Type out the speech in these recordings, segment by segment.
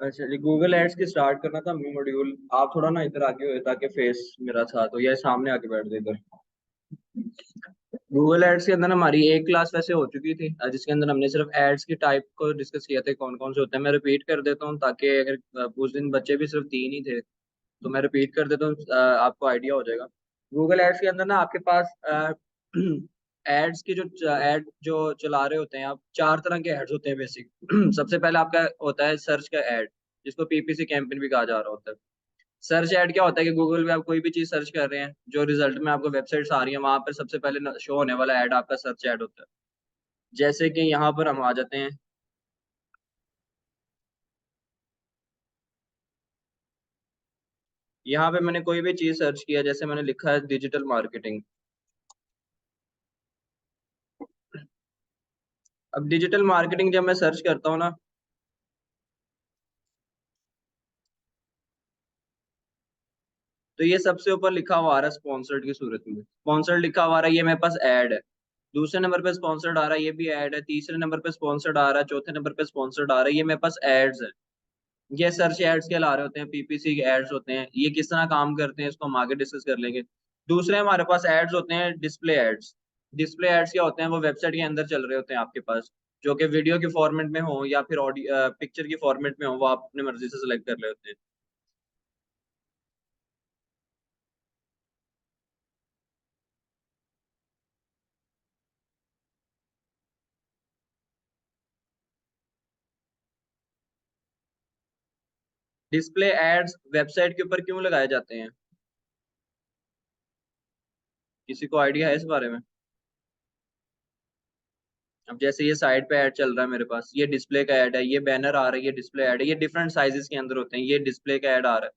अच्छा जी, Google ads की start करना था न्यू मॉड्यूल। आप थोड़ा ना इधर आगे हुए ताकि फेस मेरा था, तो ये सामने आके बैठ जाए इधर। गूगल एड्स के अंदर हमारी एक क्लास वैसे हो चुकी थी, जिसके अंदर हमने सिर्फ एड्स की टाइप को डिस्कस किया था, कौन कौन से होते हैं। मैं रिपीट कर देता हूँ ताकि अगर उस दिन बच्चे भी सिर्फ 3 ही थे, तो मैं रिपीट कर देता हूँ, आपको आइडिया हो जाएगा। गूगल एड्स के अंदर ना आपके पास एड्स की जो एड जो चला रहे होते हैं आप, 4 तरह के एड्स होते हैं बेसिक। सबसे पहले आपका होता है सर्च का एड, जिसको पीपीसी कैंपेन भी कहा जा रहा होता है। सर्च ऐड क्या होता है कि गूगल पे आप कोई भी चीज सर्च कर रहे हैं, जो रिजल्ट में आपको वेबसाइट्स आ रही है, वहां पर सबसे पहले शो होने वाला ऐड आपका सर्च ऐड होता है। जैसे कि यहाँ पर हम आ जाते हैं। यहाँ पे मैंने कोई भी चीज सर्च किया, जैसे मैंने लिखा है डिजिटल मार्केटिंग। अब डिजिटल मार्केटिंग जब मैं सर्च करता हूँ ना, तो ये सबसे ऊपर लिखा हुआ आ रहा है स्पॉन्सर्ड की सूरत में। स्पॉन्सर्ड लिखा हुआ आ रहा है, ये मेरे पास ऐड है। दूसरे नंबर पे स्पॉन्सर्ड आ रहा है, ये भी ऐड है। तीसरे नंबर पे स्पॉन्सर्ड आ रहा है, चौथे नंबर पे स्पॉन्सर्ड आ रहा है, ये मेरे पास एड्स है। ये सर्च एड्स के ला रहे होते हैं, पीपीसी के एड्स होते हैं। ये किस तरह काम करते हैं इसको हम आगे डिस्कस कर लेंगे। दूसरे हमारे पास एड्स होते हैं डिस्प्ले एड्स। डिस्प्ले एड्स क्या होते हैं? वो वेबसाइट के अंदर चल रहे होते हैं आपके पास, जो कि वीडियो के फॉर्मेट में हो या फिर ऑडियो पिक्चर के फॉर्मेट में हो, वो आप अपनी मर्जी से सिलेक्ट कर रहे होते हैं। डिस्प्ले एड्स वेबसाइट के ऊपर क्यों लगाए जाते हैं? किसी को आइडिया है इस बारे में? अब जैसे ये साइड पे ऐड चल रहा है मेरे पास, ये डिस्प्ले का ऐड है। ये बैनर आ रहा है, ये डिस्प्ले ऐड है। ये डिफरेंट साइजेस के अंदर होते हैं, ये डिस्प्ले का ऐड आ रहा है।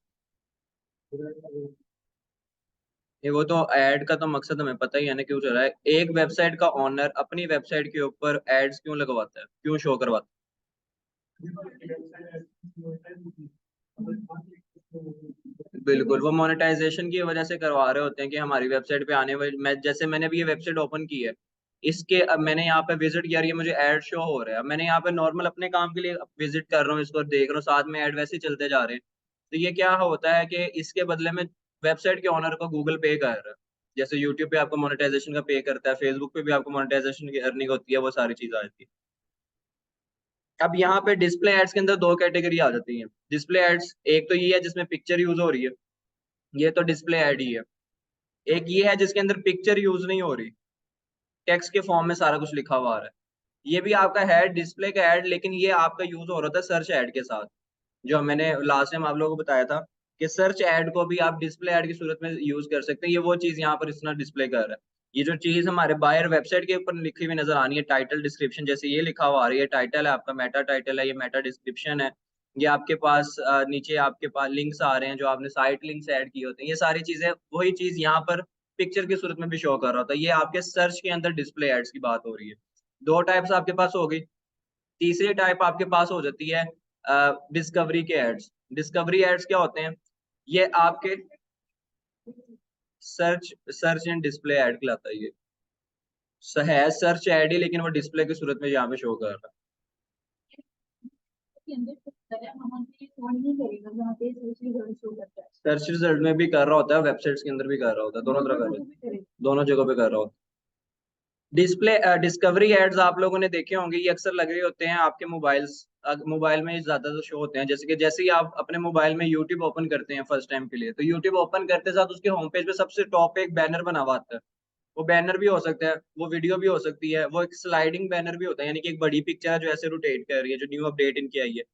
ये वो तो ऐड का तो मकसद हमें पता ही है ना क्यों चल रहा है। एक वेबसाइट का ओनर अपनी वेबसाइट के ऊपर एड्स क्यों लगवाता है, क्यों शो करवाता है? बिल्कुल, वो मोनेटाइजेशन की वजह से करवा रहे होते हैं कि हमारी वेबसाइट पे आने वाली, मैं जैसे मैंने भी ये वेबसाइट ओपन की है, इसके अब मैंने यहाँ पे विजिट किया, और ये मुझे ऐड शो हो रहा है। अब मैंने यहाँ पे नॉर्मल अपने काम के लिए विजिट कर रहा हूँ, इसको देख रहा हूँ, साथ में ऐड वैसे ही चलते जा रहे हैं। तो ये क्या होता है कि इसके बदले में वेबसाइट के ओनर को गूगल पे कर रहा है। जैसे यूट्यूब पे आपको मोनेटाइजेशन का पे करता है, फेसबुक पे भी आपको मोनेटाइजेशन की अर्निंग होती है, वो सारी चीज आ जाती है। अब यहाँ पे डिस्प्ले एड्स के अंदर दो कैटेगरी आ जाती है। डिस्प्ले एड्स, एक तो ये है जिसमें पिक्चर यूज हो रही है, ये तो डिस्प्ले एड ही है। एक ये है जिसके अंदर पिक्चर यूज नहीं हो रही, टेक्स्ट के फॉर्म में सारा कुछ लिखा हुआ आ रहा है। ये भी आपका है डिस्प्ले का ऐड, लेकिन ये आपका यूज हो रहा था सर्च ऐड के साथ। जो मैंने लास्ट टाइम आप लोगों को बताया था कि सर्च ऐड को भी आप डिस्प्ले ऐड की सूरत में यूज कर सकते हैं, ये वो चीज यहाँ पर इस तरह डिस्प्ले कर रहा है। ये जो चीज हमारे बायर वेबसाइट के ऊपर लिखी हुई नजर आनी है, टाइटल डिस्क्रिप्शन, जैसे ये लिखा हुआ आ रही है, टाइटल है आपका, मेटा टाइटल है, ये मेटा डिस्क्रिप्शन है। ये आपके पास नीचे आपके पास लिंक्स आ रहे हैं, जो आपने साइट लिंक्स ऐड किए होते हैं, ये सारी चीजें वही चीज यहाँ पर पिक्चर की सूरत में भी शो कर रहा होता है। ये आपके सर्च के अंदर डिस्प्ले एड्स की बात हो रही है। दो टाइप्स आपके पास हो गई। तीसरी टाइप आपके पास हो जाती है डिस्कवरी के एड्स। डिस्कवरी एड्स क्या होते हैं? ये आपके search search and display ad कहलाता है ये। है सर्च ऐड ही, लेकिन वो डिस्प्ले की सूरत में यहाँ पे शो कर रहा है। सर्च रिजल्ट में भी कर रहा होता है, वेबसाइट्स के अंदर भी कर रहा होता है, दोनों तरह कर रहा है, दोनों जगह पे कर रहा होता है। डिस्प्ले डिस्कवरी एड्स आप लोगों ने देखे होंगे, ये अक्सर लगे होते हैं आपके मोबाइल्स, मोबाइल में ज्यादा तो शो होते हैं। जैसे कि जैसे ही आप अपने मोबाइल में यूट्यूब ओपन करते हैं फर्स्ट टाइम के लिए, तो यूट्यूब ओपन करते साथ उसके होम पेज पे सबसे टॉप पे एक बैनर बना हुआ आता है। वो बैनर भी हो सकता है, वो वीडियो भी हो सकती है, वो एक स्लाइडिंग बैनर भी होता है, यानी कि एक बड़ी पिक्चर है जो ऐसे रोटेट कर रही है, जो न्यू अपडेट इनकी आई है।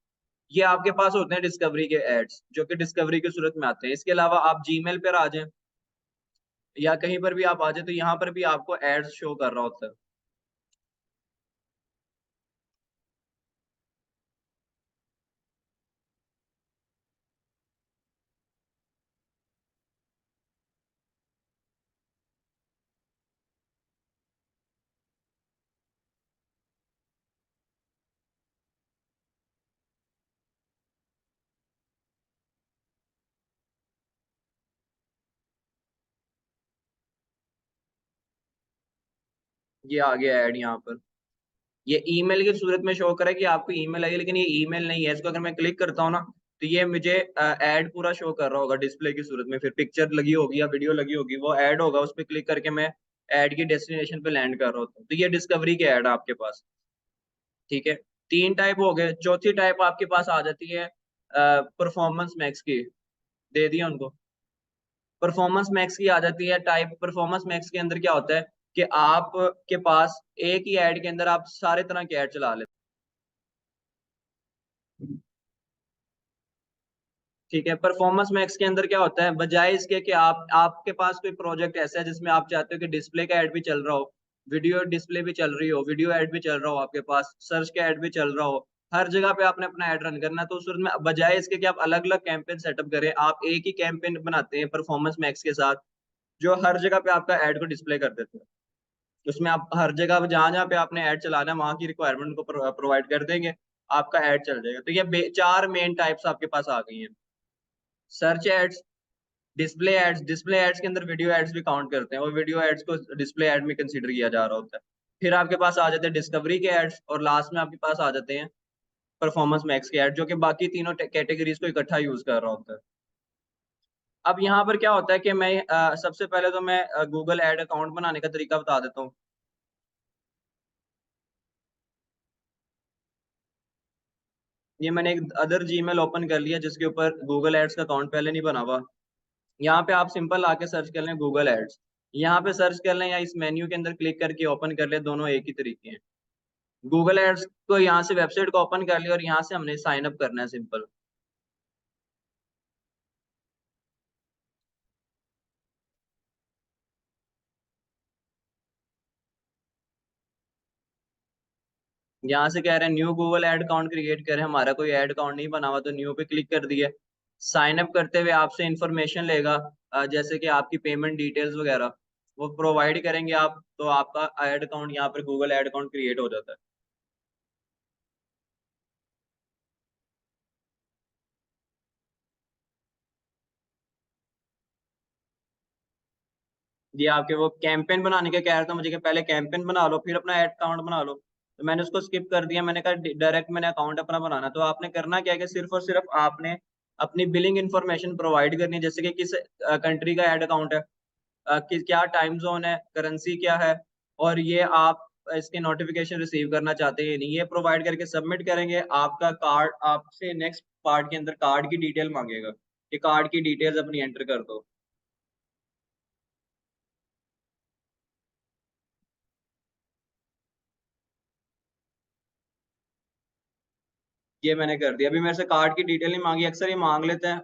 ये आपके पास होते हैं डिस्कवरी के एड्स, जो कि डिस्कवरी की सूरत में आते हैं। इसके अलावा आप जीमेल पर आ जाएं या कहीं पर भी आप आ जाए, तो यहाँ पर भी आपको एड्स शो कर रहा होता है। ये आ गया ऐड यहाँ पर। ये ईमेल की सूरत में शो करे कि आपको ईमेल आई है, लेकिन ये ईमेल नहीं है। इसको अगर मैं क्लिक करता हूँ ना, तो ये मुझे ऐड पूरा शो कर रहा होगा डिस्प्ले की सूरत में, फिर पिक्चर लगी होगी या वीडियो लगी होगी, वो ऐड होगा, उस पर क्लिक करके मैं ऐड की डेस्टिनेशन पे लैंड कर रहा होता हूँ। तो ये डिस्कवरी के ऐड आपके पास। ठीक है, तीन टाइप हो गए। चौथी टाइप आपके पास आ जाती है परफॉर्मेंस मैक्स की। दे दिया उनको। परफॉर्मेंस मैक्स की आ जाती है टाइप। परफॉर्मेंस मैक्स के अंदर क्या होता है कि आप के पास एक ही ऐड के अंदर आप सारे तरह के ऐड चला लेते हैं। ठीक है, परफॉर्मेंस मैक्स के अंदर क्या होता है, बजाय इसके कि आपके पास कोई प्रोजेक्ट ऐसा है जिसमें आप चाहते हो कि डिस्प्ले का ऐड भी चल रहा हो, वीडियो डिस्प्ले भी चल रही हो, वीडियो ऐड भी चल रहा हो, आपके पास सर्च का ऐड भी चल रहा हो, हर जगह पे आपने अपना ऐड रन करना है, तो उस सूरत में बजाय इसके कि आप अलग अलग कैंपेन सेटअप करें, आप एक ही कैंपेन बनाते हैं परफॉर्मेंस मैक्स के साथ, जो हर जगह पे आपका ऐड को डिस्प्ले कर देते हैं। उसमें आप हर जगह जहां जहां पे आपने ऐड चलाना है वहां की रिक्वायरमेंट को प्रोवाइड कर देंगे, आपका ऐड चल जाएगा। तो ये चार मेन टाइप्स आपके पास आ गई हैं। Search ads, display ads. Display ads के अंदर वीडियो एड्स भी काउंट करते हैं, और वीडियो एड्स को डिस्प्ले एड में कंसीडर किया जा रहा होता है। फिर आपके पास आ जाते हैं डिस्कवरी के एड्स, और लास्ट में आपके पास आ जाते हैं परफॉर्मेंस मैक्स के एड, जो कि बाकी तीनों कैटेगरीज को इकट्ठा यूज कर रहा होता है। अब यहाँ पर क्या होता है कि मैं सबसे पहले तो मैं गूगल एड अकाउंट बनाने का तरीका बता देता हूँ। ये मैंने एक अदर जीमेल ओपन कर लिया जिसके ऊपर गूगल एड्स का अकाउंट पहले नहीं बना हुआ। यहाँ पे आप सिंपल आके सर्च कर लें गूगल एड्स, यहाँ पे सर्च कर लें या इस मेन्यू के अंदर क्लिक करके ओपन कर ले, दोनों एक ही तरीके हैं। गूगल एड्स को यहाँ से वेबसाइट को ओपन कर लिया और यहाँ से हमने साइन अप करना है सिंपल। यहाँ से कह रहे हैं new Google ad account create करें, हमारा कोई एड अकाउंट नहीं बना हुआ, तो न्यू पे क्लिक कर दिया। साइन अप करते हुए आपसे इंफॉर्मेशन लेगा, जैसे कि आपकी पेमेंट डिटेल्स वगैरह वो प्रोवाइड करेंगे आप, तो आपका एड अकाउंट यहाँ पर गूगल एड अकाउंट क्रिएट हो जाता है। ये आपके वो कैंपेन बनाने के कह रहे थे मुझे कि पहले कैंपेन बना लो फिर अपना एड अकाउंट बना लो, तो मैंने उसको स्किप कर दिया। मैंने कहा डायरेक्ट मैंने अकाउंट अपना बनाना। तो आपने करना क्या है कि सिर्फ और सिर्फ आपने अपनी बिलिंग इन्फॉर्मेशन प्रोवाइड करनी है, जैसे कि किस कंट्री का एड अकाउंट है, कि क्या टाइम जोन है, करेंसी क्या है, और ये आप इसके नोटिफिकेशन रिसीव करना चाहते हैं या नहीं, ये प्रोवाइड करके सबमिट करेंगे। आपका कार्ड आपसे नेक्स्ट पार्ट के अंदर कार्ड की डिटेल मांगेगा कि कार्ड की डिटेल्स अपनी एंटर कर दो। ये मैंने कर दिया। अभी मेरे से कार्ड की डिटेल नहीं मांगी, अक्सर ये मांग लेते हैं,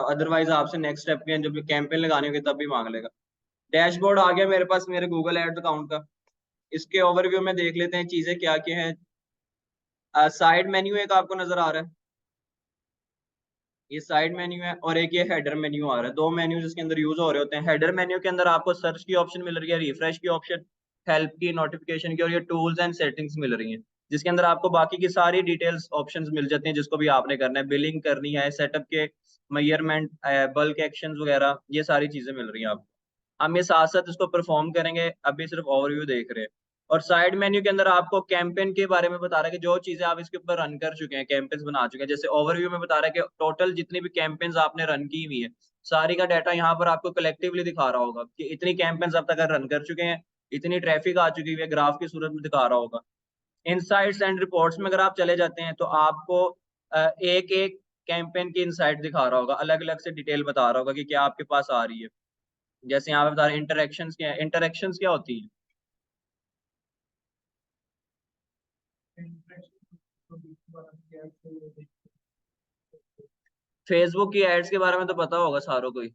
अदरवाइज आपसे नेक्स्ट स्टेप पे जब कैंपेन लगानी होगी तब भी मांग लेगा। डैशबोर्ड आ गया मेरे पास मेरे गूगल एड्स अकाउंट का। इसके ओवरव्यू में देख लेते हैं चीजें क्या क्या हैं। साइड मेन्यू एक आपको नजर आ रहा है, ये साइड मेन्यू है, और एक ये हेडर मेन्यू आ रहा है। दो मेन्यूज इसके अंदर यूज हो रहे होते हैं। हेडर मेन्यू के अंदर आपको सर्च की ऑप्शन मिल रही है, रिफ्रेश की ऑप्शन, हेल्प की, नोटिफिकेशन की, और ये टूल्स एंड सेटिंग्स मिल रही हैं, जिसके अंदर आपको बाकी की सारी डिटेल्स ऑप्शंस मिल जाती हैं, जिसको भी आपने करना है, बिलिंग करनी है, सेटअप के मेजरमेंट, बल्क एक्शंस वगैरह, ये सारी चीजें मिल रही हैं आपको। हम ये साथ साथ इसको परफॉर्म करेंगे, अभी सिर्फ ओवरव्यू देख रहे हैं। और साइड मेन्यू के अंदर आपको कैंपेन के बारे में बता रहा है कि जो चीजें आप इसके ऊपर रन कर चुके हैं, कैंपेन्स बना चुके हैं। जैसे ओवरव्यू में बता रहा है कि टोटल जितनी भी कैंपेन्स आपने रन की हुई है, सारी का डाटा यहाँ पर आपको कलेक्टिवली दिखा रहा होगा कि इतनी कैंपेन्स अब तक रन कर चुके हैं, इतनी ट्रैफिक आ चुकी है, ग्राफ की सूरत में दिखा रहा होगा। इनसाइट्स एंड रिपोर्ट्स में अगर आप चले जाते हैं तो आपको एक एक कैंपेन की इनसाइट दिखा रहा होगा, अलग अलग से डिटेल बता रहा होगा कि क्या आपके पास आ रही है। जैसे यहाँ पे बता रहे हैं इंटरेक्शंस क्या है। इंटरेक्शंस क्या होती है? फेसबुक की एड्स के बारे में तो पता होगा सारों को ही।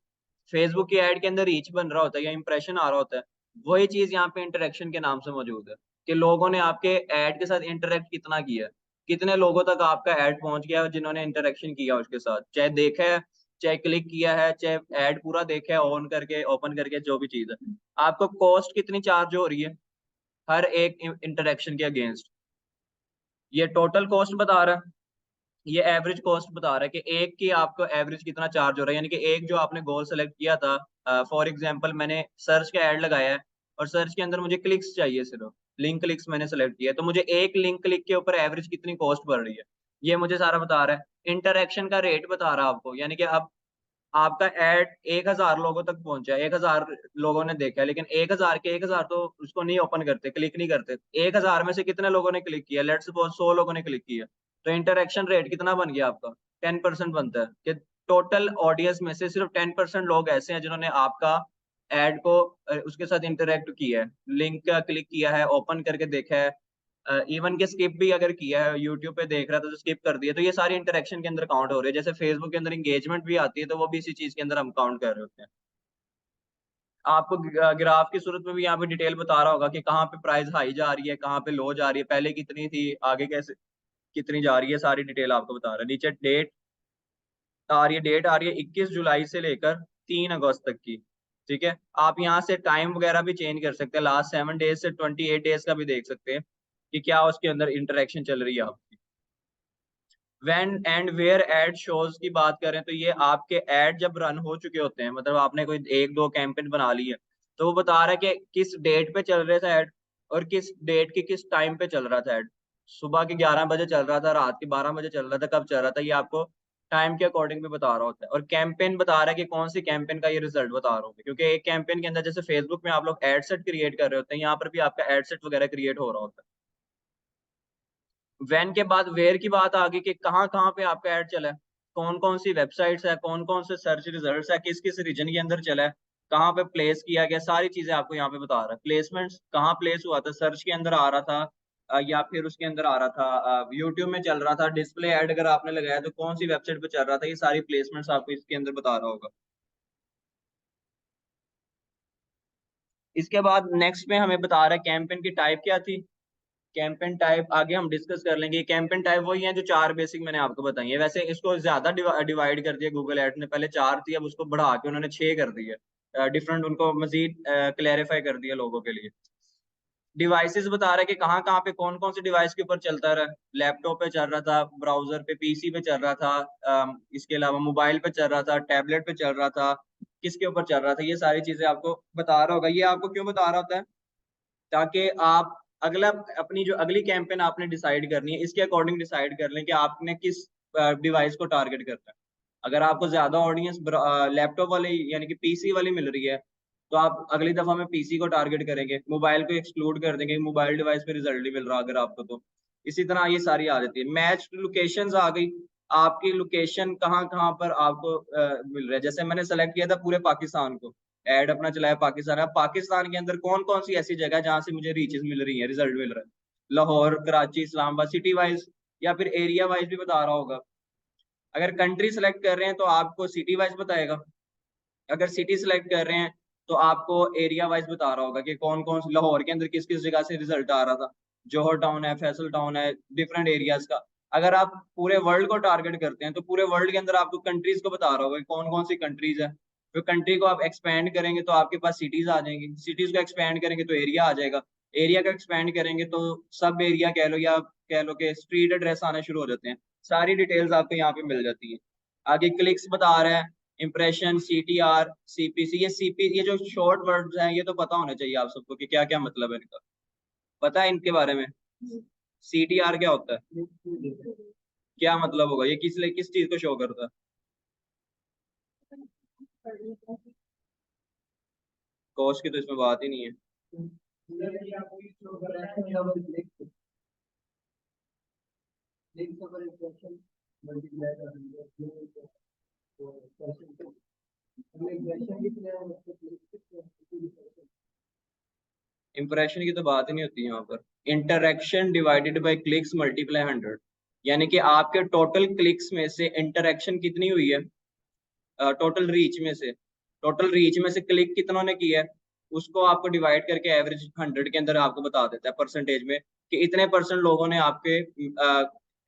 फेसबुक की एड के अंदर रीच बन रहा होता है या इंप्रेशन आ रहा होता है, वही चीज यहाँ पे इंटरेक्शन के नाम से मौजूद है, कि लोगों ने आपके ऐड के साथ इंटरेक्ट कितना किया है, कितने लोगों तक आपका ऐड पहुंच गया है जिन्होंने इंटरेक्शन किया उसके साथ, चाहे देखा है, चाहे क्लिक किया है, चाहे ऐड पूरा देखा है ऑन करके ओपन करके, जो भी चीज है। आपको कॉस्ट कितनी चार्ज हो रही है हर एक इंटरेक्शन के अगेंस्ट, ये टोटल कॉस्ट बता रहा है। ये एवरेज कॉस्ट बता रहा है कि एक की आपको एवरेज कितना चार्ज हो रहा है, यानी कि एक जो आपने गोल सेलेक्ट किया था, फॉर एग्जांपल मैंने सर्च का ऐड लगाया है और सर्च के अंदर मुझे क्लिक्स चाहिए सिर्फ, लिंक क्लिक्स मैंने सेलेक्ट किया है, तो मुझे एक लिंक क्लिक के ऊपर एवरेज कितनी कॉस्ट पड़ रही है ये मुझे सारा बता रहा है। इंटरेक्शन का रेट बता रहा है आपको, यानी कि अब आपका एड 1,000 लोगों तक पहुंचा है, 1,000 लोगों ने देखा है, लेकिन 1,000 के 1,000 तो उसको नहीं ओपन करते, क्लिक नहीं करते। 1,000 में से कितने लोगों ने क्लिक किया, लेट्स सपोज 100 लोगों ने क्लिक किया, तो इंटरेक्शन रेट कितना बन गया आपका? 10% बनता है कि टोटल ऑडियंस में से सिर्फ 10% लोग ऐसे हैं जिन्होंने आपका एड को उसके साथ इंटरेक्ट किया है, लिंक का क्लिक किया है, ओपन करके देखा है, इवन के स्किप भी अगर किया है, यूट्यूब पे देख रहा था तो स्किप कर दिया, तो ये सारी इंटरेक्शन के अंदर काउंट हो रही है। जैसे फेसबुक के अंदर इंगेजमेंट भी आती है, तो वो भी इसी चीज के अंदर हम काउंट कर रहे होते हैं। आपको ग्राफ की सूरत में भी यहाँ पे डिटेल बता रहा होगा कि कहाँ पे प्राइस हाई जा रही है, कहाँ पे लो जा रही है, पहले कितनी थी, आगे कैसे कितनी जा रही है, सारी डिटेल आपको बता रहा है। नीचे डेट आ रही है 21 जुलाई से लेकर 3 अगस्त तक की। ठीक है, आप यहाँ से टाइम वगैरह भी चेंज कर सकते हैं, लास्ट 7 डेज से 28 डेज का भी देख सकते हैं कि क्या उसके अंदर इंटरेक्शन चल रही है आपकी। When and where ad shows की बात करें तो ये आपके एड जब रन हो चुके होते हैं, मतलब आपने कोई एक दो कैंपेन बना ली है, तो वो बता रहा है कि किस डेट पे चल रहे थे ऐड और किस डेट के किस टाइम पे चल रहा था ऐड। सुबह के 11 बजे चल रहा था, रात के 12 बजे चल रहा था, कब चल रहा था, ये आपको टाइम के अकॉर्डिंग भी बता रहा होता है। और कैंपेन बता रहा है कि कौन सी कैंपेन का ये रिजल्ट बता रहा हूँ, क्योंकि एक कैंपेन के अंदर जैसे फेसबुक में आप लोग एड सेट क्रिएट कर रहे होते हैं, यहाँ पर भी आपका एड सेट वगैरह क्रिएट हो रहा होता है। वैन के बाद वेयर की बात आ गई कि कहाँ कहाँ पे आपका ऐड चला है, कौन कौन सी वेबसाइट्स है, कौन कौन से सर्च रिजल्ट्स है, किस किस रीजन के अंदर चला है, कहाँ पे प्लेस किया गया, सारी चीजें आपको यहाँ पे बता रहा है। प्लेसमेंट्स कहाँ प्लेस हुआ था, सर्च के अंदर आ रहा था या फिर उसके अंदर आ रहा था, यूट्यूब में चल रहा था, डिस्प्ले ऐड अगर आपने लगाया तो कौन सी वेबसाइट पे चल रहा था, ये सारी प्लेसमेंट्स आपको इसके अंदर बता रहा होगा। इसके बाद नेक्स्ट में हमें बता रहा है कैंपेन की टाइप क्या थी। कैंपेन टाइप आगे हम डिस्कस कर लेंगे। कैंपेन टाइप वही है जो चार बेसिक मैंने आपको बताई है, वैसे इसको ज्यादा डिवाइड कर दिया गूगल एड्स ने, पहले चार थी, अब उसको बढ़ा के उन्होंने 6 कर दी है, डिफरेंट उनको मजीद क्लैरिफाई कर दिया लोगों के लिए। डिवाइसेस बता रहा है कि कहाँ कहाँ पे कौन कौन से डिवाइस के ऊपर चलता रहा, लैपटॉप पे चल रहा था, ब्राउजर पे, पीसी पे चल रहा था, इसके अलावा मोबाइल पे चल रहा था, टैबलेट पे चल रहा था, किसके ऊपर चल रहा था, ये सारी चीजें आपको बता रहा होगा। ये आपको क्यों बता रहा होता है, ताकि आप अगला अपनी जो अगली कैंपेन आपने डिसाइड करनी है इसके अकॉर्डिंग डिसाइड कर लें कि आपने किस डिवाइस को टारगेट करना है। अगर आपको ज्यादा ऑडियंस लैपटॉप वाले यानी कि पीसी वाली मिल रही है, तो आप अगली दफा में पीसी को टारगेट करेंगे, मोबाइल को एक्सक्लूड कर देंगे, मोबाइल डिवाइस पे रिजल्ट नहीं मिल रहा अगर आपको, तो इसी तरह ये सारी आ जाती है। मैच लोकेशंस आ गई, आपकी लोकेशन कहाँ कहाँ पर आपको मिल रहा है। जैसे मैंने सेलेक्ट किया था पूरे पाकिस्तान को, ऐड अपना चलाया पाकिस्तान, अब पाकिस्तान के अंदर कौन कौन सी ऐसी जगह है जहां से मुझे रीचेस मिल रही है, रिजल्ट मिल रहा है, लाहौर, कराची, इस्लामाबाद, सिटी वाइज या फिर एरिया वाइज भी बता रहा होगा। अगर कंट्री सेलेक्ट कर रहे हैं तो आपको सिटी वाइज बताएगा, अगर सिटी सेलेक्ट कर रहे हैं तो आपको एरिया वाइज बता रहा होगा कि कौन कौन से लाहौर के अंदर किस किस जगह से रिजल्ट आ रहा था, जौहर टाउन है, फैसल टाउन है, डिफरेंट एरियाज का। अगर आप पूरे वर्ल्ड को टारगेट करते हैं तो पूरे वर्ल्ड के अंदर आपको कंट्रीज को बता रहा होगा कि कौन कौन सी कंट्रीज है। फिर कंट्री को आप एक्सपेंड करेंगे तो आपके पास सिटीज आ जाएंगी, सिटीज को एक्सपेंड करेंगे तो एरिया आ जाएगा, एरिया को एक्सपेंड करेंगे तो सब एरिया कह लो, या कह लो कि स्ट्रीट एड्रेस आने शुरू हो जाते हैं। सारी डिटेल्स आपको यहाँ पे मिल जाती है। आगे क्लिक्स बता रहा है, इंप्रेशन, सीटीआर, सीपीसी, ये जो शॉर्ट वर्ड्स हैं ये तो पता होना चाहिए आप सबको कि क्या क्या मतलब है इनका, पता है इनके बारे में। सीटीआर क्या होता है, क्या मतलब होगा, ये किस चीज को शो करता है? कॉस्ट की तो इसमें बात ही नहीं है। इंप्रेशन की तो बात ही नहीं होती यहाँ पर। Interaction divided by clicks multiply 100, यानी कि आपके टोटल क्लिक्स में से इंटरेक्शन कितनी हुई है, टोटल रीच में से, टोटल रीच में से क्लिक कितनों ने किया है, उसको आपको डिवाइड करके एवरेज 100 के अंदर आपको बता देता है परसेंटेज में कि इतने परसेंट लोगों ने आपके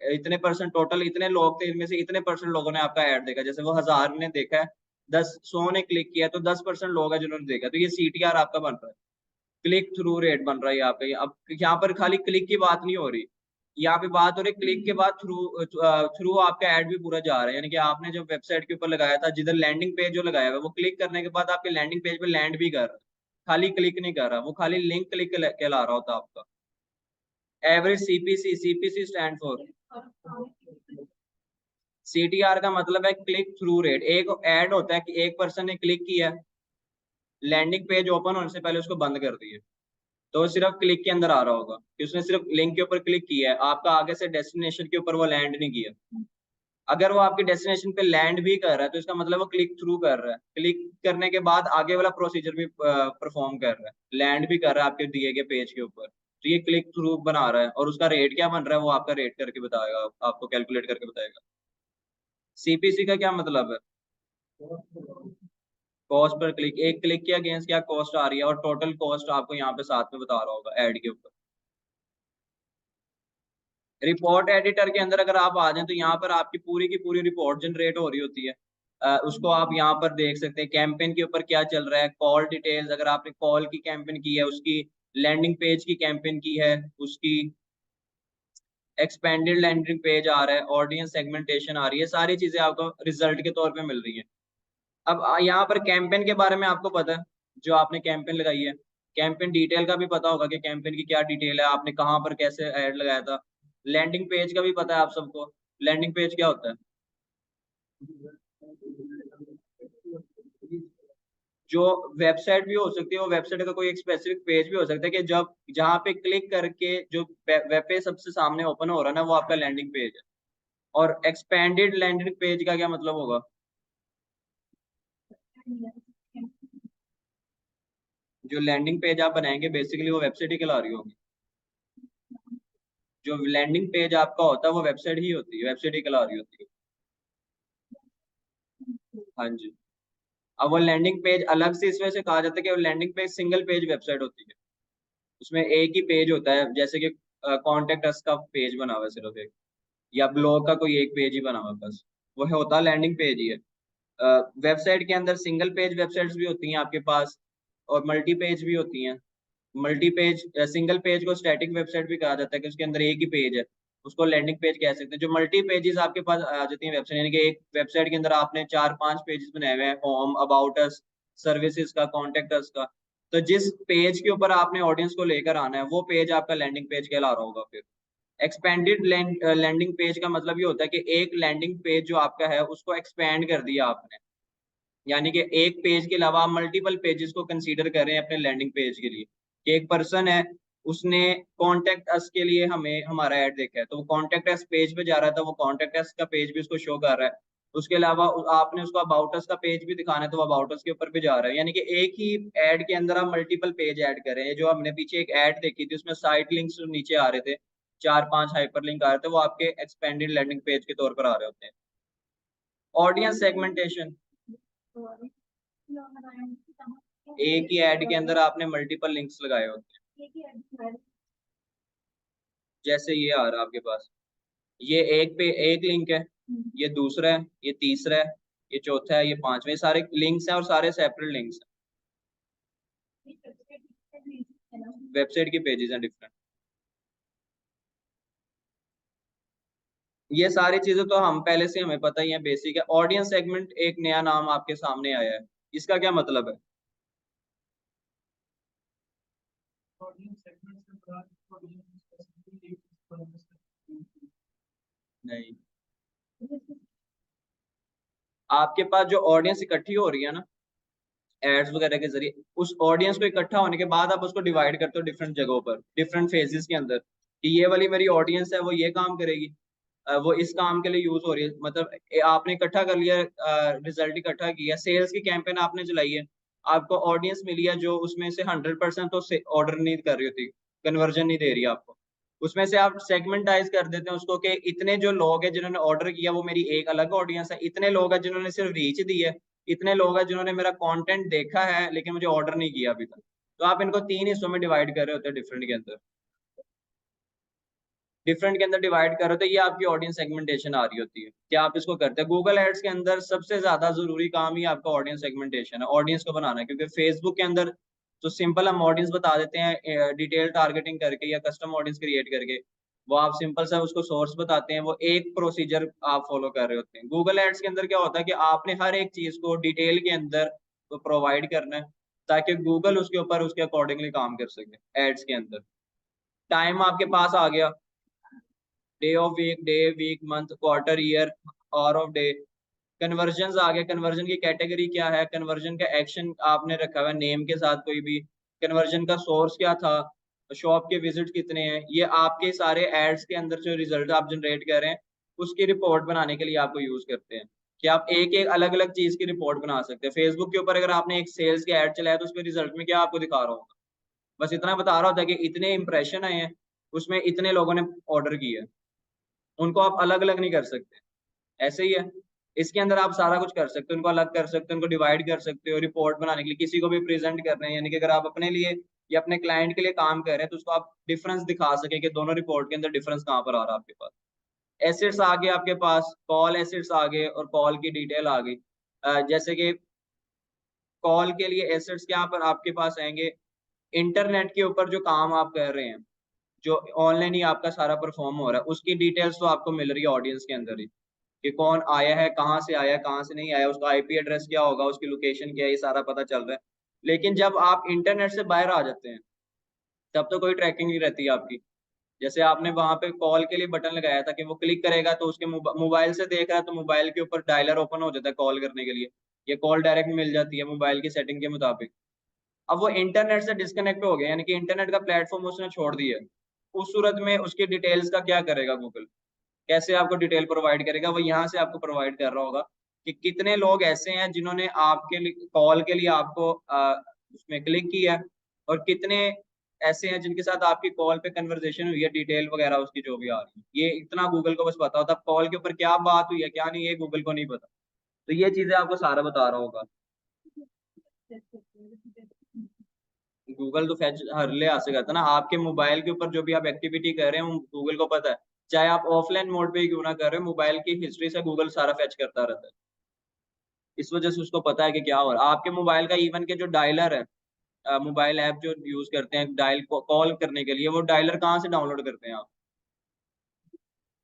इतने परसेंट, टोटल इतने लोग थे इनमें से इतने परसेंट लोगों ने आपका ऐड देखा। जैसे वो 1000 ने देखा है, 100 ने क्लिक किया, तो 10% लोग हैं जिन्होंने देखा, तो ये सीटीआर आपका बन रहा है, क्लिक थ्रू रेट बन रहा है यहाँ पे। अब यहाँ पर खाली क्लिक की बात नहीं हो रही, यहाँ पे बात हो रही क्लिक के बाद थ्रू थ्रू आपका ऐड भी पूरा जा रहा है, यानी कि आपने जो वेबसाइट के ऊपर लगाया था, जिधर लैंडिंग पेज जो लगाया हुआ है, वो क्लिक करने के बाद आपके लैंडिंग पेज पे लैंड भी कर रहा है, खाली क्लिक नहीं कर रहा, वो खाली लिंक क्लिक कहला रहा होता आपका। Average CPC, CPC stand for, CTR का मतलब है क्लिक थ्रू रेट। एक ऐड होता है कि एक पर्सन ने क्लिक किया, लैंडिंग पेज ओपन होने से पहले उसको बंद कर दिया, तो वो सिर्फ क्लिक के अंदर आ रहा होगा कि उसने सिर्फ लिंक के ऊपर क्लिक किया है, आपका आगे से डेस्टिनेशन के ऊपर वो लैंड नहीं किया। अगर वो आपके डेस्टिनेशन पे लैंड भी कर रहा है तो इसका मतलब वो क्लिक थ्रू कर रहा है, क्लिक करने के बाद आगे वाला प्रोसीजर भी परफॉर्म कर रहा है, लैंड भी कर रहा है आपके दिए गए पेज के ऊपर, तो ये क्लिक थ्रू बना रहा है। और उसका रेट क्या बन रहा है वो आपका रेट करके बताएगा, आपको कैलकुलेट करके बताएगा। सीपीसी का क्या मतलब है? कॉस्ट पर क्लिक, एक क्लिक के अगेंस्ट क्या कॉस्ट आ रही है, और टोटल कॉस्ट आपको यहाँ पे साथ में बता रहा होगा एड के ऊपर। रिपोर्ट एडिटर के अंदर अगर आप आ जाएं तो यहाँ पर आपकी पूरी की पूरी रिपोर्ट जनरेट हो रही होती है। उसको आप यहाँ पर देख सकते हैं, कैंपेन के ऊपर क्या चल रहा है, कॉल डिटेल्स, अगर आपने कॉल की कैंपेन की है उसकी, लैंडिंग पेज की कैंपेन की है उसकी, एक्सपेंडेड लैंडिंग पेज आ रहा है, ऑडियंस सेगमेंटेशन आ रही है, सारी चीजें आपको रिजल्ट के तौर पे मिल रही है। अब यहाँ पर कैंपेन के बारे में आपको पता है, जो आपने कैंपेन लगाई है, कैंपेन डिटेल का भी पता होगा कि कैंपेन की क्या डिटेल है, आपने कहाँ पर कैसे ऐड लगाया था। लैंडिंग पेज का भी पता है आप सबको, लैंडिंग पेज क्या होता है? जो वेबसाइट भी हो सकती है, वो वेबसाइट का कोई एक स्पेसिफिक पेज भी हो सकता है कि जब जहाँ पे क्लिक करके जो वेब पेज सबसे सामने ओपन हो रहा है ना, वो आपका लैंडिंग पेज है। और एक्सपेंडेड लैंडिंग पेज का क्या मतलब होगा? जो लैंडिंग पेज आप बनाएंगे बेसिकली वो वेबसाइट ही कहला रही होगी। जो लैंडिंग पेज आपका होता है वो वेबसाइट ही होती है, वेबसाइट ही कहला रही होती है। हाँ जी। अब वो लैंडिंग पेज अलग से इस वजह से कहा जाता है कि वो landing page single page website होती है, उसमें एक ही पेज होता है, जैसे कि कॉन्टेक्ट अस का पेज बना हुआ है सिर्फ एक, या ब्लॉग का कोई एक पेज ही बना हुआ है बस, वो होता है लैंडिंग पेज ही है। वेबसाइट के अंदर सिंगल पेज वेबसाइट्स भी होती हैं आपके पास, और मल्टी पेज भी होती हैं। मल्टी पेज, सिंगल पेज को स्टैटिक वेबसाइट भी कहा जाता है कि उसके अंदर एक ही पेज है, उसको लैंडिंग पेज कह सकते हैं। जो मल्टी पेजेस आपके पास आ जाती हैं वेबसाइट, यानी कि एक वेबसाइट के अंदर आपने 4-5 पेजेस बनाए हुए हैं, होम, अबाउट अस, सर्विसेज का, कॉन्टेक्ट अस का, तो जिस पेज के ऊपर आपने ऑडियंस को लेकर आना है वो पेज आपका लैंडिंग पेज कहला रहा होगा फिर। एक्सपेंडेड लैंडिंग पेज का मतलब ये होता है कि एक लैंडिंग पेज जो आपका है उसको एक्सपेंड कर दिया आपने, यानी कि एक पेज के अलावा आप मल्टीपल पेजेस को कंसीडर कर रहे हैं अपने लैंडिंग पेज के लिए, कि एक पर्सन है उसने कॉन्टेक्ट अस के लिए हमें हमारा ऐड देखा है, तो वो कॉन्टेक्ट अस पेज पे जा रहा था, वो कॉन्टेक्ट अस का पेज भी उसको शो कर रहा है। उसके अलावा आपने उसको अबाउट अस का पेज भी दिखाना है तो वो अबाउट अस के ऊपर भी जा रहा है, यानी कि एक ही ऐड के अंदर आप मल्टीपल पेज ऐड कर रहे हैं। जो हमने पीछे एक ऐड देखी थी उसमें साइट लिंक्स नीचे आ रहे थे, 4-5 हाइपर लिंक आ रहे थे, वो आपके एक्सपेंडेड लैंडिंग पेज के तौर पर आ रहे होते हैं। ऑडियंस सेगमेंटेशन, एक ही ऐड के अंदर आपने मल्टीपल लिंक्स लगाए होते हैं, जैसे ये आ रहा है आपके पास, ये एक पे एक लिंक है, ये दूसरा है, ये तीसरा है, ये चौथा है, ये पांचवा, ये सारे लिंक्स हैं और सारे सेपरेट लिंक्स हैं, वेबसाइट की पेजेस हैं डिफरेंट। ये सारी चीजें तो हम पहले से हमें पता ही है, बेसिक है। ऑडियंस सेगमेंट एक नया नाम आपके सामने आया है, इसका क्या मतलब है? नहीं, आपके पास जो ऑडियंस इकट्ठी हो रही है ना एड्स वगैरह के जरिए, उस ऑडियंस को इकट्ठा होने के बाद आप उसको डिवाइड करते हो डिफरेंट जगहों पर, डिफरेंट फेजेस के अंदर, कि ये वाली मेरी ऑडियंस है वो ये काम करेगी, वो इस काम के लिए यूज हो रही है, मतलब आपने इकट्ठा कर लिया, रिजल्ट इकट्ठा किया, सेल्स की कैंपेन आपने चलाई है, आपको ऑडियंस मिली है जो उसमें से 100% तो ऑर्डर नहीं कर रही होती, कन्वर्जन नहीं दे रही है आपको, उसमें से आप सेगमेंटाइज कर देते हैं उसको कि इतने जो लोग हैं जिन्होंने ऑर्डर किया वो मेरी एक अलग ऑडियंस है, इतने लोग हैं जिन्होंने सिर्फ रीच दी है, इतने लोग हैं जिन्होंने मेरा कंटेंट देखा है लेकिन मुझे ऑर्डर नहीं किया अभी तक। तो आप इनको 3 हिस्सों में डिवाइड कर रहे होते हैं, डिफरेंट के अंदर, डिफरेंट के अंदर डिवाइड करो तो ये आपकी ऑडियंस सेगमेंटेशन आ रही होती है, क्या आप इसको करते हैं। गूगल एड्स के अंदर सबसे ज्यादा जरूरी काम ही आपका ऑडियंस सेगमेंटेशन है, ऑडियंस को बनाना है, क्योंकि फेसबुक के अंदर तो सिंपल हम ऑडियंस बता देते हैं डिटेल टारगेटिंग करके या कस्टम ऑडियंस क्रिएट करके, वो आप सिंपल सा उसको सोर्स बताते हैं, वो एक प्रोसीजर आप फॉलो कर रहे होते हैं। गूगल एड्स के अंदर क्या होता है कि आपने हर एक चीज को डिटेल के अंदर तो प्रोवाइड करना है, ताकि गूगल उसके ऊपर उसके अकॉर्डिंगली काम कर सके एड्स के अंदर। टाइम आपके पास आ गया, day of week, day week, month, quarter, year, hour of day. Conversion आ गया, कन्वर्जन की कैटेगरी क्या है, कन्वर्जन का एक्शन आपने रखा हुआ है नेम के साथ कोई भी, कन्वर्जन का सोर्स क्या था, शॉप के विजिट कितने हैं, ये आपके सारे एड्स के अंदर जो रिजल्ट आप जनरेट कर रहे हैं उसकी रिपोर्ट बनाने के लिए आपको यूज करते हैं। कि आप एक एक अलग अलग चीज की रिपोर्ट बना सकते हैं। फेसबुक के ऊपर अगर आपने एक सेल्स के ऐड चलाया तो उसके रिजल्ट में क्या आपको दिखा रहा होगा, बस इतना बता रहा होता है कि इतने इंप्रेशन आए हैं, उसमें इतने लोगों ने ऑर्डर किया है। उनको आप अलग अलग नहीं कर सकते। ऐसे ही है, इसके अंदर आप सारा कुछ कर सकते हो, उनको अलग कर सकते हो, उनको डिवाइड कर सकते हो रिपोर्ट बनाने के लिए, किसी को भी प्रेजेंट कर रहे हैं, यानी कि अगर आप अपने लिए या अपने क्लाइंट के लिए काम कर रहे हैं तो उसको आप डिफरेंस दिखा सके कि दोनों रिपोर्ट के अंदर डिफरेंस कहाँ पर आ रहा है आपके पास। एसेट्स आ गए आपके पास, कॉल एसेट्स आ गए और कॉल की डिटेल आ गई। जैसे कि कॉल के लिए एसेट्स क्या पर आपके पास आएंगे, इंटरनेट के ऊपर जो काम आप कर रहे हैं, जो ऑनलाइन ही आपका सारा परफॉर्म हो रहा है, उसकी डिटेल्स तो आपको मिल रही है ऑडियंस के अंदर ही, कि कौन आया है, कहाँ से आया है, कहाँ से नहीं आया, उसका आईपी एड्रेस क्या होगा, उसकी लोकेशन क्या है, ये सारा पता चल रहा है। लेकिन जब आप इंटरनेट से बाहर आ जाते हैं तब तो कोई ट्रैकिंग नहीं रहती आपकी। जैसे आपने वहां पे कॉल के लिए बटन लगाया था कि वो क्लिक करेगा तो उसके मोबाइल से देख रहा है तो मोबाइल के ऊपर डायलर ओपन हो जाता है कॉल करने के लिए, ये कॉल डायरेक्ट मिल जाती है मोबाइल की सेटिंग के मुताबिक। अब वो इंटरनेट से डिस्कनेक्ट हो गया, यानी कि इंटरनेट का प्लेटफॉर्म उसने छोड़ दिया है। उस सूरत में उसकी डिटेल्स का क्या करेगा गूगल, कैसे आपको डिटेल प्रोवाइड करेगा, वो यहाँ से आपको प्रोवाइड कर रहा होगा कि कितने लोग ऐसे हैं जिन्होंने आपके लिए कॉल के लिए आपको उसमें क्लिक किया है, और कितने ऐसे हैं जिनके साथ आपकी कॉल पे कन्वर्सेशन हुई है, डिटेल वगैरह उसकी जो भी आ रही है। ये इतना गूगल को बस पता होता है, कॉल के ऊपर क्या बात हुई है क्या नहीं, ये गूगल को नहीं पता। तो ये चीजें आपको सारा बता रहा होगा। गूगल तो फैच हर ले आ से करता है ना, आपके मोबाइल के ऊपर जो भी आप एक्टिविटी कर रहे हैं वो गूगल को पता है। चाहे आप ऑफलाइन मोड पे ही क्यों ना कर रहे हो, मोबाइल की हिस्ट्री से गूगल सारा फैच करता रहता है। इस वजह से उसको पता है कि क्या हो रहा है आपके मोबाइल का। इवन के जो डायलर है, मोबाइल ऐप जो यूज करते हैं डायल कॉल करने के लिए, वो डायलर कहाँ से डाउनलोड करते हैं आप,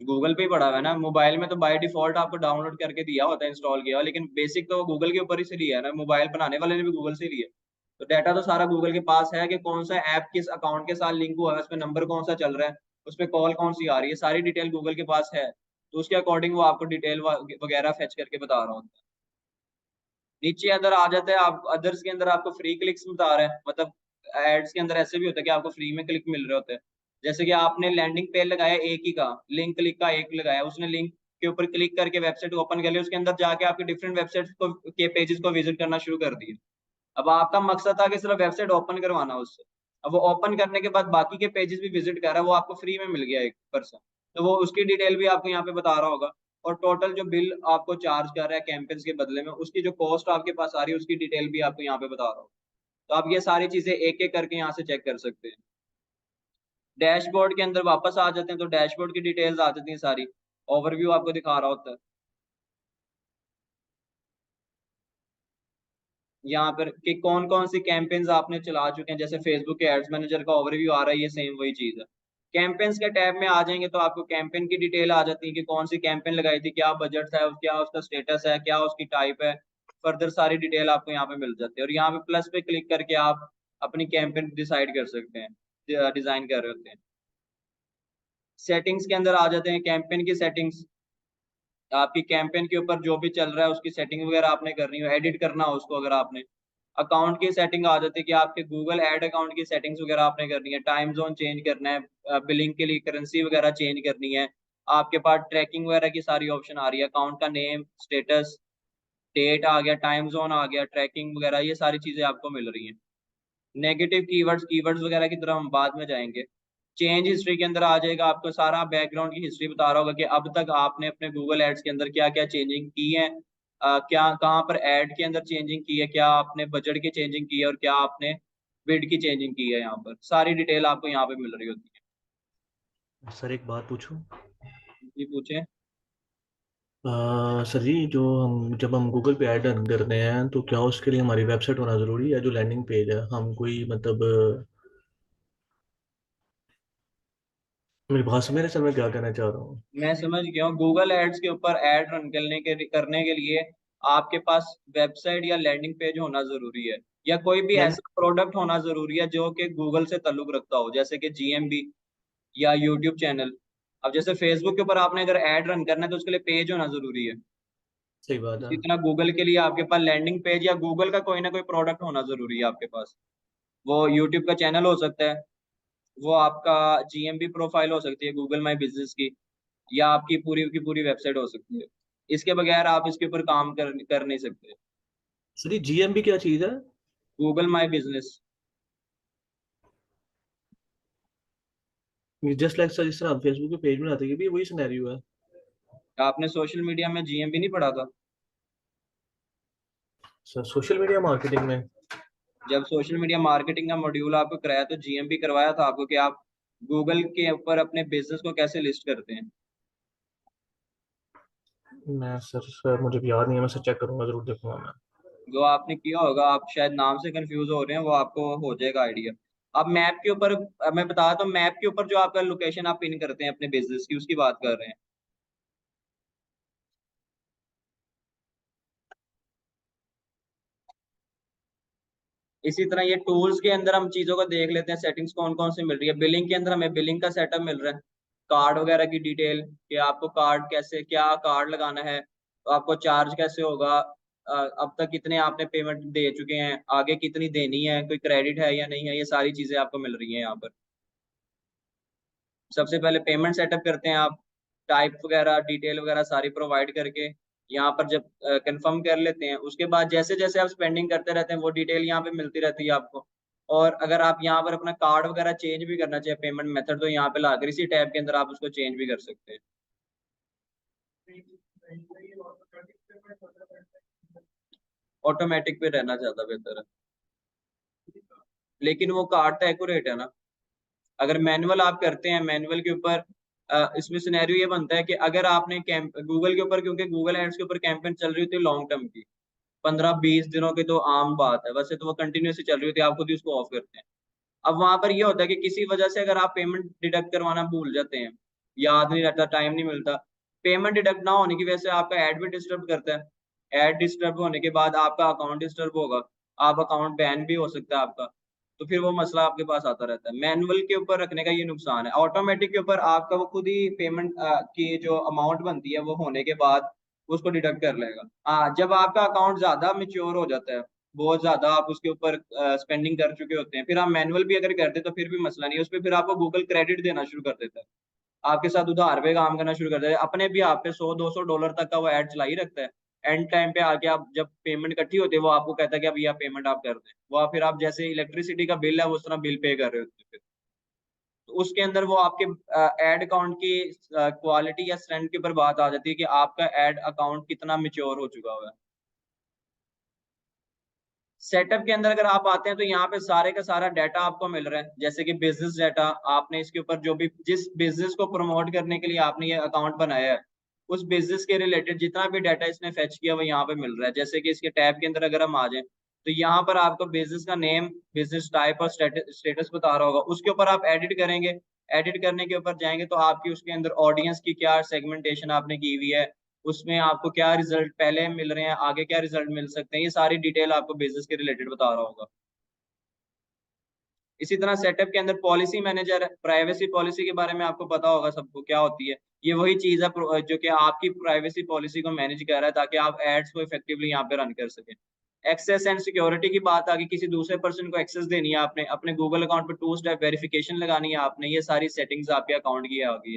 गूगल पे ही पड़ा हुआ है ना। मोबाइल में तो बाय डिफॉल्ट आपको डाउनलोड करके दिया होता है, इंस्टॉल किया हुआ, लेकिन बेसिक तो गूगल के ऊपर ही से लिया है ना, मोबाइल बनाने वाले ने भी गूगल से लिया है। तो डाटा तो सारा गूगल के पास है कि कौन सा ऐप किस अकाउंट के साथ लिंक हुआ है, उसमें नंबर कौन सा चल रहा है, उस पर कॉल कौन सी आ रही है, सारी डिटेल गूगल के पास है। तो उसके अकॉर्डिंग वो आपको डिटेल वगैरह फेच करके बता रहा होता है। नीचे अदर आ जाता है, आप अदर्स के अंदर आपको फ्री क्लिक्स बता रहे हैं, मतलब एड्स के अंदर ऐसे भी होता है कि आपको फ्री में क्लिक मिल रहे होते हैं। जैसे कि आपने लैंडिंग पेज लगाया एक ही का, लिंक क्लिक का एक लगाया, उसने लिंक के ऊपर क्लिक करके वेबसाइट ओपन कर लिया, उसके अंदर जाके आपके डिफरेंट वेबसाइट को के पेजेस को विजिट करना शुरू कर दिए। अब आपका मकसद था कि सिर्फ वेबसाइट ओपन करवाना उससे, अब वो ओपन करने के बाद बाकी के पेजेस भी विजिट कर रहा है, वो आपको फ्री में मिल गया एक पर्सन, तो वो उसकी डिटेल भी आपको यहाँ पे बता रहा होगा। और टोटल जो बिल आपको चार्ज कर रहा है कैंपेन्स के बदले में, उसकी जो कॉस्ट आपके पास आ रही है उसकी डिटेल भी आपको यहाँ पे बता रहा होगा। तो आप ये सारी चीजें एक एक करके यहाँ से चेक कर सकते हैं। डैशबोर्ड के अंदर वापस आ जाते हैं तो डैशबोर्ड की डिटेल्स आ जाती हैं सारी, ओवरव्यू आपको दिखा रहा होता है यहाँ पर कि कौन कौन सी कैंपेन्स आपने चला चुके हैं। जैसे फेसबुक के एड्स मैनेजर का ओवरव्यू आ रहा है, ये सेम वही चीज है। कैंपेन्स के टैब में आ जाएंगे तो आपको कैंपेन की डिटेल आ जाती है कि कौन सी कैंपेन लगाई थी, क्या बजट था, क्या उसका स्टेटस है, क्या उसकी टाइप है, फर्दर सारी डिटेल आपको यहाँ पे मिल जाती है। और यहाँ पे प्लस पे क्लिक करके आप अपनी कैंपेन डिसाइड कर सकते हैं, डिजाइन कर रहे होते हैं। सेटिंग्स के अंदर आ जाते हैं, कैंपेन की सेटिंग्स, आपकी कैंपेन के ऊपर जो भी चल रहा है उसकी सेटिंग वगैरह आपने करनी हो, एडिट करना हो उसको, अगर आपने अकाउंट की सेटिंग आ जाती है कि आपके गूगल ऐड अकाउंट की सेटिंग्स वगैरह आपने करनी है, टाइम जोन चेंज करना है, बिलिंग के लिए करेंसी वगैरह चेंज करनी है, आपके पास ट्रैकिंग वगैरह की सारी ऑप्शन आ रही है, अकाउंट का नेम, स्टेटस, डेट आ गया, टाइम जोन आ गया, ट्रैकिंग वगैरह, ये सारी चीजें आपको मिल रही हैं। नेगेटिव कीवर्ड्स, कीवर्ड्स वगैरह की तरफ हम बाद में जाएंगे। चेंज हिस्ट्री के अंदर आ जाएगा, आपको सारा बैकग्राउंड की हिस्ट्री बता रहा होगा कि अब तक आपने अपने गूगल एड्स के अंदर क्या क्या चेंजिंग की है, क्या कहाँ पर एड के अंदर चेंजिंग की है, क्या आपने बजट की चेंजिंग की है, और क्या आपने बिड की चेंजिंग की है। यहाँ पर सारी डिटेल आपको यहाँ पे मिल रही होती सर एक बात पूछूं? है जी पूछे। सर जी, जो हम जब हम गूगल पे ऐड रन करते हैं तो क्या उसके लिए हमारी वेबसाइट होना ज़रूरी है? जो लैंडिंग पेज है, हम कोई मतलब मेरी बात समझ रहे हैं सर, मैं क्या कहना चाह रहा हूँ? मैं समझ गया हूँ, गूगल एड्स के ऊपर एड रन करने के लिए आपके पास वेबसाइट या लैंडिंग पेज होना जरूरी है, या कोई भी नहीं, ऐसा प्रोडक्ट होना जरूरी है जो कि गूगल से ताल्लुक रखता हो, जैसे कि जीएमबी। या यूट्यूब चैनल। अब जैसे फेसबुक के ऊपर आपने अगर ऐड रन करना है तो उसके लिए पेज होना जरूरी है। सही बात है। इसी तरह गूगल के लिए आपके पास लैंडिंग पेज या गूगल का कोई ना कोई प्रोडक्ट होना जरूरी है आपके पास। वो यूट्यूब का चैनल हो सकता है, वो आपका जीएमबी प्रोफाइल हो सकती है गूगल माई बिजनेस की, या आपकी पूरी की पूरी वेबसाइट हो सकती है। इसके बगैर आप इसके ऊपर काम कर नहीं सकते। सर ये जीएमबी क्या चीज है? Google my business. Just like sir, जिस तरह हम फेसबुक पे पेज बनाते हैं, ये भी वही सिनेरियो है? आपने सोशल मीडिया में जीएमबी नहीं पढ़ा था? सर सोशल मीडिया मार्केटिंग में? जब सोशल मीडिया मार्केटिंग का मॉड्यूल आपको कराया तो जीएमबी करवाया था आपको कि आप गूगल के ऊपर अपने बिजनेस को कैसे लिस्ट करते हैं। मैं सर मुझे भी याद नहीं है, मैं सर चेक करूंगा, जरूर देखूंगा मैं। जो आपने किया होगा, आप शायद नाम से कंफ्यूज हो रहे हैं, वो आपको हो जाएगा आइडिया। आप मैप के ऊपर, मैं बता तो मैप के ऊपर जो आपका लोकेशन आप पिन करते हैं अपने बिजनेस की, उसकी बात कर रहे हैं। इसी तरह ये टूल्स के अंदर हम चीजों को देख लेते हैं, सेटिंग्स कौन कौन सी मिल रही है। बिलिंग के अंदर हमें बिलिंग का सेटअप मिल रहा है, कार्ड वगैरह की डिटेल, कि आपको कार्ड कैसे, क्या कार्ड लगाना है, तो आपको चार्ज कैसे होगा, अब तक कितने आपने पेमेंट दे चुके हैं, आगे कितनी देनी है, कोई क्रेडिट है या नहीं है, ये सारी चीजें आपको मिल रही हैं यहाँ पर। सबसे पहले पेमेंट सेटअप करते हैं आप, टाइप वगैरह डिटेल वगैरह सारी प्रोवाइड करके यहाँ पर जब कंफर्म कर लेते हैं, उसके बाद जैसे जैसे आप स्पेंडिंग करते रहते हैं वो डिटेल यहाँ पे मिलती रहती है आपको। और अगर आप यहाँ पर अपना कार्ड वगैरह चेंज भी करना चाहे पेमेंट मेथड, तो यहाँ पे लाकर इसी टैब के अंदर आप उसको चेंज भी कर सकते हैं। ऑटोमेटिक पे रहना ज्यादा बेहतर है, लेकिन वो कार्ड तो एक्यूरेट है ना। अगर मैनुअल आप करते हैं, मैनुअल के ऊपर इसमें सिनेरियो ये बनता है कि अगर आपने गूगल के ऊपर, क्योंकि गूगल एड्स के ऊपर कैंपेन चल रही होती है लॉन्ग टर्म की, 15-20 दिनों की तो आम बात है, वैसे तो वो कंटिन्यूसली चल रही होती है, आप खुद ही उसको ऑफ करते हैं। अब वहां पर ये होता है कि किसी वजह से अगर आप पेमेंट डिडक्ट करवाना भूल जाते हैं, याद नहीं रहता, टाइम नहीं मिलता, पेमेंट डिडक्ट ना होने की वजह से आपका ऐड भी डिस्टर्ब करता है, ऐड डिस्टर्ब होने के बाद आपका अकाउंट डिस्टर्ब होगा, आप अकाउंट बैन भी हो सकता है आपका। तो फिर वो मसला आपके पास आता रहता है। मैनुअल के ऊपर रखने का ये नुकसान है। ऑटोमेटिक के ऊपर आपका वो खुद ही पेमेंट की जो अमाउंट बनती है वो होने के बाद उसको डिडक्ट कर लेगा। हाँ, जब आपका अकाउंट ज्यादा मेच्योर हो जाता है, बहुत ज्यादा आप उसके ऊपर स्पेंडिंग कर चुके होते हैं, फिर आप मैनुअल भी अगर करते तो फिर भी मसला नहीं है, उस पर फिर आपको गूगल क्रेडिट देना शुरू कर देता है, आपके साथ उधार पे काम करना शुरू कर देता है, अपने भी आप पे $100-200 तक का वो ऐड चला ही रखता है। एंड टाइम पे आके आप जब पेमेंट इकट्ठी होती है वो आपको कहता है कि अब ये पेमेंट आप कर दें, वो फिर आप जैसे इलेक्ट्रिसिटी का बिल है वो उस तरह बिल पे कर रहे होते हैं फिर। तो उसके अंदर वो आपके एड अकाउंट की क्वालिटी या स्ट्रेंथ के ऊपर बात आ जाती है कि आपका एड अकाउंट कितना मिच्योर हो चुका हुआ है। सेटअप के अंदर अगर आप आते हैं तो यहाँ पे सारे का सारा डाटा आपको मिल रहा है, जैसे कि बिजनेस डाटा, आपने इसके ऊपर जो भी जिस बिजनेस को प्रमोट करने के लिए आपने ये अकाउंट बनाया है, उस बिजनेस के रिलेटेड जितना भी डाटा इसने फेच किया वो यहाँ पे मिल रहा है। जैसे कि इसके टैब के अंदर अगर हम आ जाएं तो यहाँ पर आपको बिजनेस का नेम, बिजनेस टाइप और स्टेटस बता रहा होगा, उसके ऊपर आप एडिट करेंगे। एडिट करने के ऊपर जाएंगे तो आपकी उसके अंदर ऑडियंस की क्या सेगमेंटेशन आपने की हुई है, उसमें आपको क्या रिजल्ट पहले मिल रहे हैं, आगे क्या रिजल्ट मिल सकते हैं, ये सारी डिटेल आपको बिजनेस के रिलेटेड बता रहा होगा। इसी तरह सेटअप के अंदर पॉलिसी मैनेजर, प्राइवेसी पॉलिसी के बारे में आपको पता होगा सबको क्या होती है। ये वही चीज है जो कि आपकी प्राइवेसी पॉलिसी को मैनेज कर रहा है ताकि आप एड्स को इफेक्टिवली यहाँ पे रन कर सकें। एक्सेस एंड सिक्योरिटी की बात आ गई, किसी दूसरे पर्सन को एक्सेस देनी है आपने, अपने गूगल अकाउंट पे 2 स्टेप वेरिफिकेशन लगानी है आपने, ये सारी सेटिंग्स आपके अकाउंट की आ गई।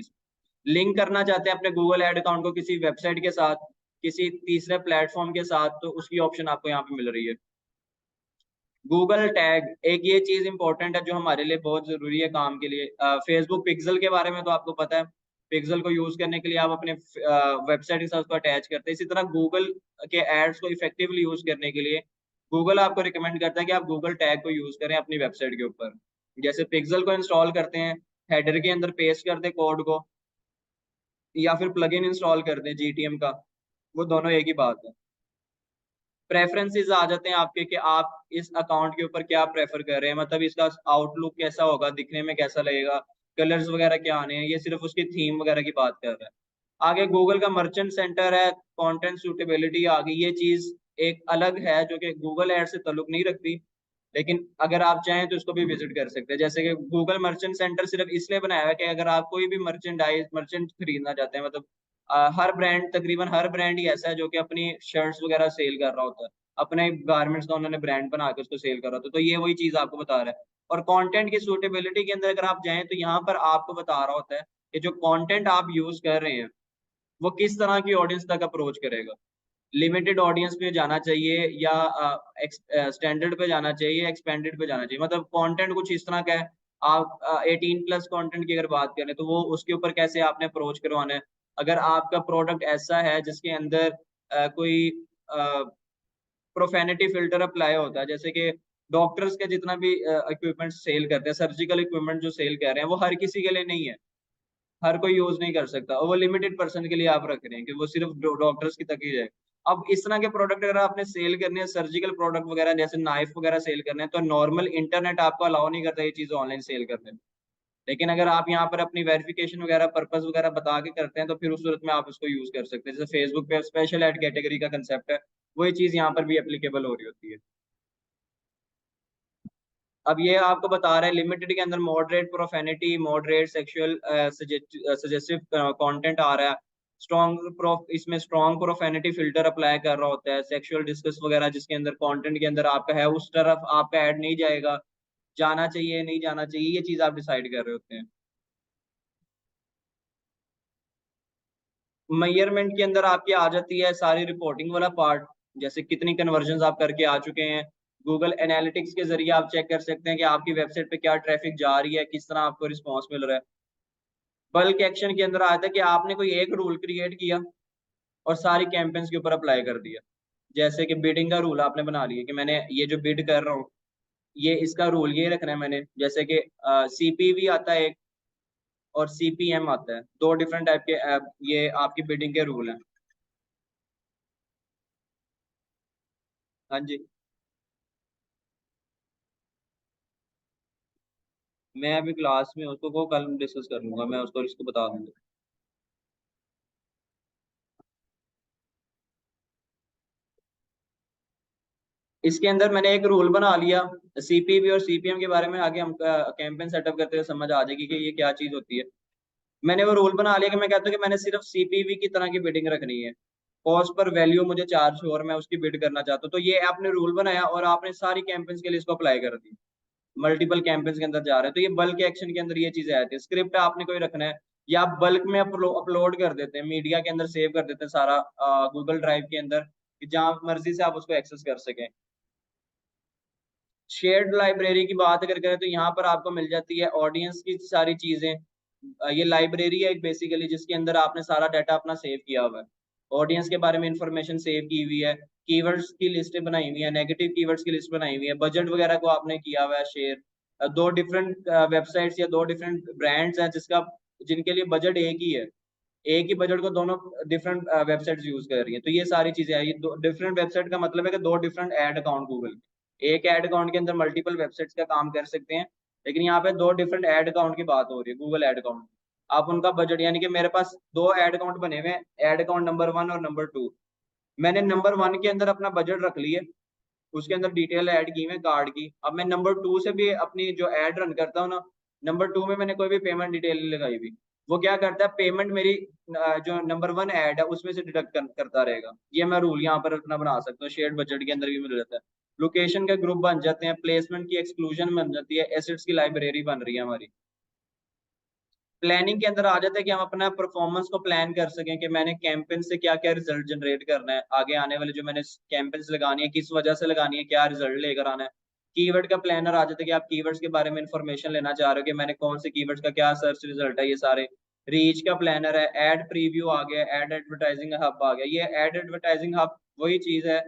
लिंक करना चाहते हैं अपने गूगल एड अकाउंट को किसी वेबसाइट के साथ, किसी तीसरे प्लेटफॉर्म के साथ, तो उसकी ऑप्शन आपको यहाँ पे मिल रही है। गूगल टैग एक ये चीज इंपॉर्टेंट है जो हमारे लिए बहुत जरूरी है काम के लिए। फेसबुक पिक्सल के बारे में तो आपको पता है, पिक्सल को यूज करने के लिए आप अपने वेबसाइट के साथ उसको अटैच करते हैं। इसी तरह गूगल के एड्स को इफेक्टिवली यूज करने के लिए गूगल आपको रिकमेंड करता है कि आप गूगल टैग को यूज करें अपनी वेबसाइट के ऊपर। जैसे पिक्सल को इंस्टॉल करते हैं, हेडर के अंदर पेस्ट कर दे कोड को, या फिर प्लगइन इंस्टॉल कर दें जीटीएम का, वो दोनों एक ही बात है। प्रेफरेंसेस आ जाते हैं आपके कि आप इस अकाउंट के ऊपर क्या प्रेफर कर रहे हैं, मतलब इसका आउटलुक कैसा होगा, दिखने में कैसा लगेगा, कलर्स वगैरह क्या आने हैं, ये सिर्फ उसकी थीम वगैरह की बात कर रहा है। आगे गूगल का मर्चेंट सेंटर है, कंटेंट सूटेबिलिटी आ गई, ये चीज एक अलग है जो कि गूगल एड से ताल्लुक नहीं रखती, लेकिन अगर आप चाहें तो इसको भी विजिट कर सकते हैं। जैसे कि गूगल मर्चेंट सेंटर सिर्फ इसलिए बनाया हुआ है कि अगर आप कोई भी मर्चेंट खरीदना चाहते हैं, मतलब हर ब्रांड, तकरीबन हर ब्रांड ही ऐसा है जो कि अपनी शर्ट्स वगैरह सेल कर रहा होता है, अपने गारमेंट्स का उन्होंने ब्रांड बना के उसको सेल कर रहा होता है। तो ये वही चीज आपको बता रहा है। और कंटेंट की सूटेबिलिटी के अंदर अगर आप जाएं तो यहाँ पर आपको बता रहा होता है कि जो कंटेंट आप यूज कर रहे हैं वो किस तरह की ऑडियंस तक अप्रोच करेगा। लिमिटेड ऑडियंस पे जाना चाहिए या स्टैंडर्ड पे जाना चाहिए, एक्सपेंडेड पे जाना चाहिए। मतलब कंटेंट कुछ इस तरह का है। आप 18+ कंटेंट की अगर बात करें तो वो उसके ऊपर कैसे आपने अप्रोच करवाना है। अगर आपका प्रोडक्ट ऐसा है जिसके अंदर कोई प्रोफेनिटी फिल्टर अप्लाई होता है, जैसे कि डॉक्टर्स के जितना भी इक्विपमेंट सेल करते हैं, सर्जिकल इक्विपमेंट जो सेल कर रहे हैं वो हर किसी के लिए नहीं है, हर कोई यूज नहीं कर सकता, और वो लिमिटेड पर्सन के लिए आप रख रहे हैं कि वो सिर्फ डॉक्टर्स की तक ही जाए। अब इस तरह के प्रोडक्ट अगर आपने सेल करने हैं, सर्जिकल प्रोडक्ट वगैरह जैसे नाइफ वगैरह सेल करने हैं, तो नॉर्मल इंटरनेट आपको अलाउ नहीं करता ये चीज ऑनलाइन सेल करने में। लेकिन अगर आप यहाँ पर अपनी वेरिफिकेशन वगैरह पर्पस वगैरह बता के करते हैं तो फिर उस सूरत में आप इसको यूज कर सकते हैं। जैसे फेसबुक पे स्पेशल एड कैटेगरी का कंसेप्ट है, वही चीज यहाँ पर भी एप्लीकेबल हो रही होती है। अब ये आपको बता रहे हैं लिमिटेड के अंदर moderate profanity, moderate sexual suggestive content आ रहा है। स्ट्रॉन्ग प्रो इसमें स्ट्रॉन्ग प्रोफेनिटी फिल्टर अप्लाई कर रहा होता है। सेक्सुअल डिस्कस वगैरह जिसके अंदर कंटेंट के अंदर आपका है उस तरफ आपका ऐड नहीं जाएगा, जाना चाहिए नहीं जाना चाहिए ये चीज आप डिसाइड कर रहे होते हैं। मेजरमेंट के अंदर आपकी आ जाती है सारी रिपोर्टिंग वाला पार्ट, जैसे कितनी कन्वर्जन आप करके आ चुके हैं। गूगल एनालिटिक्स के जरिए आप चेक कर सकते हैं कि आपकी वेबसाइट पे क्या ट्रैफिक जा रही है, किस तरह आपको रिस्पॉन्स मिल रहा है। बल्क एक्शन के अंदर आता है कि आपने कोई एक रूल क्रिएट किया और सारी कैंपेन्स के ऊपर अप्लाई कर दिया। जैसे कि बिडिंग का रूल आपने बना लिया कि मैंने ये जो बिड कर रहा हूँ ये इसका रूल ये रखना है मैंने। जैसे कि सीपीवी आता है एक, और सीपीएम आता है, दो डिफरेंट टाइप के ये आपकी बिडिंग के रूल हैं। हाँ जी। मैं अभी क्लास में हूँ, उसको को कल डिस्कस कर लूंगा, मैं उसको इसको बता दूंगा। इसके अंदर मैंने एक रूल बना लिया। सीपीवी और सीपीएम के बारे में आगे हम कैंपेन सेटअप करते हुए समझ आ जाएगी कि ये क्या चीज होती है। मैंने वो रूल बना लिया कि मैं कहता हूँ कि मैंने सिर्फ सीपीवी की तरह की बिडिंग रखनी है, कॉस्ट पर वैल्यू मुझे चार्ज हो और मैं उसकी बिड करना चाहता हूँ। तो ये आपने रूल बनाया और आपने सारी कैंपेन्स के लिए इसको अप्लाई कर दी। मल्टीपल कैंपेन्स के अंदर जा रहे हैं तो ये बल्क एक्शन के अंदर ये चीजें आती है। स्क्रिप्ट आपने कोई रखना है या आप बल्क में अपलोड कर देते हैं, मीडिया के अंदर सेव कर देते हैं सारा गूगल ड्राइव के अंदर, कि जहां मर्जी से आप उसको एक्सेस कर सकें। शेयर्ड लाइब्रेरी की बात अगर करें तो यहाँ पर आपको मिल जाती है ऑडियंस की सारी चीजें। ये लाइब्रेरी है एक बेसिकली जिसके अंदर आपने सारा डाटा अपना सेव किया हुआ है। ऑडियंस के बारे में इंफॉर्मेशन सेव की हुई है, कीवर्ड्स की लिस्ट बनाई हुई है, नेगेटिव कीवर्ड्स की लिस्ट बनाई हुई है, बजट वगैरह को आपने किया हुआ है शेयर। दो डिफरेंट वेबसाइट्स या दो डिफरेंट ब्रांड्स हैं जिसका जिनके लिए बजट एक ही है, एक ही बजट को दोनों डिफरेंट वेबसाइट्स यूज कर रही है। तो ये सारी चीजें हैं। ये दो डिफरेंट वेबसाइट का मतलब है कि दो डिफरेंट एड अकाउंट गूगल के, एक एड अकाउंट के अंदर मल्टीपल वेबसाइट्स का काम कर सकते हैं। लेकिन यहाँ पे दो डिफरेंट एड अकाउंट की बात हो रही है, गूगल एड अकाउंट। आप उनका बजट, यानी कि मेरे पास दो एड अकाउंट बने हुए हैं, एड अकाउंट नंबर 1 और नंबर 2। मैंने नंबर 1 के अंदर अपना बजट रख लिए, उसके अंदर डिटेल ऐड की मैं कार्ड की। अब मैं नंबर 2 से भी अपनी जो एड रन करता हूँ ना, नंबर 2 में मैंने कोई भी पेमेंट डिटेल नहीं लगाई हुई। वो क्या करता है, पेमेंट मेरी जो नंबर 1 ऐड है उसमें से डिडक्ट करता रहेगा। ये मैं रूल यहाँ पर अपना बना सकता हूँ, शेयर्ड बजट के अंदर भी मिल जाता है। लोकेशन के ग्रुप बन जाते हैं, प्लेसमेंट की एक्सक्लूजन बन जाती है, एसेट्स की लाइब्रेरी बन रही है हमारी। प्लानिंग के अंदर आ जाता है कि हम अपना परफॉर्मेंस को प्लान कर सकें कि मैंने कैंपेन से क्या क्या रिजल्ट जनरेट करना है, आगे आने वाले जो मैंने कैंपेन्स लगानी है किस वजह से लगानी है, क्या रिजल्ट लेकर आना है। कीवर्ड का प्लानर आ जाता है कि आप कीवर्ड्स के बारे में इंफॉर्मेशन लेना चाह रहे हो कि मैंने कौन से कीवर्ड्स का क्या सर्च रिजल्ट है, ये सारे। रीच का प्लानर है, एड प्रीव्यू आ गया, एड एडवर्टाइजिंग हब आ गया। ये एड एडवर्टाइजिंग हब वही चीज है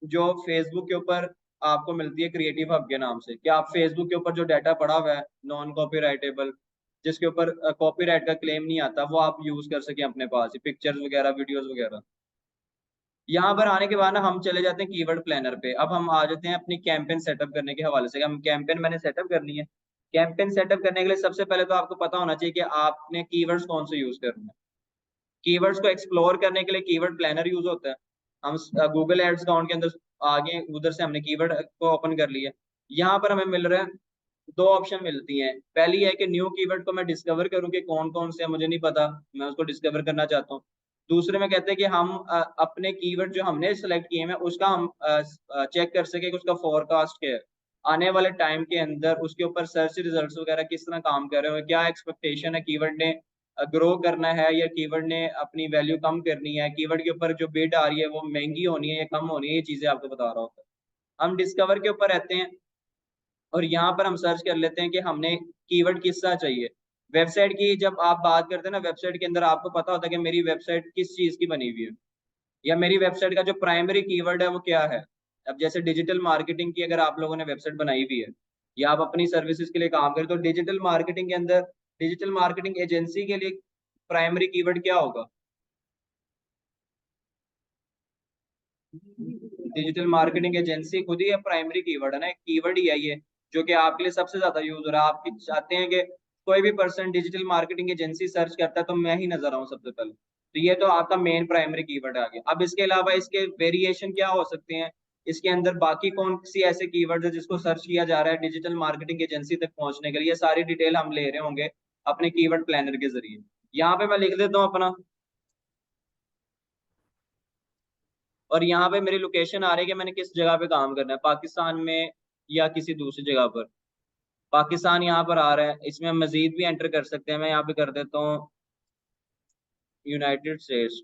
जो फेसबुक के ऊपर आपको मिलती है क्रिएटिव हब के नाम से, कि आप फेसबुक के ऊपर जो डाटा पड़ा हुआ है नॉन कॉपीराइटेबल, जिसके ऊपर कॉपीराइट का क्लेम नहीं आता, वो आप यूज कर सकें अपने पास ही, पिक्चर्स वगैरह वीडियोस वगैरह। यहाँ पर आने के बाद ना हम चले जाते हैं कीवर्ड प्लानर पे। अब हम आ जाते हैं अपनी कैंपेन सेटअप करने के हवाले से। हम कैंपेन मैंने सेटअप करनी है। कैंपेन सेटअप करने के लिए सबसे पहले तो आपको पता होना चाहिए कि आपने कीवर्ड्स कौन से यूज करने हैं। कीवर्ड्स को एक्सप्लोर करने के लिए कीवर्ड प्लानर यूज होता है। हम गूगल एड्स अकाउंट के अंदर आगे उधर से हमने कीवर्ड को ओपन कर लिया। यहाँ पर हमें मिल रहा है, दो ऑप्शन मिलती हैं। पहली है कि न्यू कीवर्ड को मैं डिस्कवर करूं कि कौन कौन से हैं, मुझे नहीं पता, मैं उसको डिस्कवर करना चाहता हूँ। दूसरे में कहते हैं कि हम अपने कीवर्ड जो हमने सेलेक्ट किए हैं उसका हम चेक कर सके कि उसका फोरकास्ट क्या है, आने वाले टाइम के अंदर उसके ऊपर सर्च रिजल्ट्स वगैरह किस तरह काम कर रहे हो, क्या एक्सपेक्टेशन है, कीवर्ड ने ग्रो करना है या कीवर्ड ने अपनी वैल्यू कम करनी है, कीवर्ड के ऊपर जो बिड आ रही है वो महंगी होनी है या कम होनी है, ये चीजें आपको बता रहा होता है। हम डिस्कवर के ऊपर रहते हैं और यहाँ पर हम सर्च कर लेते हैं कि हमने कीवर्ड किस तरह चाहिए। वेबसाइट की जब आप बात करते हैं ना, वेबसाइट के अंदर आपको पता होता है कि मेरी वेबसाइट किस चीज की बनी हुई है या मेरी वेबसाइट का जो प्राइमरी कीवर्ड है वो क्या है। अब जैसे डिजिटल मार्केटिंग की अगर आप लोगों ने वेबसाइट बनाई हुई है या आप अपनी सर्विसेज के लिए काम करें, तो डिजिटल मार्केटिंग के अंदर डिजिटल मार्केटिंग एजेंसी के लिए प्राइमरी कीवर्ड क्या होगा? डिजिटल मार्केटिंग एजेंसी खुद ही प्राइमरी कीवर्ड है ना, एक कीवर्ड ही है ये जो कि आपके लिए सबसे ज्यादा यूज हो रहा है। आप चाहते हैं कि कोई भी person digital marketing agency search करता है तो मैं ही नजर आऊं सबसे पहले, तो ये तो आपका मेन प्राइमरी कीवर्ड आ गया। अब इसके अलावा इसके वेरिएशन क्या हो सकते हैं, इसके अंदर बाकी कौन सी ऐसे कीवर्ड है जिसको सर्च किया जा रहा है डिजिटल मार्केटिंग एजेंसी तक पहुंचने के लिए, ये सारी डिटेल हम ले रहे होंगे अपने कीवर्ड प्लानर के जरिए। यहाँ पे मैं लिख देता हूँ अपना, और यहाँ पे मेरी लोकेशन आ रही है कि मैंने किस जगह पे काम करना है, पाकिस्तान में या किसी दूसरी जगह पर। पाकिस्तान यहाँ पर आ रहा है, इसमें हम मजीद भी एंटर कर सकते हैं। मैं यहाँ पे कर देता हूँ यूनाइटेड स्टेट्स,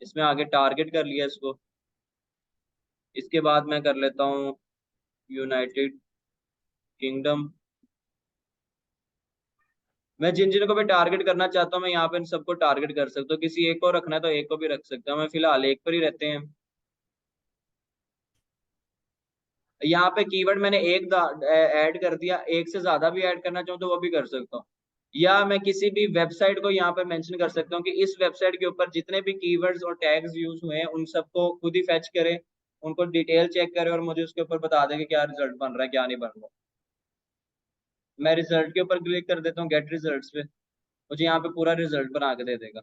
इसमें आगे टारगेट कर लिया इसको। इसके बाद मैं कर लेता हूँ यूनाइटेड किंगडम। मैं जिन जिन को भी टारगेट करना चाहता हूँ मैं यहाँ पे इन सबको टारगेट कर सकता हूँ, किसी एक को रखना है तो एक को भी रख सकता हूँ। मैं फिलहाल एक पर ही रहते हैं। यहाँ पे कीवर्ड मैंने एक ऐड कर दिया, एक से ज्यादा भी ऐड करना चाहूँ तो वो भी कर सकता हूँ। या मैं किसी भी वेबसाइट को यहाँ पे मेंशन कर सकता हूँ कि इस वेबसाइट के ऊपर जितने भी कीवर्ड्स और टैग्स यूज हुए हैं उन सबको खुद ही फेच करे, उनको डिटेल चेक करे और मुझे उसके ऊपर बता दे कि क्या रिजल्ट बन रहा है क्या नहीं बन रहा। मैं रिजल्ट के ऊपर क्लिक कर देता हूँ, गेट रिजल्ट्स पे, मुझे यहाँ पे पूरा रिजल्ट बना के दे देगा।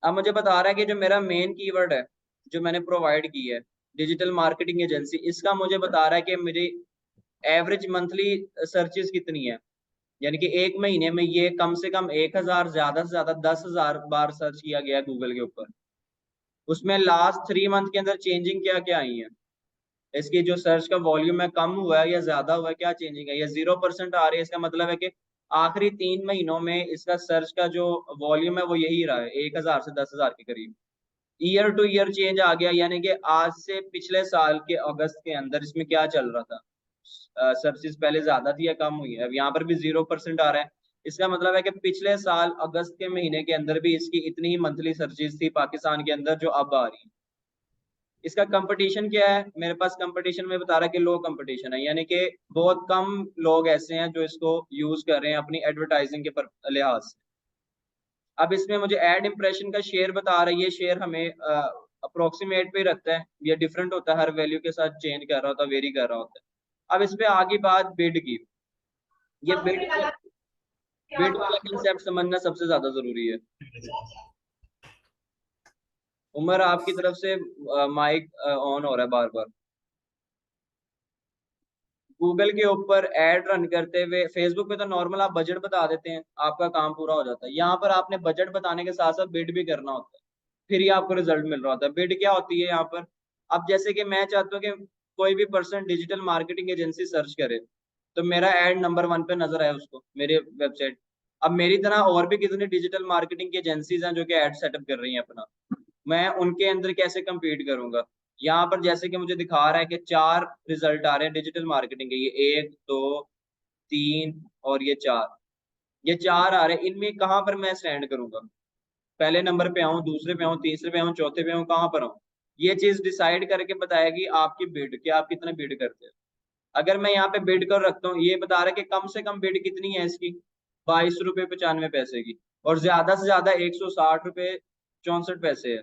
अब मुझे बता रहा है कि जो मेरा मेन कीवर्ड है जो मैंने प्रोवाइड की है डिजिटल मार्केटिंग एजेंसी, इसका मुझे बता रहा है कि मेरी एवरेज मंथली सर्चेस कितनी है। यानी कि एक महीने में ये कम से कम 1,000, ज्यादा से ज्यादा 10,000 बार सर्च किया गया गूगल के ऊपर। उसमें लास्ट 3 मंथ के अंदर चेंजिंग क्या क्या आई है, इसकी जो सर्च का वॉल्यूम है कम हुआ है या ज्यादा हुआ है, क्या चेंजिंग है, या 0% आ रही है, इसका मतलब है कि आखिरी 3 महीनों में इसका सर्च का जो वॉल्यूम है वो यही रहा है 1,000 से 10,000 के करीब। ईयर टू ईयर चेंज आ गया, यानी कि आज से पिछले साल के अगस्त के अंदर इसमें क्या चल रहा था, सर्विसेज पहले ज्यादा थी या कम हुई है। अब यहाँ पर भी 0% आ रहा है, इसका मतलब है कि पिछले साल अगस्त के महीने के अंदर भी इसकी इतनी ही मंथली सर्विसेज थी पाकिस्तान के अंदर जो अब आ रही है। इसका कंपटीशन क्या है, मेरे पास कंपटीशन में बता रहा है कि लो कंपटीशन है, यानी कि बहुत कम लोग ऐसे हैं जो इसको यूज कर रहे हैं अपनी एडवर्टाइजिंग के लिहाज से। अब इसमें मुझे एड इंप्रेशन का शेयर बता रही है, शेयर हमें अप्रोक्सीमेट पे ही रखता है, ये डिफरेंट होता है, हर वैल्यू के साथ चेंज कर रहा होता है, वेरी कर रहा होता है। अब इस पे आगे बात बिड की, ये बिड वाला कंसेप्ट समझना सबसे ज्यादा जरूरी है। उमर आपकी तरफ से माइक ऑन हो रहा है बार बार। गूगल के ऊपर एड रन करते हुए फेसबुक पे तो नॉर्मल आप बजट बता देते हैं, आपका काम पूरा हो जाता है। यहाँ पर आपने बजट बताने के साथ साथ बिड भी करना होता है, फिर ही आपको रिजल्ट मिल रहा होता है। बिड क्या होती है यहाँ पर, अब जैसे कि मैं चाहता हूँ कि कोई भी person digital marketing agency search करे तो मेरा एड नंबर 1 पे नजर आए उसको मेरे वेबसाइट। अब मेरी तरह और भी कितनी डिजिटल मार्केटिंग की एजेंसीज हैं जो कि एड सेटअप कर रही हैं अपना, मैं उनके अंदर कैसे compete करूंगा। यहाँ पर जैसे कि मुझे दिखा रहा है कि 4 रिजल्ट आ रहे हैं डिजिटल मार्केटिंग के, ये 1 2 3 और ये 4, ये 4 आ रहे हैं। इनमें कहाँ पर मैं स्टैंड करूंगा, पहले नंबर पे आऊं, दूसरे पे आऊं, तीसरे पे आऊं, चौथे पे आऊं, कहाँ पर आऊं, ये चीज डिसाइड करके बताएगी आपकी बिड कि आप कितने बिड करते हैं। अगर मैं यहाँ पे बिड कर रखता हूँ, ये बता रहा है कि कम से कम बिड कितनी है इसकी, 22 रुपये 95 पैसे की, और ज्यादा से ज्यादा 160 रुपये 64 पैसे है।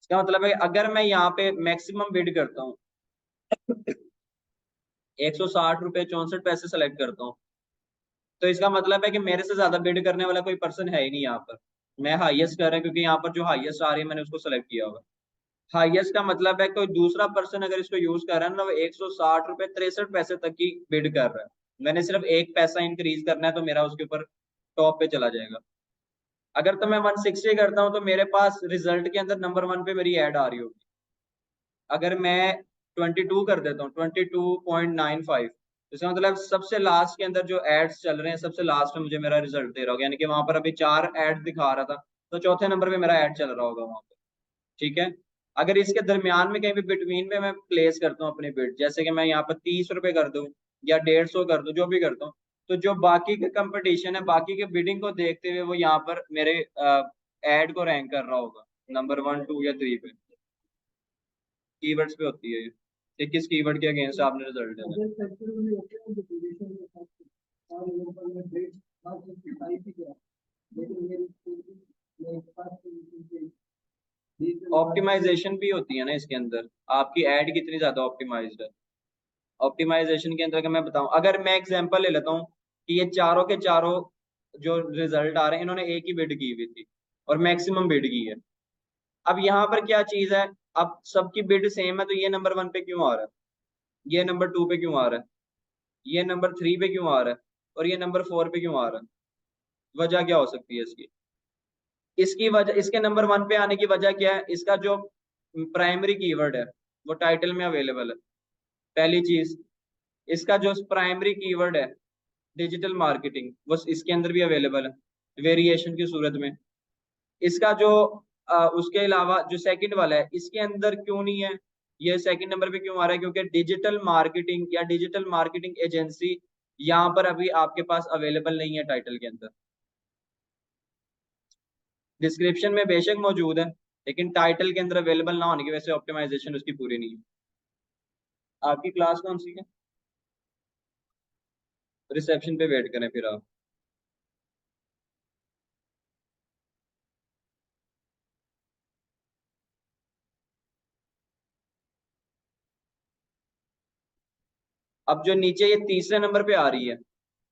इसका मतलब है अगर मैं यहाँ पे मैक्सिमम बिड करता हूँ 160 रुपये 64 पैसे सेलेक्ट करता हूँ, तो इसका मतलब है कि मेरे से ज्यादा बिड करने वाला कोई पर्सन है ही नहीं यहाँ पर। मैं हाईएस्ट कर रहा हूँ क्योंकि यहाँ पर जो हाईएस्ट आ रही है मैंने उसको सेलेक्ट किया होगा। हाईएस्ट का मतलब है कोई दूसरा पर्सन अगर इसको यूज कर रहा है ना, वो 160 रुपये 63 पैसे तक की बिड कर रहा है। मैंने सिर्फ 1 पैसा इंक्रीज करना है तो मेरा उसके ऊपर टॉप पे चला जाएगा। अगर तो मैं 160 करता हूँ तो मेरे पास रिजल्ट के अंदर नंबर 1 पे मेरी ऐड आ रही होगी। अगर मैं 22 कर देता हूँ, 22.95, इसका मतलब सबसे लास्ट के अंदर जो एड्स चल रहे हैं सबसे लास्ट में मुझे मेरा रिजल्ट दे रहा होगा, यानी कि वहां पर अभी 4 एड दिखा रहा था तो चौथे नंबर पे मेरा एड चल रहा होगा वहां पे। ठीक है। अगर इसके दरमियान में कहीं भी बिटवीन में मैं प्लेस करता हूँ अपनी बिड, जैसे कि मैं यहाँ पर 30 रुपए कर दूं या 150 कर दूं, जो भी करता हूँ, तो जो बाकी के कंपटीशन है, बाकी के बिडिंग को देखते हुए वो यहाँ पर मेरे एड को रैंक कर रहा होगा नंबर 1 2 या 3 पे। कीवर्ड्स पे होती है ये कि किस कीवर्ड के अगेंस्ट आपने रिजल्ट देना है। ऑप्टिमाइजेशन भी होती है ना इसके अंदर, आपकी एड कितनी ज्यादा ऑप्टिमाइज्ड है। ऑप्टिमाइजेशन के अंदर अगर मैं बताऊं, अगर मैं एग्जांपल ले लेता हूँ कि ये चारों के चारों जो रिजल्ट आ रहे हैं इन्होंने एक ही बिड की हुई थी और मैक्सिमम बिड की है। अब यहाँ पर क्या चीज है, अब सबकी बिड सेम है तो ये नंबर 1 पे क्यों आ रहा है, ये नंबर 2 पे क्यों आ रहा है, ये नंबर 3 पे क्यों आ रहा है और ये नंबर 4 पे क्यों आ रहा है। वजह क्या हो सकती है इसकी। इसकी वजह, इसके नंबर 1 पे आने की वजह क्या है, इसका जो प्राइमरी कीवर्ड है वो टाइटल में अवेलेबल है, पहली चीज। इसका जो प्राइमरी कीवर्ड है डिजिटल मार्केटिंग, वो इसके अंदर भी अवेलेबल है वेरिएशन की सूरत में। इसका जो उसके अलावा जो सेकंड वाला है इसके अंदर क्यों नहीं है, ये सेकंड नंबर पे क्यों आ रहा है, क्योंकि डिजिटल मार्केटिंग या डिजिटल मार्केटिंग एजेंसी यहाँ पर अभी आपके पास अवेलेबल नहीं है टाइटल के अंदर। डिस्क्रिप्शन में बेशक मौजूद है लेकिन टाइटल के अंदर अवेलेबल ना होने की वजह से ऑप्टिमाइजेशन उसकी पूरी नहीं है। आपकी क्लास कौन सी है। रिसेप्शन पे वेट करें फिर आप। अब जो नीचे ये तीसरे नंबर पे आ रही है,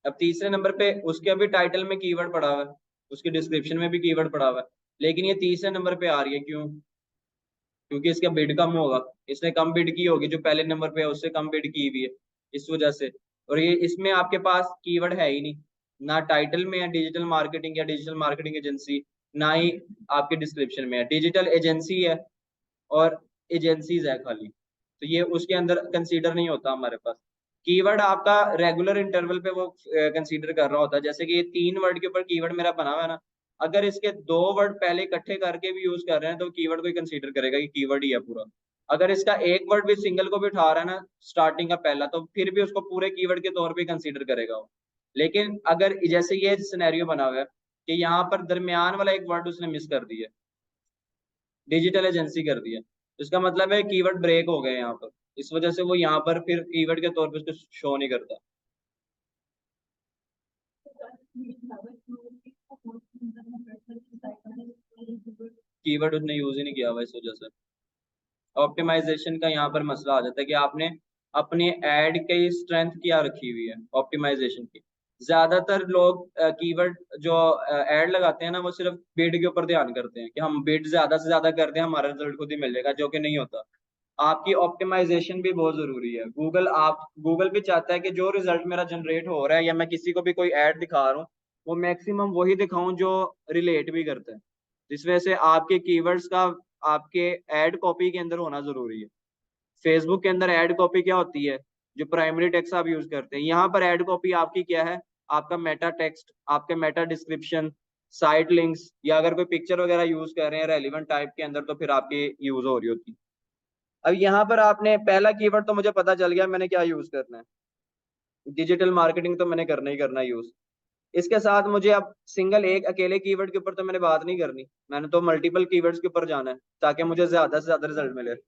अब तीसरे नंबर पे उसके अभी टाइटल में कीवर्ड पड़ा हुआ है, उसके डिस्क्रिप्शन में भी कीवर्ड पड़ा हुआ है, लेकिन ये तीसरे नंबर पे आ रही है क्यों, क्योंकि इसका बिड कम होगा, इसने कम बिड की होगी, जो पहले नंबर पे है उससे कम बिड की हुई है इस वजह से। और ये इसमें आपके पास कीवर्ड है ही नहीं, ना टाइटल में है डिजिटल मार्केटिंग या डिजिटल मार्केटिंग एजेंसी, ना ही आपके डिस्क्रिप्शन में है। डिजिटल एजेंसी है और एजेंसीज है खाली, तो ये उसके अंदर कंसीडर नहीं होता हमारे पास। कीवर्ड आपका रेगुलर इंटरवल पे वो कंसीडर कर रहा होता है, जैसे कि ये 3 वर्ड के ऊपर कीवर्ड मेरा बना हुआ है ना, अगर इसके 2 वर्ड पहले इकट्ठे करके भी यूज कर रहे हैं तो कीवर्ड को ही कंसीडर करेगा कि कीवर्ड ही है पूरा। अगर इसका एक वर्ड भी सिंगल को भी उठा रहा है ना स्टार्टिंग का पहला, तो फिर भी उसको पूरे कीवर्ड के तौर पे कंसीडर करेगा वो। लेकिन अगर जैसे ये सिनेरियो बना हुआ है कि यहाँ पर दरमियान वाला एक वर्ड उसने मिस कर दिया, डिजिटल एजेंसी कर दिया, तो इसका मतलब है कीवर्ड ब्रेक हो गए यहाँ पर, इस वजह से वो यहाँ पर फिर कीवर्ड के तौर पे उसको शो नहीं करता। कीवर्ड उसने यूज ही नहीं किया हुआ इस वजह से ऑप्टिमाइजेशन का यहाँ पर मसला आ जाता है कि आपने अपने ऐड की स्ट्रेंथ क्या रखी हुई है ऑप्टिमाइजेशन की। ज्यादातर लोग कीवर्ड जो ऐड लगाते हैं ना वो सिर्फ बिड के ऊपर ध्यान करते हैं कि हम बिड ज्यादा से ज्यादा करते हैं हमारा रिजल्ट खुद ही मिल जाएगा, जो कि नहीं होता। आपकी ऑप्टिमाइजेशन भी बहुत जरूरी है। गूगल भी चाहता है कि जो रिजल्ट मेरा जनरेट हो रहा है या मैं किसी को भी कोई ऐड दिखा रहा हूँ वो मैक्सिमम वही दिखाऊं जो रिलेट भी करते हैं। जिस वजह से आपके कीवर्ड्स का आपके एड कॉपी के अंदर होना जरूरी है। फेसबुक के अंदर एड कॉपी क्या होती है, जो प्राइमरी टेक्स्ट आप यूज करते हैं, यहाँ पर एड कॉपी आपकी क्या है, आपका मेटा टेक्स्ट, आपके मेटा डिस्क्रिप्शन, साइट लिंक्स, या अगर कोई पिक्चर वगैरह यूज कर रहे हैं रेलिवेंट टाइप के अंदर तो फिर आपकी यूज हो रही होती है। अब यहाँ पर आपने पहला कीवर्ड तो मुझे पता चल गया मैंने क्या यूज करना है, डिजिटल मार्केटिंग तो मैंने करना ही करना है यूज। इसके साथ मुझे अब सिंगल एक अकेले कीवर्ड के ऊपर तो मैंने बात नहीं करनी, मैंने तो मल्टीपल कीवर्ड्स के ऊपर जाना है ताकि मुझे ज्यादा से ज्यादा रिजल्ट मिले। सर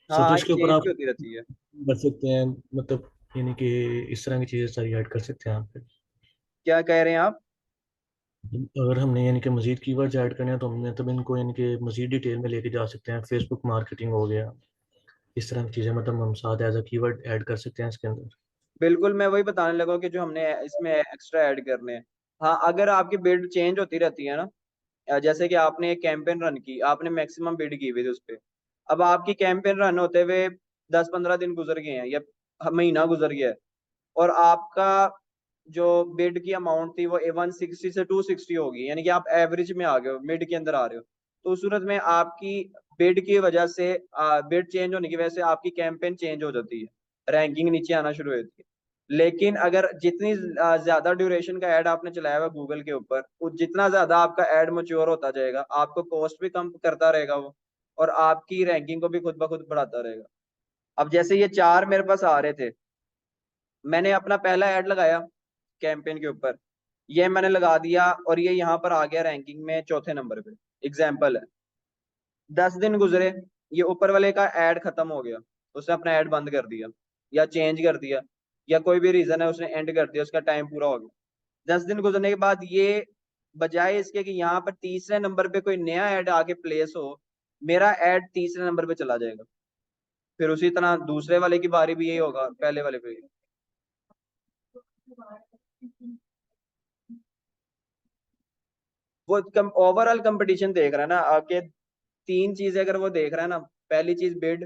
तो हाँ इसके ऊपर चेंज आप भी होती रहती है। कर सकते हैं, मतलब यानी कि इस तरह की चीज़ें सारी ऐड कर सकते हैं आप पे। क्या कह रहे हैं आप। अगर हमने यानी कि मजीद कीवर्ड्स ऐड करने हैं तो हमने तब इनको यानी कि मजीद डिटेल में लेके जा सकते हैं। फेसबुक मार्केटिंग हो गया, इस तरह की चीज़ें मतलब हम साथ एज अ कीवर्ड ऐड कर सकते हैं इसके अंदर। बिल्कुल, मैं वही बताने लगा कि जो हमने इसमें एक्स्ट्रा ऐड करने हैं। हाँ, अगर आपकी बिल्ड चेंज होती रहती है ना, जैसे कि आपने एक कैंपेन रन की, आपने मैक्सिमम बिड की हुई थी उस पे, अब आपकी कैंपेन रन होते हुए 10-15 दिन गुजर गए हैं या महीना गुजर गया है, और आपका जो बिड की अमाउंट थी वो 160 से 260 होगी, यानी कि आप एवरेज में आ गए हो, मिड के अंदर आ रहे हो, तो उस सूरत में आपकी बिड की वजह से, बिड चेंज होने की वजह से आपकी कैंपेन चेंज हो जाती है, रैंकिंग नीचे आना शुरू हो जाती है। लेकिन अगर जितनी ज्यादा ड्यूरेशन का ऐड आपने चलाया हुआ गूगल के ऊपर, जितना ज्यादा आपका ऐड मैच्योर होता जाएगा, आपको कॉस्ट भी कम करता रहेगा वो, और आपकी रैंकिंग को भी खुद ब खुद बढ़ाता रहेगा। अब जैसे ये चार मेरे पास आ रहे थे, मैंने अपना पहला ऐड लगाया कैंपेन के ऊपर, ये मैंने लगा दिया और ये यहाँ पर आ गया रैंकिंग में चौथे नंबर पे, एग्जाम्पल है। 10 दिन गुजरे, ये ऊपर वाले का ऐड खत्म हो गया, उसने अपना ऐड बंद कर दिया या चेंज कर दिया, या कोई भी रीजन है उसने एंड कर दिया, उसका टाइम पूरा हो गया। 10 दिन गुजरने के बाद ये, बजाय इसके कि यहाँ पर तीसरे नंबर पे कोई नया ऐड आके प्लेस हो, मेरा ऐड तीसरे नंबर पे चला जाएगा। फिर उसी तरह दूसरे वाले की बारी भी यही होगा, पहले वाले पे। वो ओवरऑल कंपटीशन देख रहा है ना आके, तीन चीजें अगर वो देख रहा है ना, पहली चीज बिड,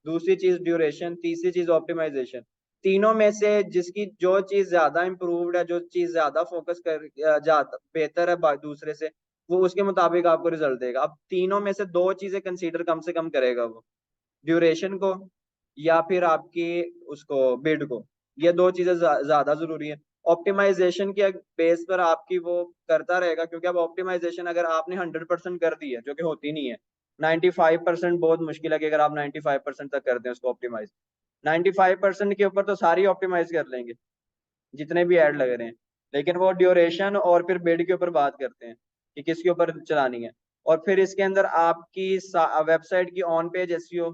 दूसरी चीज ड्यूरेशन, तीसरी चीज ऑप्टिमाइजेशन, तीनों में से जिसकी जो चीज ज्यादा इंप्रूव्ड है, जो चीज ज्यादा फोकस कर ज्यादा बेहतर है दूसरे से, वो उसके मुताबिक आपको रिजल्ट देगा। अब तीनों में से दो चीजें कंसीडर कम से कम करेगा वो, ड्यूरेशन को या फिर आपकी उसको बिड को, ये दो चीजें ज्यादा जरूरी है। ऑप्टिमाइजेशन के बेस पर आपकी वो करता रहेगा, क्योंकि अब ऑप्टिमाइजेशन अगर आपने 100% कर दी है, जो कि होती नहीं है, 95% बहुत मुश्किल है कि अगर आप 95% तक कर दें उसको ऑप्टिमाइज। 95% के ऊपर तो सारी ऑप्टिमाइज कर लेंगे जितने भी ऐड लग रहे हैं, लेकिन वो ड्यूरेशन और फिर बिड के ऊपर बात करते हैं कि किसके ऊपर चलानी है। और फिर इसके अंदर आपकी वेबसाइट की ऑन पेज एसईओ,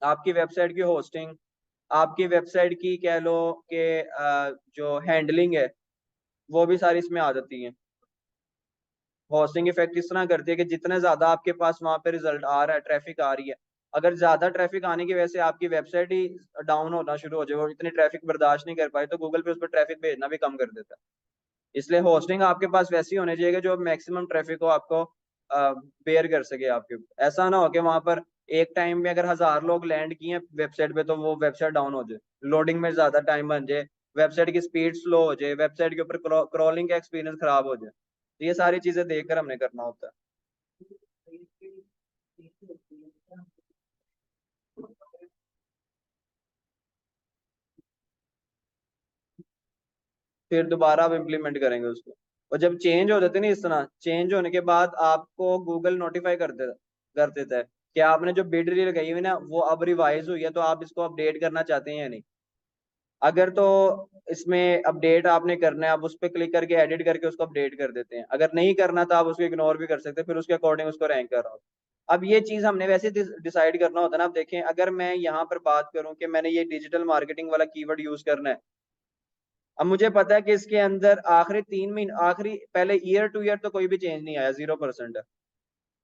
आपकी वेबसाइट की होस्टिंग, आपकी वेबसाइट की कह लो कि जो हैंडलिंग है, वो भी सारी इसमें आ जाती है। होस्टिंग इफेक्ट इस तरह करती है कि जितने ज्यादा आपके पास वहां पे रिजल्ट आ रहा है, ट्रैफिक आ रही है, अगर ज्यादा ट्रैफिक आने की वजह से आपकी वेबसाइट ही डाउन होना शुरू हो जाए, वो इतनी ट्रैफिक बर्दाश्त नहीं कर पाए, तो गूगल पे उस पर ट्रैफिक भेजना भी कम कर देता है। इसलिए होस्टिंग आपके पास वैसी होनी चाहिए कि जो मैक्सिमम ट्रैफिक को आपको बेयर कर सके आपके ऊपर। ऐसा ना हो कि वहां पर एक टाइम में अगर 1000 लोग लैंड किए वेबसाइट पे, तो वो वेबसाइट डाउन हो जाए, लोडिंग में ज्यादा टाइम बन जाए, वेबसाइट की स्पीड स्लो हो जाए, वेबसाइट के ऊपर क्रॉलिंग का एक्सपीरियंस खराब हो जाए। तो ये सारी चीजें देखकर हमने करना होता है। फिर दोबारा आप इम्प्लीमेंट करेंगे उसको, और जब चेंज हो जाते ना, इस तरह चेंज होने के बाद आपको गूगल नोटिफाई कर देता है कि आपने जो बिड लगाई हुई ना वो अब रिवाइज हुई है, तो आप इसको अपडेट करना चाहते हैं या नहीं। अगर तो इसमें अपडेट आपने करना है, आप उस पर क्लिक करके एडिट करके उसको अपडेट कर देते हैं, अगर नहीं करना तो आप उसको इग्नोर भी कर सकते हैं, फिर उसके अकॉर्डिंग उसको रैंक कर रहा हूँ। अब ये चीज हमने वैसे डिसाइड करना होता है ना। आप देखें, अगर मैं यहाँ पर बात करूं कि मैंने ये डिजिटल मार्केटिंग वाला कीवर्ड यूज करना है, अब मुझे पता है कि इसके अंदर आखिरी 3 महीने, आखिरी पहले ईयर टू ईयर तो कोई भी चेंज नहीं आया, 0% है।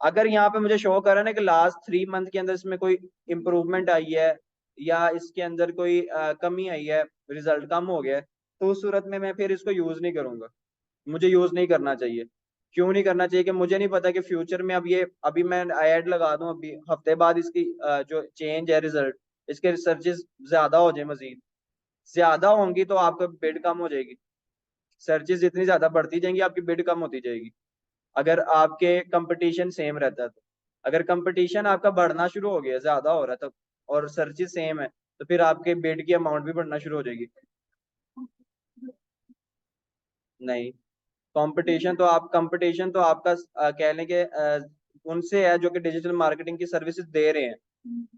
अगर यहाँ पे मुझे शो कर रहा है ना कि लास्ट 3 मंथ के अंदर इसमें कोई इम्प्रूवमेंट आई है, या इसके अंदर कोई कमी आई है, रिजल्ट कम हो गया है, तो उस सूरत में मैं फिर इसको यूज नहीं करूंगा। मुझे यूज नहीं करना चाहिए। क्यों नहीं करना चाहिए? कि मुझे नहीं पता कि फ्यूचर में अब ये, अभी मैं ऐड लगा दूं, अभी हफ्ते बाद इसकी जो चेंज है रिजल्ट, इसके सर्चेस ज्यादा हो जाए, मजीद ज्यादा होंगी तो आपका बिड कम हो जाएगी। सर्चेस जितनी ज्यादा बढ़ती जाएंगी आपकी बिड कम होती जाएगी, अगर आपके कंपटीशन सेम रहता है तो। अगर कंपटीशन आपका बढ़ना शुरू हो गया, ज्यादा हो रहा है तो, और सर्चेस सेम है, तो फिर आपके बिड की अमाउंट भी बढ़ना शुरू हो जाएगी। नहीं, कंपटीशन तो आपका कह लें कि उनसे है जो कि डिजिटल मार्केटिंग की सर्विसेज दे रहे हैं।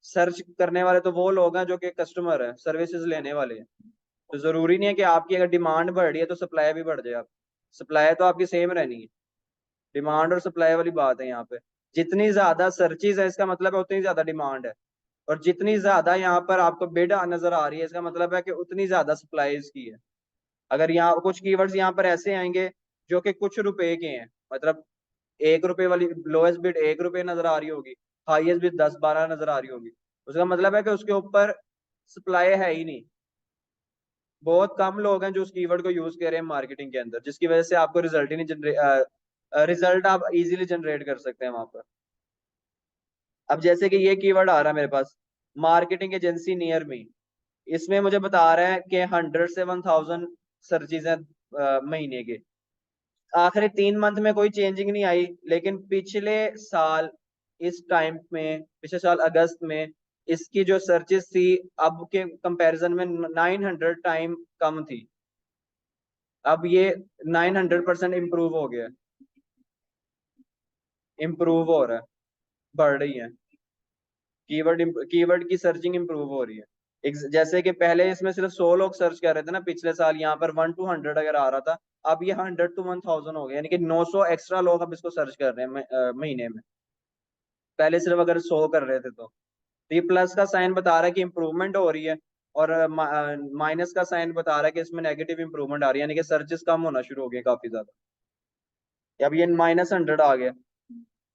सर्च करने वाले तो वो लोग हैं जो कि कस्टमर है, सर्विसेज लेने वाले हैं। तो जरूरी नहीं है कि आपकी अगर डिमांड बढ़ रही है तो सप्लाई भी बढ़ जाए। आप सप्लाई तो आपकी सेम रहनी है। डिमांड और सप्लाई वाली बात है यहाँ पे। जितनी ज्यादा सर्चेज है इसका मतलब है उतनी ज्यादा डिमांड है, और जितनी ज्यादा यहाँ पर आपको बिड नजर आ रही है इसका मतलब है कि उतनी ज्यादा सप्लाई इसकी है। अगर यहाँ कुछ कीवर्ड्स यहाँ पर ऐसे आएंगे जो कि कुछ रुपए के हैं, मतलब 1 रुपए वाली लोएस्ट बिड 1 रुपए नजर आ रही होगी, हाईएस्ट बिड 10-12 नजर आ रही होगी, उसका मतलब है कि उसके ऊपर सप्लाई है ही नहीं। बहुत कम लोग हैं जो उस कीवर्ड को यूज कर रहे हैं मार्केटिंग के अंदर, जिसकी वजह से आपको रिजल्ट ही नहीं जनरेट, रिजल्ट आप इजीली जनरेट कर सकते हैं वहां पर। अब जैसे कि ये कीवर्ड आ रहा है मेरे पास, मार्केटिंग एजेंसी नियर मी, इसमें मुझे बता रहा है कि 100 से 1000 सर्चेज हैं महीने के। आखिरी 3 मंथ में कोई चेंजिंग नहीं आई, लेकिन पिछले साल इस टाइम में, पिछले साल अगस्त में इसकी जो सर्चेस थी अब के कंपैरिजन में 900 टाइम कम थी। अब ये 900% इम्प्रूव हो गया, इम्प्रूव हो रहा है, बढ़ रही है। कीवर्ड की सर्चिंग इम्प्रूव हो रही है। जैसे कि पहले इसमें सिर्फ 100 लोग सर्च कर रहे थे ना पिछले साल, यहाँ पर 1 to 100 अगर आ रहा था, अब ये 100 to 1000 हो गया, यानी कि 900 एक्स्ट्रा लोग अब इसको सर्च कर रहे हैं महीने में। पहले सिर्फ अगर 100 कर रहे थे तो ये प्लस का साइन बता रहा है कि इंप्रूवमेंट हो रही है, और माइनस का साइन बता रहा है कि इसमें नेगेटिव इंप्रूवमेंट आ रही है, यानी कि सर्चेस कम होना शुरू हो गए काफी ज्यादा। अब ये -100 आ गया,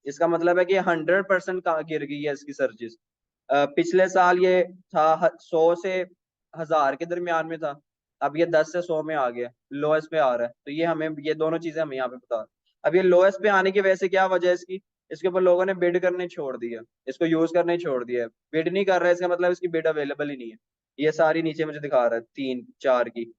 इसका मतलब है कि 100% गिर गई है इसकी सर्चेस। पिछले साल ये था 100 से 1000 के दरमियान में था, अब ये 10 से 100 में आ गया, लोएस्ट पे आ रहा है। तो ये हमें, ये दोनों चीजें हमें यहाँ पे बता, अब ये लोएस्ट पे आने की वजह से क्या वजह है इसकी, इसके ऊपर लोगों ने बिड करने छोड़ दिया, इसको यूज करने छोड़ दिया, बिड नहीं कर रहा है, इसका मतलब इसकी बिड अवेलेबल ही नहीं है। ये सारी नीचे मुझे दिखा रहा है 3 4 की।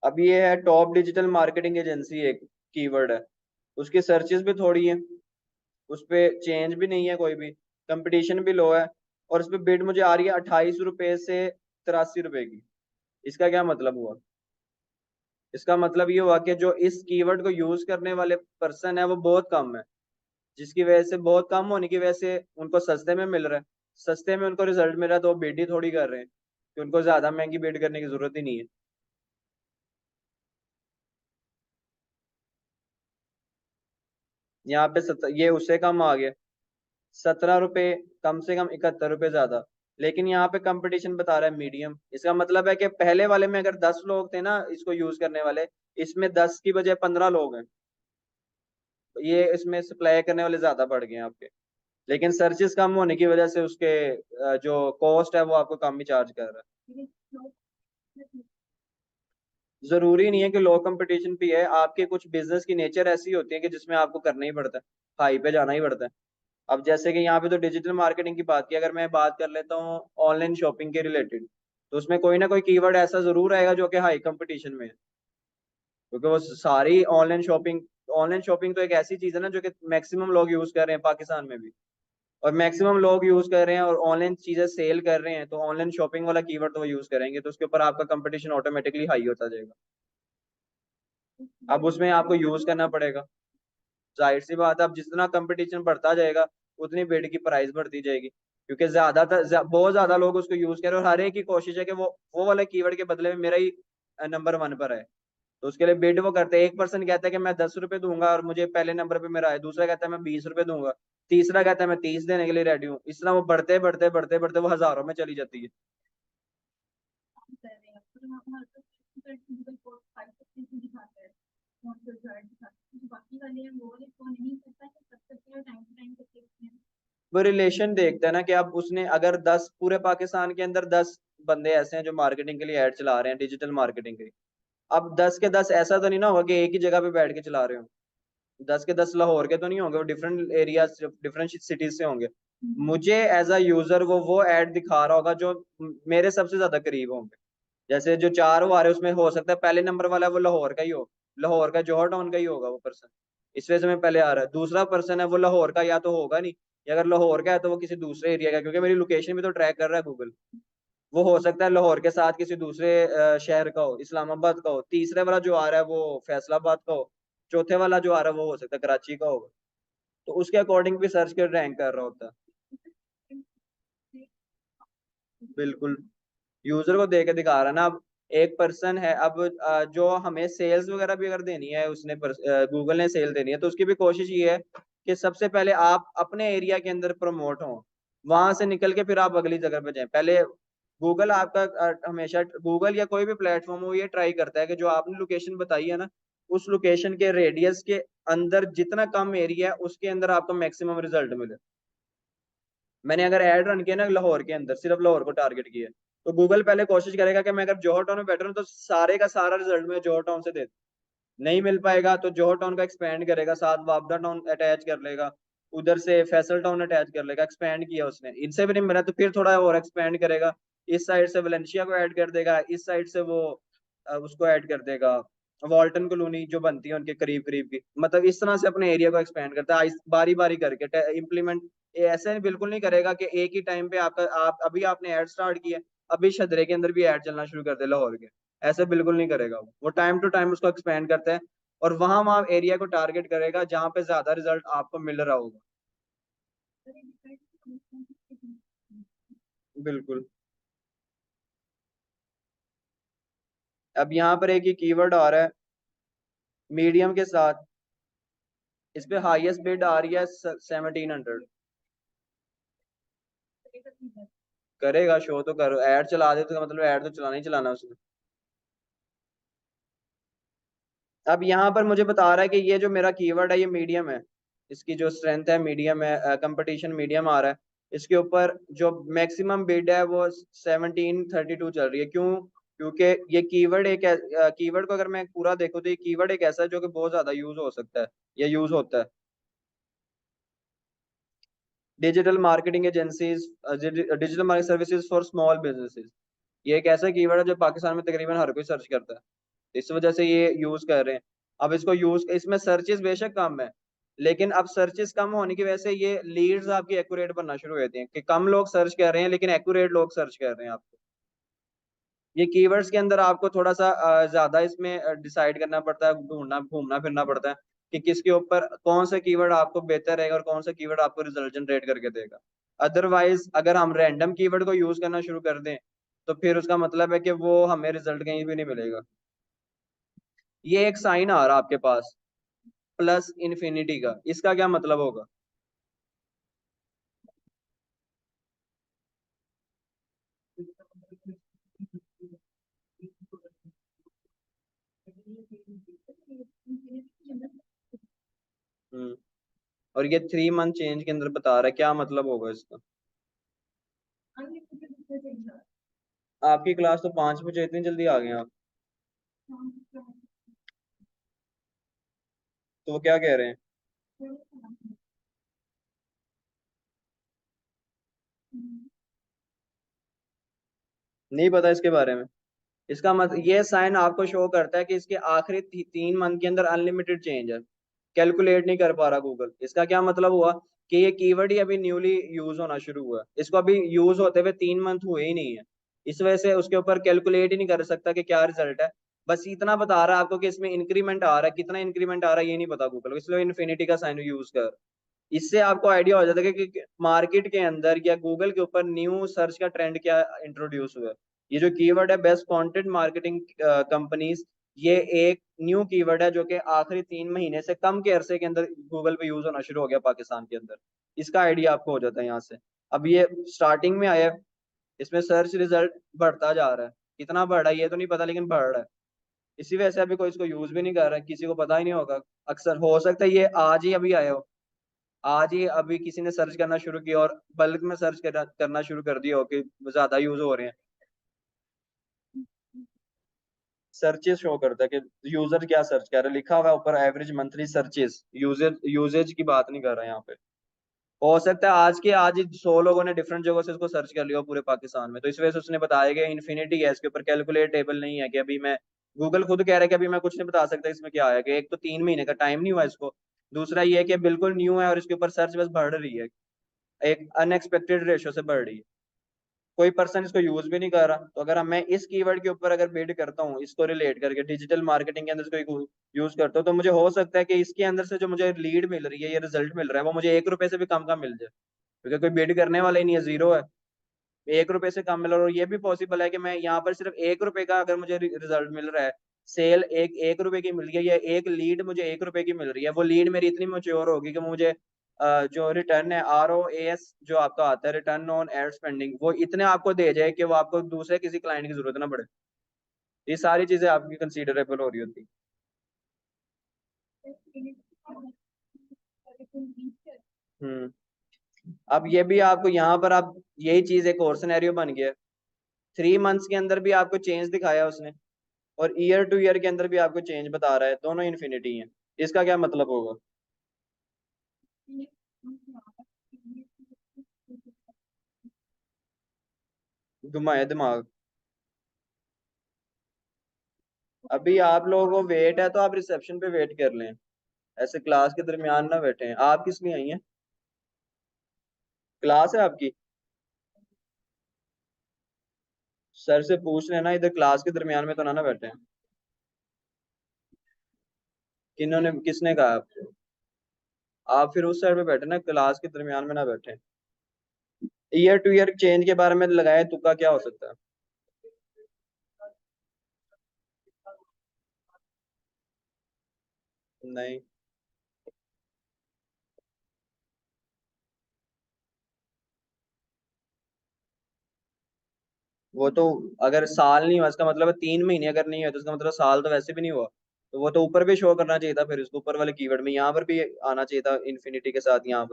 अब ये है टॉप डिजिटल मार्केटिंग एजेंसी, एक कीवर्ड है, उसकी सर्चेस भी थोड़ी है, उस पे चेंज भी नहीं है कोई भी, कंपटीशन भी लो है, और उस पे बिड मुझे आ रही है 28 रुपए से 83 रुपए की। इसका क्या मतलब हुआ, इसका मतलब ये हुआ कि जो इस कीवर्ड को यूज करने वाले पर्सन है वो बहुत कम है, जिसकी वजह से, बहुत कम होने की वजह से उनको सस्ते में मिल रहा है, सस्ते में उनको रिजल्ट मिल रहा है, तो वो बिड ही थोड़ी कर रहे हैं, कि उनको ज्यादा महंगी बिड करने की जरूरत ही नहीं है। यहाँ पे ये उससे कम आ गया, 17 रुपए कम से कम, 71 रुपए ज्यादा। लेकिन यहाँ पे कंपटीशन बता रहा है मीडियम, इसका मतलब है कि पहले वाले में अगर 10 लोग थे ना इसको यूज करने वाले, इसमें 10 की बजाय 15 लोग हैं, ये इसमें सप्लाई करने वाले ज्यादा बढ़ गए हैं आपके। लेकिन सर्चेस कम होने की वजह से उसके जो कॉस्ट है वो आपको कम ही चार्ज कर रहा है। जरूरी नहीं है कि लो कंपटीशन भी है, आपके कुछ बिजनेस की नेचर ऐसी होती है कि जिसमें आपको करना ही पड़ता है, हाई पे जाना ही पड़ता है। अब जैसे कि यहाँ पे तो डिजिटल मार्केटिंग की बात की, अगर मैं बात कर लेता हूँ ऑनलाइन शॉपिंग के रिलेटेड, तो उसमें कोई ना कोई कीवर्ड ऐसा जरूर आएगा जो कि हाई कंपटीशन में है, क्योंकि वो सारी ऑनलाइन शॉपिंग तो एक ऐसी चीज है ना जो कि मैक्सिमम लोग यूज कर रहे हैं पाकिस्तान में भी, और मैक्सिमम लोग यूज कर रहे हैं, और ऑनलाइन चीजें सेल कर रहे हैं, तो ऑनलाइन शॉपिंग वाला कीवर्ड तो वो यूज करेंगे, तो उसके ऊपर आपका कंपटीशन ऑटोमेटिकली हाई होता जाएगा। अब उसमें आपको यूज करना पड़ेगा, जाहिर सी बात है, अब जितना कंपटीशन बढ़ता जाएगा उतनी बिड की प्राइस बढ़ती जाएगी, क्योंकि बहुत ज्यादा लोग उसको यूज करें, और हर एक की कोशिश है कि वो वाले कीवर्ड के बदले में मेरा ही नंबर 1 पर है। तो उसके लिए बिड वो करते हैं, एक पर्सन कहता है कि मैं 10 रुपए दूंगा और मुझे पहले नंबर पे मेरा है, दूसरा कहता है मैं 20 रुपए दूंगा, तीसरा कहता है मैं 30 देने के लिए रेडी हूँ, इस तरह वो बढ़ते बढ़ते बढ़ते बढ़ते वो हजारों में चली जाती है। वो रिलेशन देखता है ना कि अब उसने अगर 10, पूरे पाकिस्तान के अंदर 10 बंदे ऐसे हैं जो मार्केटिंग के लिए ऐड चला रहे हैं, डिजिटल मार्केटिंग के, अब 10 के 10 ऐसा तो नहीं ना होगा कि एक ही जगह पे बैठ के चला रहे हो, 10 के 10 लाहौर के तो नहीं होंगे, वो डिफरेंट एरिया, डिफरेंट सिटीज से होंगे। मुझे एज अ यूजर वो ऐड दिखा रहा होगा जो मेरे सबसे ज्यादा करीब होंगे। जैसे जो 4 वो आ रहे हैं उसमें हो सकता है पहले नंबर वाला वो लाहौर का ही हो, लाहौर का जौहर टाउन का ही होगा वो पर्सन, इस वजह से मैं पहले आ रहा है। दूसरा पर्सन है वो लाहौर का या तो होगा नहीं, या अगर लाहौर का है तो वो किसी दूसरे एरिया का, क्योंकि मेरी लोकेशन भी तो ट्रैक कर रहा है गूगल। वो हो सकता है लाहौर के साथ किसी दूसरे शहर का हो, इस्लामाबाद का हो, तीसरे वाला जो आ रहा है वो फैसलाबाद का हो, चौथे वाला जो आ रहा है वो हो सकता है कराची का होगा, तो उसके अकॉर्डिंग भी सर्च कर रैंक कर रहा होता है। बिल्कुल, यूजर को दे के दिखा रहा है ना। अब एक पर्सन है, अब जो हमें सेल्स वगैरह भी अगर देनी है, उसने गूगल ने सेल देनी है, तो उसकी भी कोशिश ये है कि सबसे पहले आप अपने एरिया के अंदर प्रमोट हो, वहां से निकल के फिर आप अगली जगह पे जाएं। पहले गूगल आपका हमेशा, गूगल या कोई भी प्लेटफॉर्म हो, ये ट्राई करता है कि जो आपने लोकेशन बताई है ना, उस लोकेशन के रेडियस के अंदर जितना कम एरिया है उसके अंदर आपको मैक्सिमम रिजल्ट मिले। मैंने अगर ऐड रन किया ना लाहौर के अंदर, सिर्फ लाहौर को टारगेट किया, तो गूगल पहले कोशिश करेगा कि मैं अगर जौहर टाउन में बैठ रहा हूँ तो सारे का सारा रिजल्ट मैं जौहर टाउन से दे, नहीं मिल पाएगा तो जौहर टाउन का एक्सपेंड करेगा, साथ वापडा टाउन अटैच कर लेगा, उधर से फैसल टाउन अटैच कर लेगा, एक्सपेंड किया उसने, इनसे भी नहीं मिला तो फिर थोड़ा और एक्सपेंड करेगा, इस साइड से वलेंशिया को ऐड कर देगा, इस साइड से वो उसको ऐड कर देगा, वॉल्टन कॉलोनी जो बनती है उनके करीब करीब की, मतलब इस तरह से अपने एरिया को एक्सपेंड करता है बारी बारी करके इम्प्लीमेंट। ऐसे बिल्कुल नहीं करेगा कि एक ही टाइम पे आपका, आप अभी आपने ऐड स्टार्ट किया, अभी शदरे के अंदर भी ऐड चलना शुरू कर दे लाहौर के, ऐसे बिल्कुल नहीं करेगा वो टाइम टू टाइम उसको एक्सपेंड करता है, और वहां वहां एरिया को टारगेट करेगा जहां पे ज्यादा रिजल्ट आपको मिल रहा होगा। बिल्कुल। अब यहाँ पर एक ही कीवर्ड आ रहा है मीडियम के साथ, इस पे हाईएस्ट बिड आ रही है 1700। करेगा शो तो करो, ऐड चला दे तो मतलब ऐड तो चलाना ही चलाना उसने। अब यहाँ पर मुझे बता रहा है कि ये जो मेरा कीवर्ड है ये मीडियम है, इसकी जो स्ट्रेंथ है मीडियम है, कंपटीशन मीडियम आ रहा है, इसके ऊपर जो मैक्सिमम बिड है वो 1732 चल रही है। क्यों? क्योंकि ये कीवर्ड एक, कीवर्ड को अगर मैं पूरा देखूँ तो ये कीवर्ड एक ऐसा है जो कि बहुत ज्यादा यूज हो सकता है, या यूज होता है। Digital marketing agencies, digital marketing services for small businesses, ये एक ऐसा कीवर्ड है जो पाकिस्तान में तकरीबन हर कोई सर्च करता है, इस वजह से ये यूज कर रहे हैं। अब इसको यूज, इसमें सर्चेस बेशक कम है, लेकिन अब सर्चेस कम होने की वजह से ये लीड्स आपकी एक्यूरेट बनना शुरू हो जाती हैं, कि कम लोग सर्च कर रहे हैं लेकिन एक्यूरेट लोग सर्च कर रहे हैं आपको। ये कीवर्ड्स के अंदर आपको थोड़ा सा ज्यादा इसमें डिसाइड करना पड़ता है, ढूंढना घूमना फिरना पड़ता है कि किसके ऊपर कौन सा कीवर्ड आपको बेहतर रहेगा और कौन सा कीवर्ड आपको रिजल्ट जनरेट करके देगा। अदरवाइज अगर हम रैंडम कीवर्ड को यूज करना शुरू कर दें तो फिर उसका मतलब है कि वो हमें रिजल्ट कहीं भी नहीं मिलेगा। ये एक साइन आ रहा है आपके पास प्लस इन्फिनिटी का, इसका क्या मतलब होगा? हम्म। और ये 3 मंथ चेंज के अंदर बता रहा है, क्या मतलब होगा इसका? आपकी क्लास तो 5 बजे, इतनी जल्दी आ गए आप? तो वो क्या कह रहे हैं? नहीं पता इसके बारे में। इसका मतलब ये साइन आपको शो करता है कि इसके आखिरी 3 मंथ के अंदर अनलिमिटेड चेंज है, कैलकुलेट नहीं कर पा रहा गूगल। इसका क्या मतलब हुआ कि ये कीवर्ड ही अभी न्यूली यूज होना शुरू हुआ है, इसको अभी यूज होते हुए 3 मंथ हुए ही नहीं है, इस वजह से उसके ऊपर कैलकुलेट ही नहीं कर सकता कि क्या रिजल्ट है। बस इतना बता रहा है आपको कि इसमें इंक्रीमेंट आ रहा है, कितना इंक्रीमेंट आ रहा है ये नहीं पता गूगल को, इसलिए इन्फिनिटी का साइन यूज कर। इससे आपको आइडिया हो जाता है कि मार्केट के अंदर या गूगल के ऊपर न्यू सर्च का ट्रेंड क्या इंट्रोड्यूस हुआ है। ये जो कीवर्ड है बेस्ट कंटेंट मार्केटिंग कंपनीज, ये एक न्यू कीवर्ड है जो कि आखिरी 3 महीने से कम के अरसे के अंदर गूगल पे यूज होना शुरू हो गया पाकिस्तान के अंदर। इसका आइडिया आपको हो जाता है यहाँ से। अब ये स्टार्टिंग में आया है, इसमें सर्च रिजल्ट बढ़ता जा रहा है, कितना बढ़ रहा है ये तो नहीं पता लेकिन बढ़ रहा है। इसी वजह से अभी कोई इसको यूज भी नहीं कर रहा है, किसी को पता ही नहीं होगा। अक्सर हो सकता है ये आज ही अभी आया हो, आज ही अभी किसी ने सर्च करना शुरू किया और बल्क में सर्च करना शुरू कर दिया हो कि ज्यादा यूज हो रहे हैं। सर्चेस शो करता है कि यूजर क्या सर्च कर रहा है, लिखा हुआ है ऊपर average monthly searches, usage usage की बात नहीं कर रहा है यहाँ पे। हो सकता है आज के आज ही 100 लोगों ने डिफरेंट जगह से इसको सर्च कर लिया हो पूरे पाकिस्तान में, तो इस वजह से उसने बताया कि इन्फिनिटी है, इसके ऊपर कैलकुलेटेबल नहीं है कि अभी मैं, गूगल खुद कह रहा है कि अभी मैं कुछ नहीं बता सकता इसमें क्या है, कि एक तो 3 महीने का टाइम नहीं हुआ इसको, दूसरा ये है कि बिल्कुल न्यू है और इसके ऊपर सर्च बस बढ़ रही है, एक अनएक्सपेक्टेड रेशो से बढ़ रही है, कोई पर्सन इसको यूज भी नहीं कर रहा। तो अगर मैं इस कीवर्ड के ऊपर अगर बिड करता हूँ इसको रिलेट करके डिजिटल मार्केटिंग के अंदर इसको यूज करता हूँ, तो मुझे हो सकता है कि इसके अंदर से जो मुझे लीड मिल रही है, ये रिजल्ट मिल रहा है, वो मुझे 1 रुपए से भी कम का मिल जाए, क्योंकि कोई बिड करने वाला ही नहीं है, जीरो है, 1 रुपए से कम मिल रहा है। और ये भी पॉसिबल है कि मैं यहाँ पर सिर्फ 1 रुपए का अगर मुझे रिजल्ट मिल रहा है, सेल एक एक रुपए की मिल गई है, एक लीड मुझे 1 रुपए की मिल रही है, वो लीड मेरी इतनी मच्योर होगी कि मुझे जो रिटर्न है ROAS जो आपका आता है, रिटर्न ऑन एड स्पेंडिंग, वो इतने आपको दे जाए कि वो आपको दूसरे किसी क्लाइंट की जरूरत ना पड़े। ये सारी चीजें आपकी कंसीडरेबल हो रही होती। हम्म। अब ये भी आपको यहाँ पर, आप यही चीज एक और सिनेरियो बन गया। 3 मंथ्स के अंदर भी आपको चेंज दिखाया उसने, और ईयर टू ईयर के अंदर भी आपको चेंज बता रहा है, दोनों इन्फिनिटी हैं। इसका क्या मतलब होगा? घुमाए दिमाग। अभी आप लोगों को वेट है तो आप रिसेप्शन पे वेट कर लें, ऐसे क्लास के दरमियान ना बैठे हैं। आप किस लिए आई हैं? क्लास है आपकी? सर से पूछ लेना, इधर क्लास के दरमियान में तो ना ना बैठे हैं। किन्होंने, किसने कहा आपको? आप फिर उस साइड पे बैठे ना, क्लास के दरमियान में ना बैठे। ईयर टू ईयर चेंज के बारे में लगाए तुक्का क्या हो सकता है? नहीं, वो तो अगर साल नहीं हुआ इसका मतलब है 3 महीने अगर नहीं हुआ तो इसका मतलब साल तो वैसे भी नहीं हुआ। तो वो तो ऊपर भी शो करना चाहिए था, फिर इसको ऊपर वाले कीवर्ड में यहाँ पर भी आना चाहिए था इन्फिनिटी के साथ। यहाँ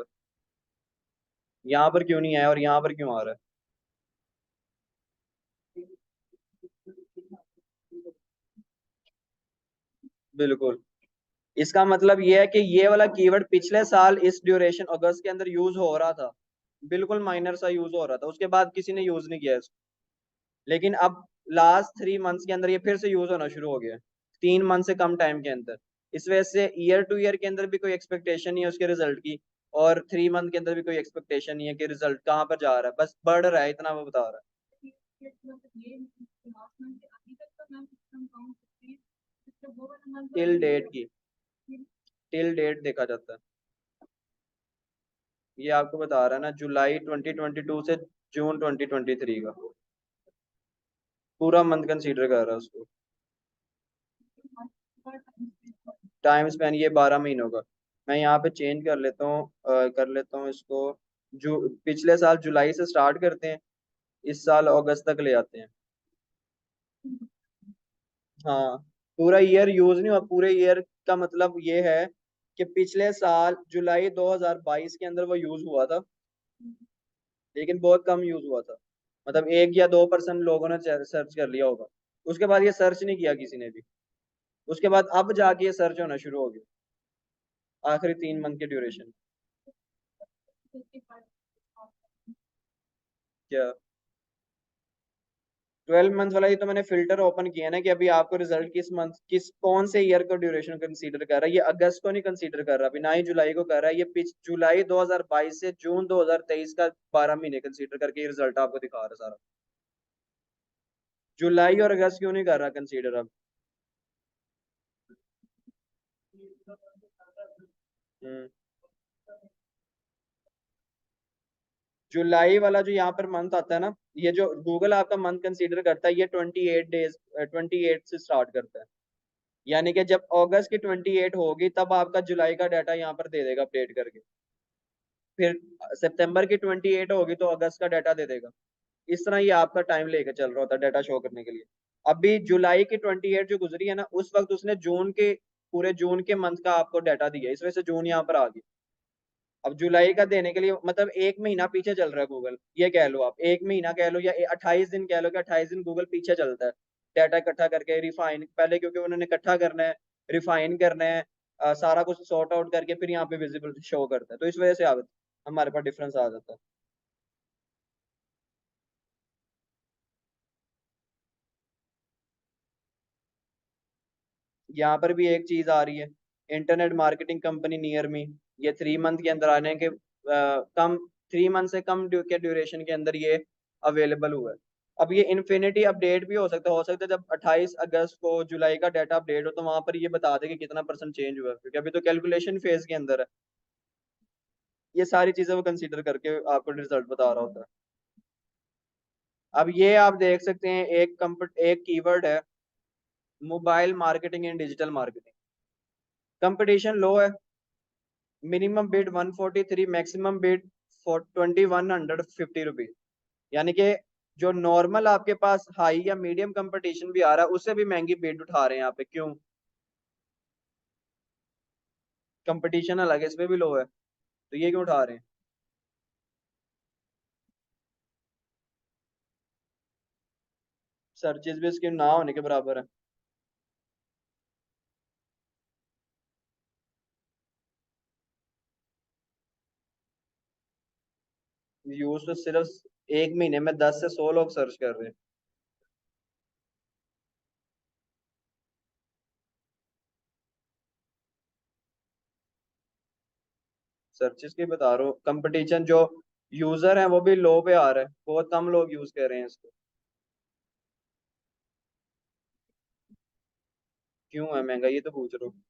पर क्यों नहीं आया और यहाँ पर क्यों आ रहा है? बिल्कुल। इसका मतलब ये है कि ये वाला कीवर्ड पिछले साल इस ड्यूरेशन अगस्त के अंदर यूज हो रहा था, बिल्कुल माइनर सा यूज हो रहा था, उसके बाद किसी ने यूज नहीं किया इसको। लेकिन अब लास्ट 3 मंथ्स के अंदर ये फिर से यूज होना शुरू हो गया, 3 मंथ से कम टाइम के अंदर। इस वजह से ईयर टू ईयर के अंदर भी कोई एक्सपेक्टेशन नहीं है उसके रिजल्ट की, और 3 मंथ के अंदर भी कोई एक्सपेक्टेशन नहीं है कि रिजल्ट कहाँ पर जा रहा है, बस बढ़ रहा है, इतना वो बता रहा है। टिल डेट की, टिल डेट देखा जाता है। ये आपको बता रहा है ना, जुलाई 2022 से जून 2023 का पूरा मंथ कंसीडर कर रहा है उसको। टाइम स्पेन ये 12 महीनों का। मैं यहाँ पे चेंज कर लेता हूँ, कर लेता हूँ इसको। जो पिछले साल जुलाई से स्टार्ट करते हैं, इस साल अगस्त तक ले आते हैं। हाँ, पूरा ईयर यूज नहीं हुआ। पूरे ईयर का मतलब ये है कि पिछले साल जुलाई 2022 के अंदर वो यूज हुआ था, लेकिन बहुत कम यूज हुआ था। मतलब 1 या 2% लोगों ने सर्च कर लिया होगा, उसके बाद ये सर्च नहीं किया किसी ने भी। उसके बाद अब जाके ये सर्च होना शुरू हो गया आखिरी 3 मंथ के ड्यूरेशन। क्या? 12 मंथ वाला ही तो मैंने फिल्टर ओपन किया ना, कि अभी आपको रिजल्ट किस मंथ, किस कौन से ईयर को ड्यूरेशन कंसीडर कर रहा है। ये अगस्त को नहीं कंसीडर कर रहा, अभी ना ही जुलाई को कर रहा है। ये पिछ जुलाई 2022 से जून 2023 का 12 महीने कंसीडर करके ये रिजल्ट आपको दिखा रहा है सारा। जुलाई और अगस्त क्यों नहीं कर रहा कंसीडर अब? हम्म। जुलाई वाला जो यहाँ पर मंथ आता है ना, ये जो गूगल आपका मंथ कंसीडर करता है, ये 28 डेज, 28 से स्टार्ट करता है। यानी कि जब अगस्त की 28 होगी तब आपका जुलाई का डाटा यहाँ पर दे देगा अपडेट करके। फिर सितंबर की 28 होगी तो अगस्त का डाटा दे देगा। इस तरह ये आपका टाइम लेके चल रहा होता है डाटा शो करने के लिए। अभी जुलाई की 28 जो गुजरी है ना, उस वक्त उसने जून के, पूरे जून के मंथ का आपको डाटा दिया, इस वजह से जून यहाँ पर आ गया। अब जुलाई का देने के लिए मतलब 1 महीना पीछे चल रहा है गूगल, ये कह लो आप, 1 महीना कह लो या 28 दिन कह लो, कि 28 दिन गूगल पीछे चलता है डाटा इकट्ठा करके, रिफाइन पहले, क्योंकि उन्होंने इकट्ठा करना है, रिफाइन करना है, सारा कुछ सॉर्ट आउट करके फिर यहाँ पे विजिबल शो करता है। तो इस वजह से हमारे पास डिफरेंस आ जाता है। यहाँ पर भी एक चीज आ रही है, internet marketing company near me, ये 3 मंथ के अंदर आने के कम, 3 मंथ से कम के ड्यूरेशन के अंदर ये अवेलेबल हुआ है। अब ये इन्फिनिटी अपडेट भी हो सकता है जब 28 अगस्त को जुलाई का डाटा अपडेट हो तो वहां पर ये बता दे कि कितना परसेंट चेंज हुआ है, क्योंकि अभी तो कैलकुलेशन फेज के अंदर है। ये सारी चीजें वो कंसीडर करके आपको रिजल्ट बता रहा होता है। अब ये आप देख सकते हैं, एक कीवर्ड है, mobile marketing and digital marketing. Competition low है, minimum bid 143, maximum bid for 2150 rupees. यानी कि जो नॉर्मल आपके पास हाई या मीडियम कंपटीशन भी आ रहा है उससे भी महंगी बिड उठा रहे हैं यहाँ पे, क्यों? कंपटीशन अलग है, इसमें भी लो है, तो ये क्यों उठा रहे हैं? सर्चेज भी इसके ना होने के बराबर है। यूज तो सिर्फ एक महीने में 10 से 100 लोग सर्च कर रहे हैं। सर्चेस की बता रहा हूँ, कंपटीशन जो यूजर है वो भी लो पे आ रहा है, बहुत कम लोग यूज कर रहे हैं इसको। क्यों है महंगा, ये तो पूछ रहा हूँ।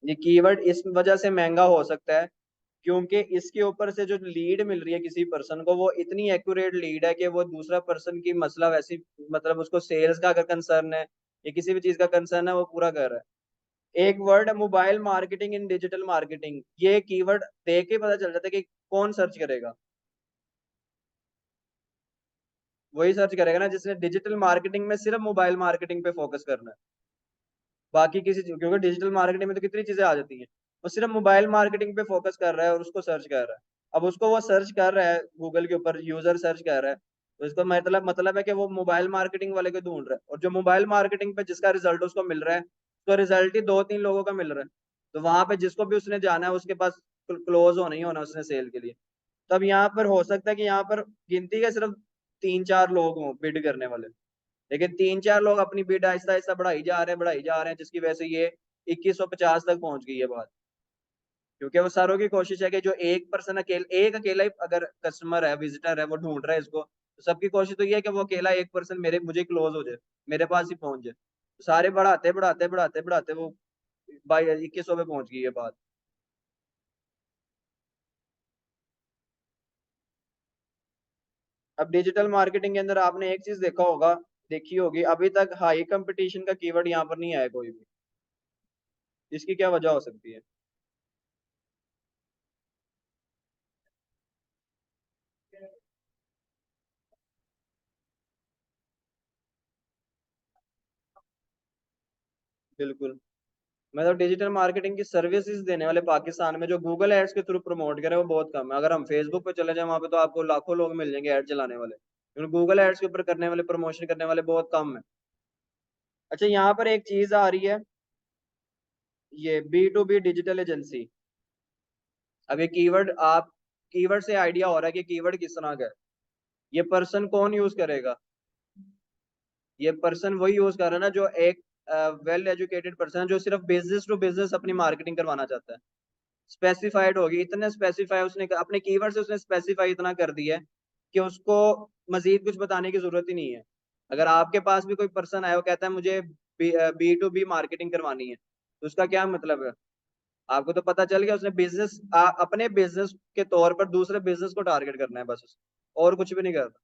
ये कीवर्ड इस वजह से महंगा हो सकता है क्योंकि इसके ऊपर से जो लीड मिल रही है किसी पर्सन को, वो इतनी एक्यूरेट लीड है कि वो दूसरा पर्सन की मसला वैसी, मतलब उसको सेल्स का अगर कंसर्न है या किसी भी चीज का कंसर्न है वो पूरा कर रहा है। एक वर्ड है mobile marketing in digital marketing, ये कीवर्ड देख के पता चल जाता है कि कौन सर्च करेगा। वही सर्च करेगा ना जिसने डिजिटल मार्केटिंग में सिर्फ मोबाइल मार्केटिंग पे फोकस करना है, बाकी किसी चीज, क्योंकि डिजिटल मार्केटिंग में तो कितनी चीजें आ जाती हैं। वो सिर्फ मोबाइल मार्केटिंग पे फोकस कर रहा है और उसको सर्च कर रहा है। अब उसको वो सर्च कर रहा है गूगल के ऊपर, यूजर सर्च कर रहा है, तो इसका मतलब है कि वो मोबाइल मार्केटिंग वाले को ढूंढ रहा है, और जो मोबाइल मार्केटिंग पे जिसका रिजल्ट उसको मिल रहा है, उसका रिजल्ट ही 2-3 लोगों का मिल रहा है। तो वहां पे जिसको भी उसने जाना है उसके पास क्लोज होना ही होना उसने सेल के लिए। तब यहाँ पर हो सकता है कि यहाँ पर गिनती के सिर्फ 3-4 लोग हों बिड करने वाले, लेकिन 3-4 लोग अपनी बिड आहिस्ता आहिस्ता बढ़ाई जा रहे हैं, जिसकी वजह से ये 2150 तक पहुंच गई है बात। क्योंकि वो सारों की कोशिश है कि जो एक पर्सन एक अकेला ही अगर कस्टमर है, विजिटर है, वो ढूंढ रहा है इसको, तो सबकी कोशिश तो ये है कि वो अकेला एक पर्सन मेरे मुझे क्लोज हो जाए, मेरे पास ही पहुंच जाए। तो सारे बढ़ाते बढ़ाते बढ़ाते बढ़ाते वो 2100 पे पहुंच गई है बात। अब डिजिटल मार्केटिंग के अंदर आपने एक चीज देखा होगा, देखी होगी, अभी तक हाई कंपटीशन का कीवर्ड यहाँ पर नहीं आया कोई भी। इसकी क्या वजह हो सकती है? बिल्कुल। मतलब डिजिटल मार्केटिंग की सर्विसेज देने वाले पाकिस्तान में जो गूगल एड्स के थ्रू प्रमोट करें वो बहुत कम है। अगर हम फेसबुक पे चले जाएं वहां पे तो आपको लाखों लोग मिल जाएंगे ऐड चलाने वाले, क्योंकि गूगल एड्स के ऊपर करने वाले, प्रमोशन करने वाले बहुत कम है। अच्छा, यहाँ पर एक चीज आ रही है, ये B2B डिजिटल एजेंसी। अब ये कीवर्ड आप, कीवर्ड से आइडिया हो रहा है कि कीवर्ड किस तरह का है। ये पर्सन कौन यूज करेगा? ये पर्सन वही यूज कर रहा है ना जो एक वेल एजुकेटेड पर्सन है, जो सिर्फ बिजनेस टू बिजनेस अपनी मार्केटिंग करवाना चाहता है। स्पेसिफाइड होगी, इतने स्पेसिफाई उसने अपने कीवर्ड से उसने स्पेसिफाई इतना कर दिया है कि उसको मजीद कुछ बताने की जरूरत ही नहीं है। अगर आपके पास भी कोई पर्सन आया वो कहता है मुझे B2B मार्केटिंग करवानी है, तो उसका क्या मतलब है? आपको तो पता चल गया उसने बिजनेस, अपने बिजनेस के तौर पर दूसरे बिजनेस को टारगेट करना है बस और कुछ भी नहीं करना।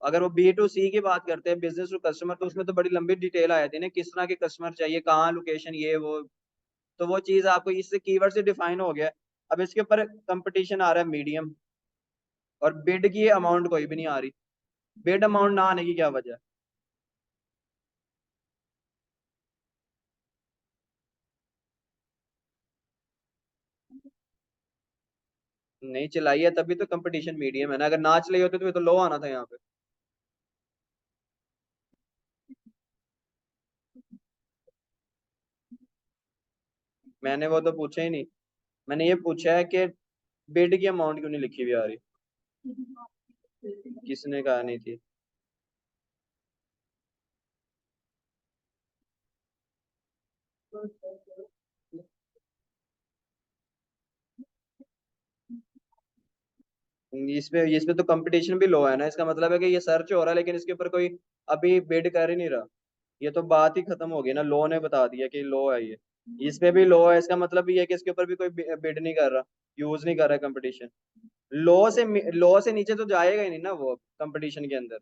अगर वो B2C की बात करते हैं, बिजनेस टू कस्टमर, तो उसमें तो बड़ी लंबी डिटेल आ जाती है ना, किस तरह के कस्टमर चाहिए, कहाँ लोकेशन, ये वो। तो वो चीज आपको इससे कीवर्ड से डिफाइन हो गया। अब इसके ऊपर कंपटीशन आ रहा है मीडियम, और बिड की अमाउंट कोई भी नहीं आ रही। बिड अमाउंट ना आने की क्या वजह है? नहीं चलाई है तभी तो कंपटीशन मीडियम है ना, अगर ना चलाई होती तो फिर तो लो आना था यहाँ पे। मैंने वो तो पूछा ही नहीं। मैंने ये पूछा है कि बिड की अमाउंट क्यों नहीं लिखी हुई आ रही? किसने कहा नहीं थी? इस पे तो कंपटीशन भी लो है ना, इसका मतलब है कि ये सर्च हो रहा है लेकिन इसके ऊपर कोई अभी बिड कर ही नहीं रहा। ये तो बात ही खत्म हो गई ना, लो ने बता दिया कि लो है ये। इस पे भी लो है, इसका मतलब भी है कि इसके ऊपर भी कोई बिड नहीं कर रहा, यूज नहीं कर रहा है कंपटीशन। लो से नीचे तो जाएगा ही नहीं ना, वो कंपटीशन के अंदर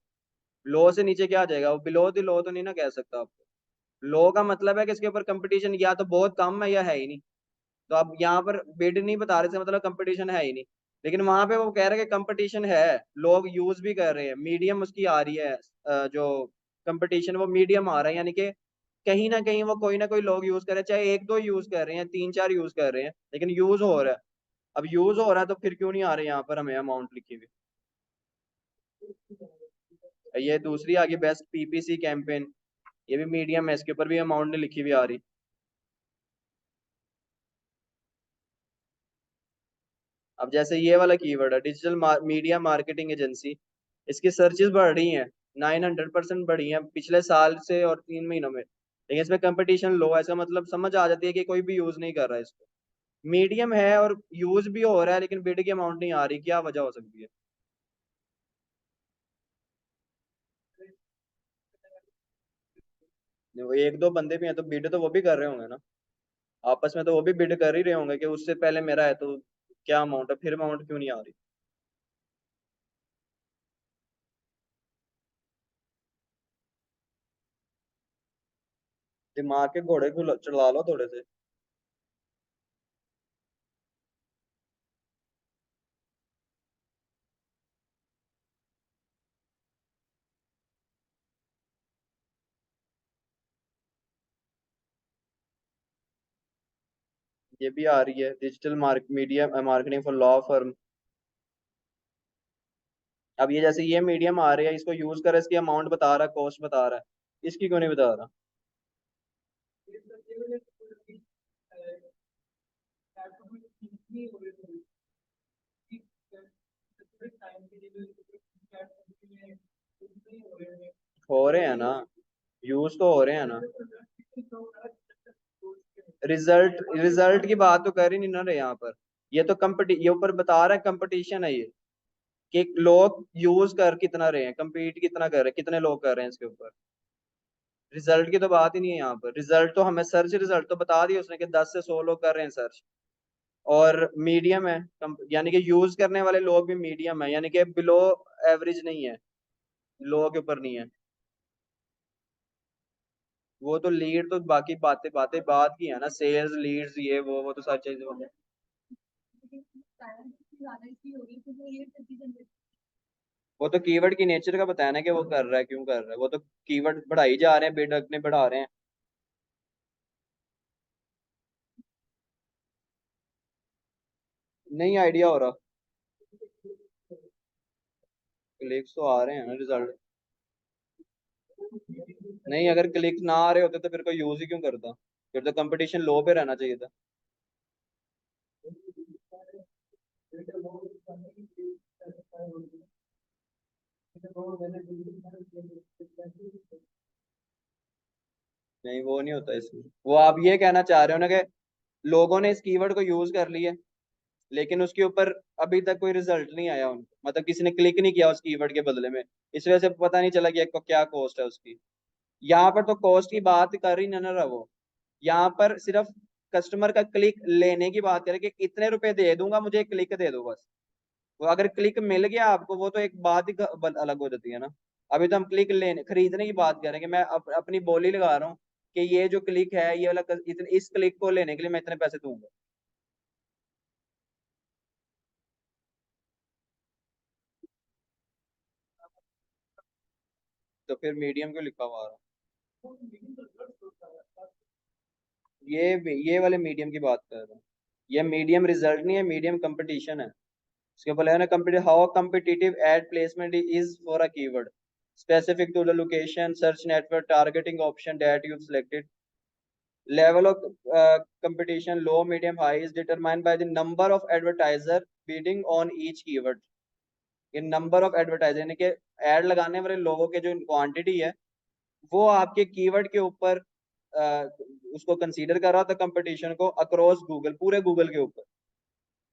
लो से नीचे क्या आ जाएगा? वो बिलो द लो तो नहीं ना कह सकता आपको। लो का मतलब है कि इसके ऊपर कंपटीशन या तो बहुत कम है या है ही नहीं। तो अब यहाँ पर बिड नहीं बता रहे थे, मतलब कंपटीशन है ही नहीं। लेकिन वहां पे वो कह रहे हैं कि कंपटीशन है, लोग यूज भी कर रहे हैं, मीडियम उसकी आ रही है, जो कंपटीशन वो मीडियम आ रहा है, यानी कि कहीं ना कहीं वो कोई ना कोई लोग यूज कर रहे हैं, चाहे एक दो यूज कर रहे हैं, तीन चार यूज कर रहे हैं, लेकिन यूज हो रहा है। अब यूज हो रहा है तो फिर क्यों नहीं आ रहे यहाँ पर हमें अमाउंट लिखी हुई। ये दूसरी आ गई बेस्ट पीपीसी कैंपेन, ये भी मीडियम है, इसके ऊपर भी अमाउंट नहीं लिखी हुई आ रही। अब जैसे ये वाला कीवर्ड है डिजिटल मीडिया मार्केटिंग एजेंसी, इसकी सर्चेस बढ़ रही हैं, 900% बढ़ी हैं पिछले साल से और 3 महीनों में, लेकिन इसमें कंपटीशन लो है। इसका मतलब समझ आ जाती है कि कोई भी यूज नहीं कर रहा है इसको। मीडियम है और यूज भी हो रहा है, लेकिन बिड की अमाउंट नहीं आ रही, क्या वजह हो सकती है। वो एक दो बंदे भी हैं तो बिड तो वो भी कर रहे होंगे ना, आपस में तो वो भी बिड कर ही रहे होंगे कि उससे पहले मेरा है, तो क्या अमाउंट है, फिर अमाउंट क्यों नहीं आ रही। दिमाग के घोड़े को चला लो थोड़े से। ये भी आ रही है digital media marketing for law firm. अब ये जैसे ये मीडियम आ रही है, इसको यूज कर इसकी अमाउंट बता रहा है, कॉस्ट बता रहा है, इसकी क्यों नहीं बता रहा। हो रहे हैं ना, यूज तो हो रहे हैं ना। रिजल्ट रिजल्ट की बात तो कर ही नहीं ना रहे यहाँ पर। ये तो ये ऊपर बता रहा है कंपटीशन है ये, कि लोग यूज कर कितना रहे हैं, compete कितना कर रहे हैं, कितने लोग कर रहे हैं इसके ऊपर। रिजल्ट की तो बात ही नहीं है यहाँ पर। रिजल्ट तो हमें सर्च रिजल्ट तो बता दिया उसने कि 10 से 100 लोग कर रहे हैं सर्च। और मीडियम है, यानी कि यूज करने वाले लोग भी मीडियम है, यानी कि बिलो एवरेज नहीं है, लो के ऊपर नहीं है। वो तो लीड तो बाकी बातें बातें बात की है ना, सेल्स लीड्स ये वो तो सच चीज हो गया। वो तो कीवर्ड की नेचर का बताया ना कि वो कर रहा है क्यों कर रहा है, वो तो कीवर्ड बढ़ाई जा रहे हैं, बिड अपने बढ़ा रहे हैं। नहीं आइडिया हो रहा। क्लिक्स तो आ रहे हैं ना रिजल्ट। नहीं, अगर क्लिक ना आ रहे होते तो फिर कोई यूज ही क्यों करता, फिर तो कंपटीशन लो पे रहना चाहिए था। नहीं वो नहीं होता इसमें, वो आप ये कहना चाह रहे हो ना कि लोगों ने इस कीवर्ड को यूज कर लिया, लेकिन उसके ऊपर अभी तक कोई रिजल्ट नहीं आया उनको, मतलब किसी ने क्लिक नहीं किया उस कीवर्ड के बदले में, इस वजह से पता नहीं चला कि क्या कॉस्ट है उसकी। यहाँ पर तो कॉस्ट की बात कर ही ना ना रहा वो, यहाँ पर सिर्फ कस्टमर का क्लिक लेने की बात करें कि इतने रुपए दे दूंगा, मुझे क्लिक दे दो बस। वो अगर क्लिक मिल गया आपको, वो तो एक बात ही अलग हो जाती है ना। अभी तो हम क्लिक लेने खरीदने की बात करेंगे, मैं अपनी बोली लगा रहा हूँ कि ये जो क्लिक है ये वाला इतने इस क्लिक को लेने के लिए मैं इतने पैसे दूंगा। तो फिर मीडियम क्यों लिखा हुआ आ रहा। ये वाले मीडियम की बात कर रहा हूँ। ये मीडियम रिजल्ट नहीं है, मीडियम कंपटीशन है। इसके ऊपर है ना competitive, how competitive ad placement is for a keyword specific to the location search network targeting option that you've selected. Level of competition low medium high is determined by the number of advertiser bidding on each keyword. ये number of advertiser यानी कि add लगाने वाले लोगों के जो quantity है, वो आपके कीवर्ड के ऊपर उसको कंसीडर कर रहा था, कंपटीशन को अक्रॉस गूगल, पूरे गूगल के ऊपर।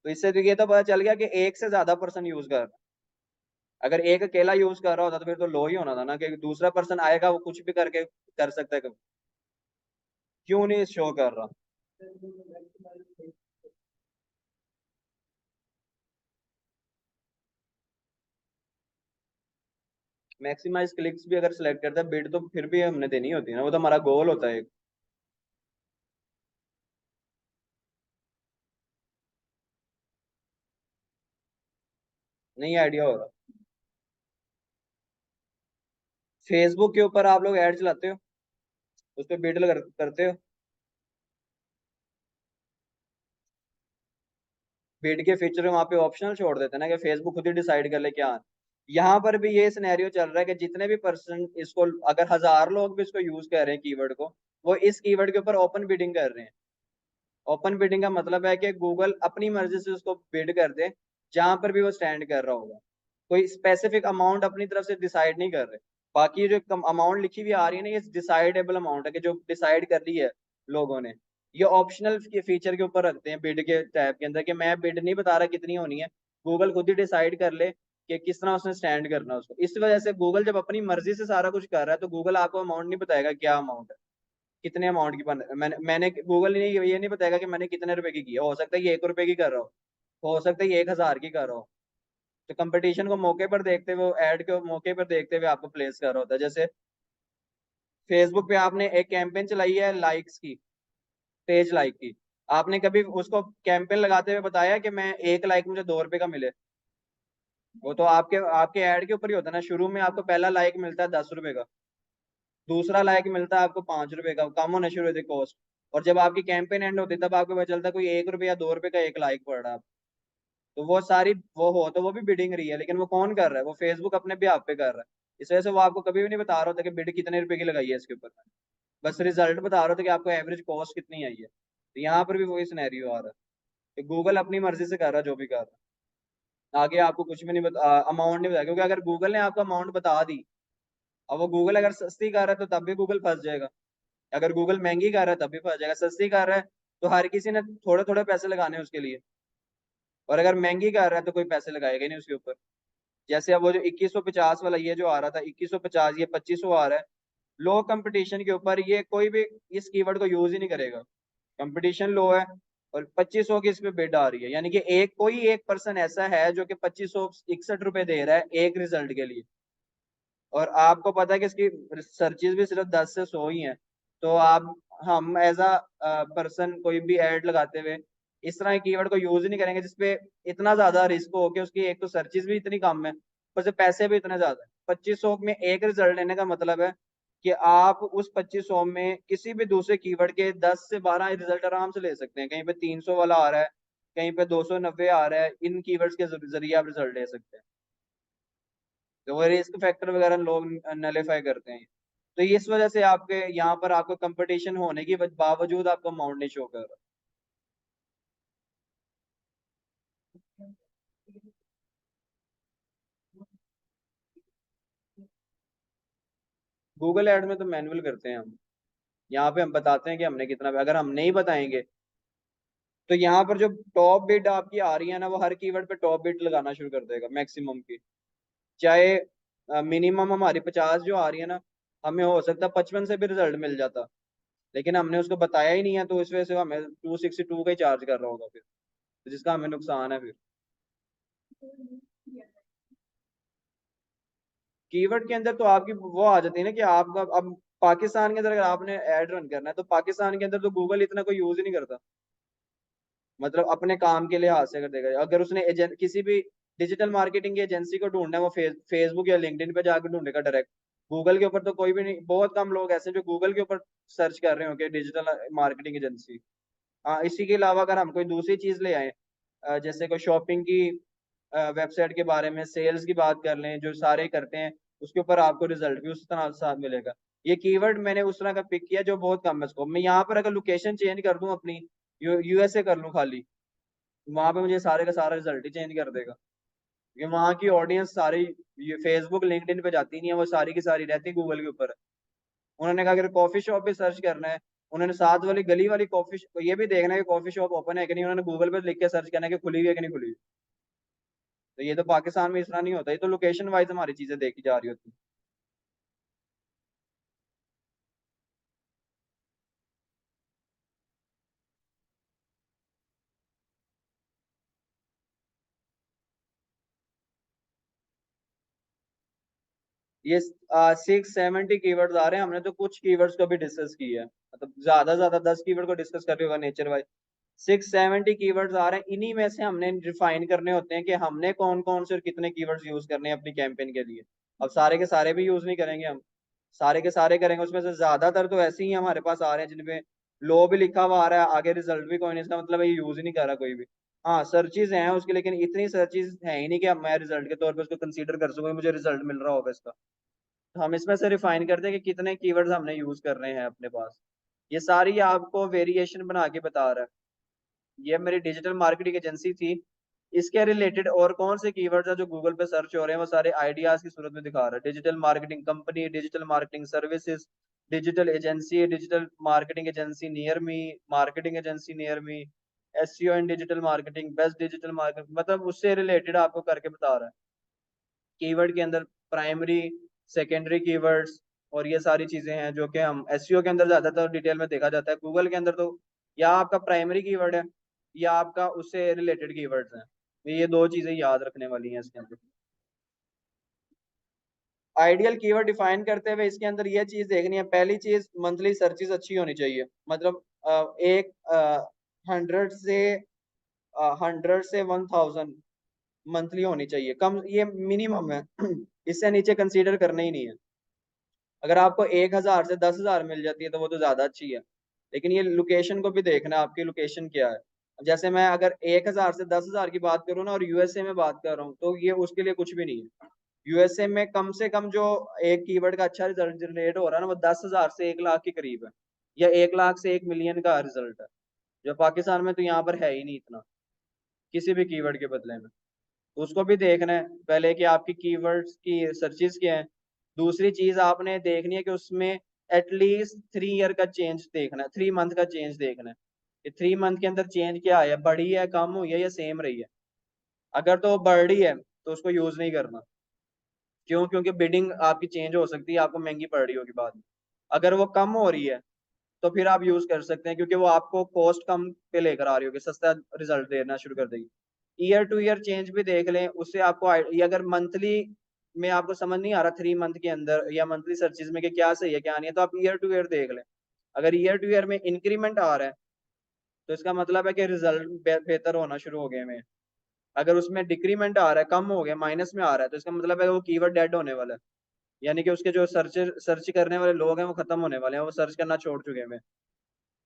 तो इससे तो ये तो पता चल गया कि एक से ज्यादा पर्सन यूज कर रहा है। अगर एक अकेला यूज कर रहा होता तो फिर तो लो ही होना था ना, कि दूसरा पर्सन आएगा वो कुछ भी करके कर सकता है। क्यों नहीं शो कर रहा। मैक्सिमाइज क्लिक्स भी अगर सिलेक्ट करता है बिड, तो फिर भी हमने देनी होती है ना, वो तो हमारा गोल होता है। नहीं आइडिया हो रहा। फेसबुक के ऊपर आप लोग ऐड चलाते हो, उस पर बिड करते हो। बिड के फीचर वहां पे ऑप्शनल छोड़ देते हैं ना, कि फेसबुक खुद ही डिसाइड कर ले क्या आना। यहाँ पर भी ये सिनेरियो चल रहा है कि जितने भी पर्सन इसको, अगर 1000 लोग भी इसको यूज कर रहे हैं कीवर्ड को, वो इस कीवर्ड के ऊपर ओपन बिडिंग कर रहे हैं। ओपन बिडिंग का मतलब है कि गूगल अपनी मर्जी से उसको बिड कर दे, जहां पर भी वो स्टैंड कर रहा होगा। कोई स्पेसिफिक अमाउंट अपनी तरफ से डिसाइड नहीं कर रहे। बाकी ये जो अमाउंट लिखी हुई आ रही है ना, ये डिसाइडेबल अमाउंट है, कि जो डिसाइड कर ली है लोगों ने। ये ऑप्शनल के फीचर के ऊपर रखते हैं बिड के टैब के अंदर, कि मैं बिड नहीं बता रहा कितनी होनी है, गूगल खुद ही डिसाइड कर ले कि किस तरह उसने स्टैंड करना है उसको। इस वजह से गूगल जब अपनी मर्जी से सारा कुछ कर रहा है, तो गूगल आपको अमाउंट नहीं बताएगा क्या अमाउंट है, कितने अमाउंट की मैंने गूगल ने ये नहीं बताएगा कि मैंने कितने रुपए की की है। हो सकता है ये 1 रुपए की कर रहा हो सकता है ये 1000 की कर रहा हो। तो कंपटीशन को मौके पर देखते हुए, एड को मौके पर देखते हुए आपको प्लेस कर रहा होता है। जैसे फेसबुक पे आपने एक कैंपेन चलाई है लाइक्स की, पेज लाइक की। आपने कभी उसको कैंपेन लगाते हुए बताया कि मैं 1 लाइक मुझे 2 रुपए का मिले? वो तो आपके आपके ऐड के ऊपर ही होता है ना। शुरू में आपको पहला लाइक मिलता है 10 रुपए का, दूसरा लाइक मिलता है आपको 5 रुपए का, कम होने शुरू होती कॉस्ट। और जब आपकी कैंपेन एंड होती है, तब आपको पता चलता है कोई 1 रुपए या 2 रुपए का एक लाइक पड़ रहा है। तो वो सारी वो हो तो वो भी बिडिंग रही है, लेकिन वो कौन कर रहा है? वो फेसबुक अपने भी आप पे कर रहा है। इस वजह से वो आपको कभी भी नहीं बता रहा होता कि बिड कितने रुपए की लगाई है इसके ऊपर। बस रिजल्ट बता रहा होता कि आपको एवरेज कॉस्ट कितनी आई है। तो यहाँ पर भी वही सिनेरियो आ रहा है कि गूगल अपनी मर्जी से कर रहा है जो भी कर रहा है। आगे आपको कुछ भी नहीं बता, अमाउंट नहीं बताया, क्योंकि अगर गूगल ने आपको अमाउंट बता दी, अब वो गूगल अगर सस्ती कर रहा है तो तब भी गूगल फंस जाएगा। अगर गूगल महंगी कर रहा है तब भी फंस जाएगा। सस्ती कर रहा है तो हर किसी ने थोड़े थोड़े पैसे लगाने हैं उसके लिए, और अगर महंगी कर रहा है तो कोई पैसे लगाएगा ही नहीं उसके ऊपर। जैसे अब वो जो 2150 वाला ये जो आ रहा था, 2150, ये 2500 आ रहा है। लो कंपटीशन के ऊपर ये कोई भी इस कीवर्ड को यूज ही नहीं करेगा। कंपटीशन लो है, और 2500 की इस पे बिड आ रही है, यानी कि एक कोई एक पर्सन ऐसा है जो कि 2561 रुपए दे रहा है एक रिजल्ट के लिए। और आपको पता है कि इसकी सर्चेज भी सिर्फ 10 से 100 ही हैं। तो आप, हम एज अ पर्सन कोई भी ऐड लगाते हुए इस तरह के कीवर्ड को यूज ही नहीं करेंगे जिसपे इतना ज्यादा रिस्क हो कि उसकी एक तो सर्चेज भी इतनी कम है, ऊपर से पैसे भी इतने ज्यादा है। 2500 में एक रिजल्ट लेने का मतलब है कि आप उस 2500 में किसी भी दूसरे कीवर्ड के 10 से 12 रिजल्ट आराम से ले सकते हैं। कहीं पे 300 वाला आ रहा है, कहीं पे 290 आ रहा है, इन कीवर्ड्स के जरिए आप रिजल्ट ले सकते हैं। तो वो रिस्क फैक्टर वगैरह लोग नलीफाई करते हैं। तो इस वजह से आपके यहाँ पर आपको कंपटीशन होने की बावजूद आपको अमाउंट नहीं शो कर रहा। गूगल ऐड में तो मैनुअल करते हैं हम। यहाँ पे हम बताते हैं कि हमने कितना, अगर हम नहीं बताएंगे तो यहाँ पर जो टॉप बिड आपकी आ रही है ना, वो हर कीवर्ड पे टॉप बिड लगाना शुरू कर देगा मैक्सिमम की। चाहे मिनिमम हमारी 50 जो आ रही है ना, हमें हो सकता है 55 से भी रिजल्ट मिल जाता, लेकिन हमने उसको बताया ही नहीं है, तो इस वजह से हमें 262 का ही चार्ज कर रहा होगा फिर, तो जिसका हमें नुकसान है फिर। कीवर्ड के अंदर तो आपकी वो आ जाती है ना कि आपका अब पाकिस्तान के अंदर अगर आपने ऐड रन करना है, तो पाकिस्तान के अंदर तो गूगल इतना कोई यूज ही नहीं करता। मतलब अपने काम के लिहाज से कर देगा। अगर उसने किसी भी डिजिटल मार्केटिंग की एजेंसी को ढूंढना है, वो फेसबुक या लिंक्डइन पे जाकर ढूंढेगा डायरेक्ट। गूगल के ऊपर तो कोई भी नहीं, बहुत कम लोग ऐसे हैं जो गूगल के ऊपर सर्च कर रहे हो कि डिजिटल मार्केटिंग एजेंसी। हाँ, इसी के अलावा अगर हम कोई दूसरी चीज ले आए, जैसे कोई शॉपिंग की वेबसाइट के बारे में, सेल्स की बात कर लें, जो सारे करते हैं, उसके ऊपर आपको रिजल्ट भी उस तरह साथ मिलेगा। ये कीवर्ड मैंने उस तरह का पिक किया जो बहुत कम है स्कोप। मैं यहाँ पर अगर लोकेशन चेंज कर दूं अपनी, यूएसए कर लूं खाली, वहां पे मुझे सारे का सारा रिजल्ट ही चेंज कर देगा, क्योंकि वहाँ की ऑडियंस सारी ये फेसबुक लिंक्डइन पे जाती नहीं है, वो सारी की सारी रहती गूगल के ऊपर है। उन्होंने कहा अगर कॉफी शॉप भी सर्च करना है, उन्होंने साथ वाली गली वाली कॉफी, ये भी देखना है कि कॉफी शॉप ओपन है कि नहीं, उन्होंने गूगल पे लिख के सर्च करना है कि खुली हुई है कि नहीं खुली हुई। तो ये तो पाकिस्तान में इस तरह नहीं होता, ये तो लोकेशन वाइज हमारी चीजें देखी जा रही होती ये 670 कीवर्ड्स आ रहे हैं। हमने तो कुछ कीवर्ड्स को भी डिस्कस किया है, मतलब ज्यादा 10 कीवर्ड को डिस्कस कर रहे होगा नेचर वाइज। 670 कीवर्ड्स आ रहे हैं, इन्हीं में से हमने रिफाइन करने होते हैं कि हमने कौन कौन से और कितने कीवर्ड्स यूज करने हैं अपनी कैंपेन के लिए। अब सारे के सारे भी यूज नहीं करेंगे हम, सारे के सारे करेंगे, उसमें से ज्यादातर तो ऐसे ही हमारे पास आ रहे हैं जिनमें लो भी लिखा हुआ आ रहा है, आगे रिजल्ट भी कोई नहीं, इसका मतलब है ये यूज ही नहीं कर रहा कोई भी। हाँ सर्चेज हैं उसके, लेकिन इतनी सर्चेज है ही नहीं कि अब मैं रिजल्ट के तौर पर उसको कंसीडर कर सकूँ, मुझे रिजल्ट मिल रहा होगा इसका। तो हम इसमें से रिफाइन करते हैं कि कितने कीवर्ड्स हमने यूज कर रहे हैं अपने पास। ये सारी आपको वेरिएशन बना के बता रहा है। ये मेरी डिजिटल मार्केटिंग एजेंसी थी, इसके रिलेटेड और कौन से कीवर्ड्स हैं जो गूगल पे सर्च हो रहे हैं वो सारे आइडियाज की सूरत में दिखा रहा है। Digital marketing company, digital marketing services, digital agency, digital marketing agency near me, marketing agency near me, SEO and digital marketing, best digital marketing, मतलब उससे रिलेटेड आपको करके बता रहा है। कीवर्ड के अंदर प्राइमरी, सेकेंडरी कीवर्ड्स और ये सारी चीजें हैं जो कि हम एसईओ के अंदर ज्यादातर डिटेल में देखा जाता है। गूगल के अंदर तो या आपका प्राइमरी कीवर्ड है या आपका उससे रिलेटेड कीवर्ड्स हैं। ये दो चीजें याद रखने वाली हैं इसके अंदर। आइडियल कीवर्ड डिफाइन करते हुए इसके अंदर ये चीज देखनी है, पहली चीज मंथली सर्चेस अच्छी होनी चाहिए, मतलब एक 100 से 1000 मंथली होनी चाहिए, कम ये मिनिमम है। इससे नीचे कंसीडर करना ही नहीं है। अगर आपको 1000 से 10,000 मिल जाती है तो वो तो ज्यादा अच्छी है, लेकिन ये लोकेशन को भी देखना है, आपकी लोकेशन क्या है। जैसे मैं अगर 1000 से 10,000 की बात करूँ ना और यूएसए में बात कर रहा हूँ तो ये उसके लिए कुछ भी नहीं है। यूएसए में कम से कम जो एक कीवर्ड का अच्छा रिजल्ट जनरेट हो रहा है ना वो 10,000 से 1 लाख के करीब है, या 1 लाख से 1 मिलियन का रिजल्ट है, जो पाकिस्तान में तो यहाँ पर है ही नहीं इतना किसी भी कीवर्ड के बदले में। तो उसको भी देखना है पहले कि आपकी कीवर्ड्स की सर्चेस क्या है। दूसरी चीज आपने देखनी है कि उसमें एटलीस्ट 3 ईयर का चेंज देखना है, 3 मंथ का चेंज देखना है कि 3 मंथ के अंदर चेंज क्या आया, बढ़ी है, कम हुई है या सेम रही है। अगर तो बढ़ रही है तो उसको यूज नहीं करना। क्यों? क्योंकि बिडिंग आपकी चेंज हो सकती है, आपको महंगी पड़ रही होगी बाद में। अगर वो कम हो रही है तो फिर आप यूज कर सकते हैं, क्योंकि वो आपको कॉस्ट कम पे लेकर आ रही होगी, सस्ता रिजल्ट देना शुरू कर देगी। ईयर टू ईयर चेंज भी देख लें, उससे आपको ये अगर मंथली में आपको समझ नहीं आ रहा 3 मंथ के अंदर या मंथली सर्चेज में कि क्या सही है क्या नहीं है, तो आप ईयर टू ईयर देख लें। अगर ईयर टू ईयर में इंक्रीमेंट आ रहा है तो इसका मतलब है कि रिजल्ट बेहतर होना शुरू हो गए हैं। अगर उसमें डिक्रीमेंट आ रहा है, कम हो गया, माइनस में आ रहा है, तो इसका मतलब है वो कीवर्ड डेड होने वाला है, यानी कि उसके जो सर्च करने वाले लोग हैं वो खत्म होने वाले हैं, वो सर्च करना छोड़ चुके हैं।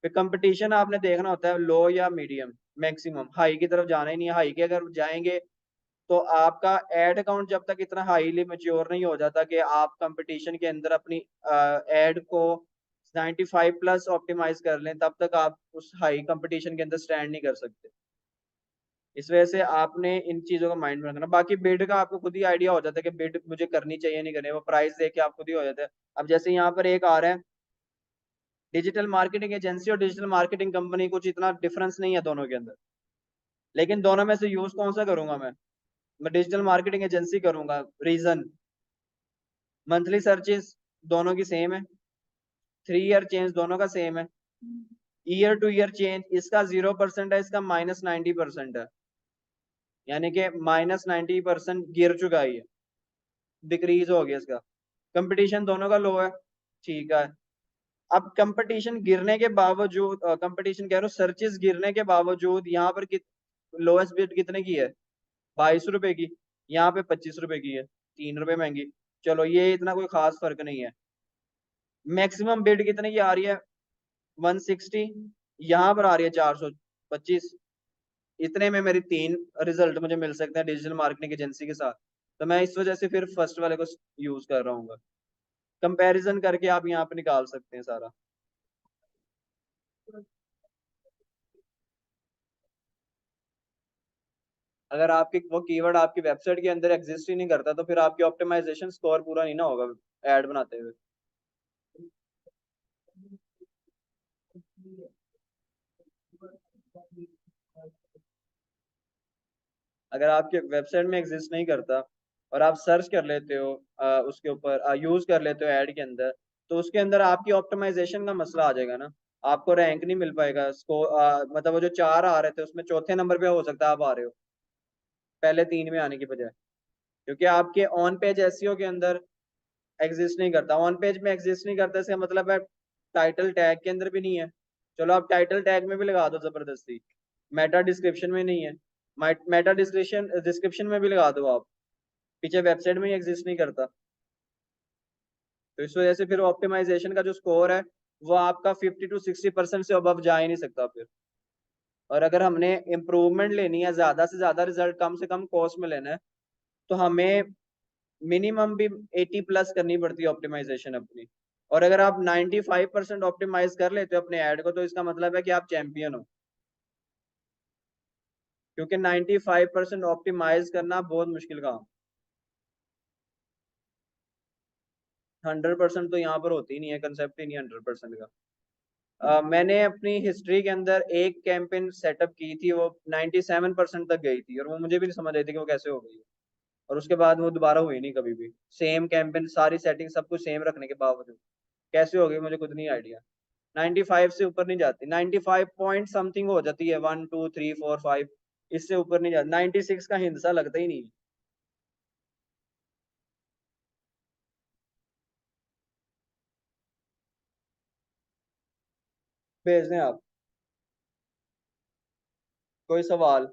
फिर कंपटीशन आपने देखना होता है लो या मीडियम, मैक्सिमम हाई की तरफ जाना ही नहीं है। हाई के अगर जाएंगे तो आपका एड अकाउंट जब तक इतना हाईली मैच्योर नहीं हो जाता कि आप कंपटीशन के अंदर अपनी एड को 95+ ऑप्टिमाइज कर लें, तब तक आप उस हाई कंपटीशन के अंदर स्टैंड नहीं कर सकते। इस वजह से आपने इन चीजों का माइंड में रखना। बाकी बिड का आपको खुद ही आइडिया हो जाता है कि बिड मुझे करनी चाहिए नहीं करनी, वो प्राइस देख के आप खुद ही हो जाता है। अब जैसे यहाँ पर एक आ रहा है डिजिटल मार्केटिंग एजेंसी और डिजिटल मार्केटिंग कंपनी, कुछ इतना डिफरेंस नहीं है दोनों के अंदर, लेकिन दोनों में से यूज कौन सा करूंगा मैं डिजिटल मार्केटिंग एजेंसी करूंगा। रीजन, मंथली सर्चेस दोनों की सेम है, 3 ईयर चेंज दोनों का सेम है, ईयर टू ईयर चेंज इसका 0% है, इसका -90% है, यानी कि -90% गिर चुका है, ये डिक्रीज हो गया इसका। कंपटीशन दोनों का लो है, ठीक है। अब कंपटीशन गिरने के बावजूद, कंपटीशन कह रहा हूँ सर्चेस गिरने के बावजूद यहाँ पर लोएस्ट बिड कितने की है? 22 रुपए की। यहाँ पे 25 रुपए की है, 3 रुपए महंगी। चलो ये इतना कोई खास फर्क नहीं है। मैक्सिमम बिड कितने की आ रही है? 160। यहाँ पर आ रही है 425। इतने में मेरी 3 रिजल्ट मुझे मिल सकते हैं डिजिटल मार्केटिंग एजेंसी के साथ। तो मैं इस वजह से फिर फर्स्ट वाले को यूज कर रहा हूँ। कंपैरिजन करके आप यहाँ पे निकाल सकते हैं सारा। अगर आपकी वो कीवर्ड आपकी वेबसाइट के अंदर एग्जिस्ट ही नहीं करता तो फिर आपकी ऑप्टिमाइजेशन स्कोर पूरा नहीं ना होगा ऐड बनाते हुए। अगर आपके वेबसाइट में एग्जिस्ट नहीं करता और आप सर्च कर लेते हो उसके ऊपर यूज कर लेते हो ऐड के अंदर, तो उसके अंदर आपकी ऑप्टिमाइजेशन का मसला आ जाएगा ना। आपको रैंक नहीं मिल पाएगा, मतलब वो जो 4 आ रहे थे उसमें चौथे नंबर पे हो सकता है आप आ रहे हो, पहले 3 में आने की बजाय। क्योंकि आपके ऑन पेज एसईओ के अंदर एग्जिस्ट नहीं करता, ऑन पेज में एग्जिस्ट नहीं करता, इसका मतलब है टाइटल टैग के अंदर भी नहीं है। चलो आप टाइटल टैग में भी लगा दो जबरदस्ती, मेटा डिस्क्रिप्शन में नहीं है, मेटा डिस्क्रिप्शन डिस्क्रिप्शन में भी लगा दो आप, पीछे वेबसाइट में ही एग्जिस्ट नहीं करता। तो इस वजह से फिर ऑप्टिमाइजेशन का जो स्कोर है वो आपका 50 to 60% से अबव जा ही नहीं सकता फिर। और अगर हमने इम्प्रूवमेंट लेनी है, ज्यादा से ज्यादा रिजल्ट कम से कम कॉस्ट में लेना है, तो हमें मिनिमम भी 80+ करनी पड़ती है ऑप्टिमाइजेशन अपनी। और अगर आप 95% ऑप्टिमाइज कर लेते हो अपने ऐड को, तो इसका मतलब है कि आप चैंपियन हो, क्योंकि 95% ऑप्टिमाइज करना बहुत मुश्किल काम। 100% तो यहाँ पर होती ही नहीं है, कंसेप्ट ही नहीं है 100% का। मैंने अपनी हिस्ट्री के अंदर एक कैंपेन सेटअप की थी, वो 97% तक गई थी, और वो मुझे भी नहीं समझ आई थी कि वो कैसे हो गई है। और उसके बाद वो दोबारा हुई नहीं कभी भी, सेम कैंपेन, सारी सेटिंग सब कुछ सेम रखने के बावजूद कैसे हो गई मुझे खुद नहीं आइडिया। 95 से ऊपर नहीं जाती, 95 पॉइंट समथिंग हो जाती है, 1 2 3 4 5, इससे ऊपर नहीं जाती, 96 का हिंसा लगता ही नहीं। भेज दें आप, कोई सवाल?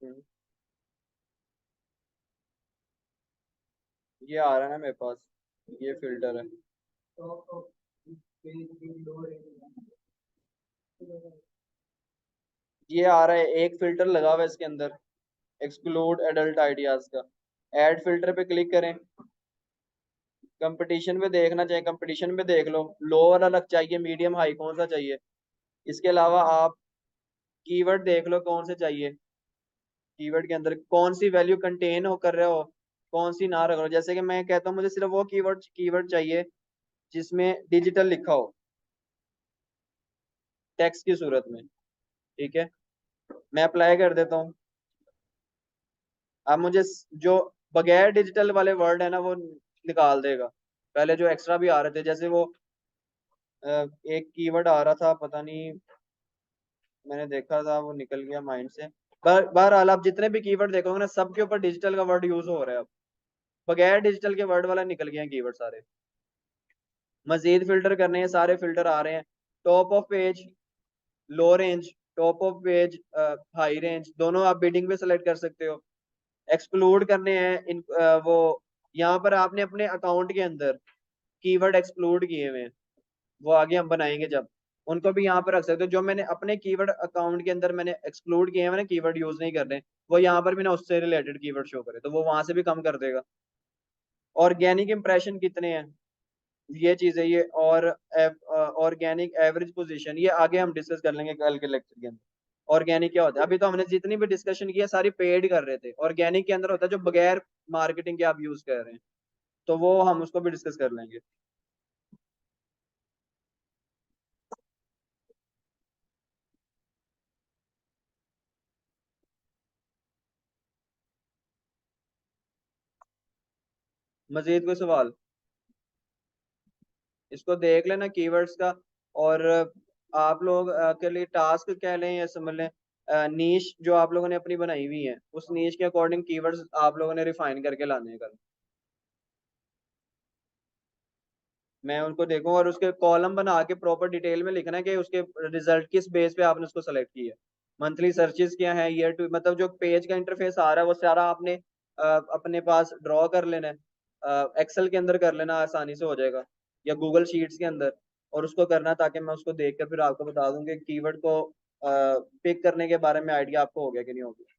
हम्म, ये आ रहा है ना मेरे पास, ये फिल्टर है। ये आ रहा है, एक फिल्टर लगा हुआ है इसके अंदर, एक्सक्लूड एडल्ट आइडियाज का। ऐड फिल्टर पे क्लिक करें, कंपटीशन पे देखना चाहिए, कंपटीशन पे देख लो, लो वाला लग चाहिए, मीडियम हाई कौन सा चाहिए। इसके अलावा आप कीवर्ड देख लो कौन से चाहिए, कीवर्ड के अंदर कौन सी वैल्यू कंटेन हो कर रहे हो, कौन सी ना रख रहे हो। जैसे कि मैं कहता हूँ मुझे सिर्फ वो कीवर्ड कीवर्ड चाहिए जिसमें डिजिटल लिखा हो, टेक्स्ट की सूरत में। ठीक है, मैं अप्लाई कर देता हूँ। अब मुझे जो बगैर डिजिटल वाले वर्ड है ना वो निकाल देगा। पहले जो एक्स्ट्रा भी आ रहे थे, जैसे वो एक कीवर्ड आ रहा था, पता नहीं, मैंने देखा था वो निकल गया माइंड से। बहरहाल आप जितने भी कीवर्ड देखोगे ना, सबके ऊपर डिजिटल का वर्ड यूज हो रहा है अब, बगैर डिजिटल के वर्ड वाला निकल गया कीवर्ड सारे। मजीद फिल्टर करने हैं, सारे फिल्टर आ रहे हैं, top of page, low range, top of page, high range, दोनों आप बिडिंग पे सेलेक्ट कर सकते हो। एक्सक्लूड करने हैं वो यहाँ पर आपने अपने अकाउंट के अंदर कीवर्ड एक्सक्लूड किए हुए हैं, वो आगे हम बनाएंगे जब, उनको भी यहाँ पर रख सकते हो। जो मैंने अपने कीवर्ड अकाउंट के अंदर मैंने एक्सक्लूड किए हैं ना, कीवर्ड यूज नहीं कर रहे, वो यहाँ पर भी ना उससे रिलेटेड कीवर्ड शो करे, तो वो वहां से भी कम कर देगा। ऑर्गेनिक इंप्रेशन कितने हैं, ये चीज है ये, और ऑर्गेनिक एवरेज पोजीशन, ये आगे हम डिस्कस कर लेंगे कल के लेक्चर के अंदर। ऑर्गेनिक क्या होता है, अभी तो हमने जितनी भी डिस्कशन की है सारी पेड कर रहे थे। ऑर्गेनिक के अंदर होता है जो बगैर मार्केटिंग के आप यूज कर रहे हैं, तो वो हम उसको भी डिस्कस कर लेंगे। मजीद कोई सवाल? इसको देख लेना कीवर्ड्स का। और आप लोग के लिए टास्क कह लें या समझ लें, नीश जो आप लोगों ने अपनी बनाई हुई है, उस नीश के अकॉर्डिंग कीवर्ड्स आप लोगों ने रिफाइन करके लाने हैं कल। मैं उनको देखूं, और उसके कॉलम बना के प्रॉपर डिटेल में लिखना है कि उसके रिजल्ट किस बेस पे आपने उसको सेलेक्ट किया है। मंथली सर्चेस क्या है, ईयर टू, मतलब जो पेज का इंटरफेस आ रहा है वो सारा आपने अपने पास ड्रॉ कर लेना है, एक्सेल के अंदर कर लेना, आसानी से हो जाएगा, या गूगल शीट्स के अंदर। और उसको करना ताकि मैं उसको देख कर फिर आपको बता दूं कि कीवर्ड को पिक करने के बारे में आइडिया आपको हो गया कि नहीं हो गया।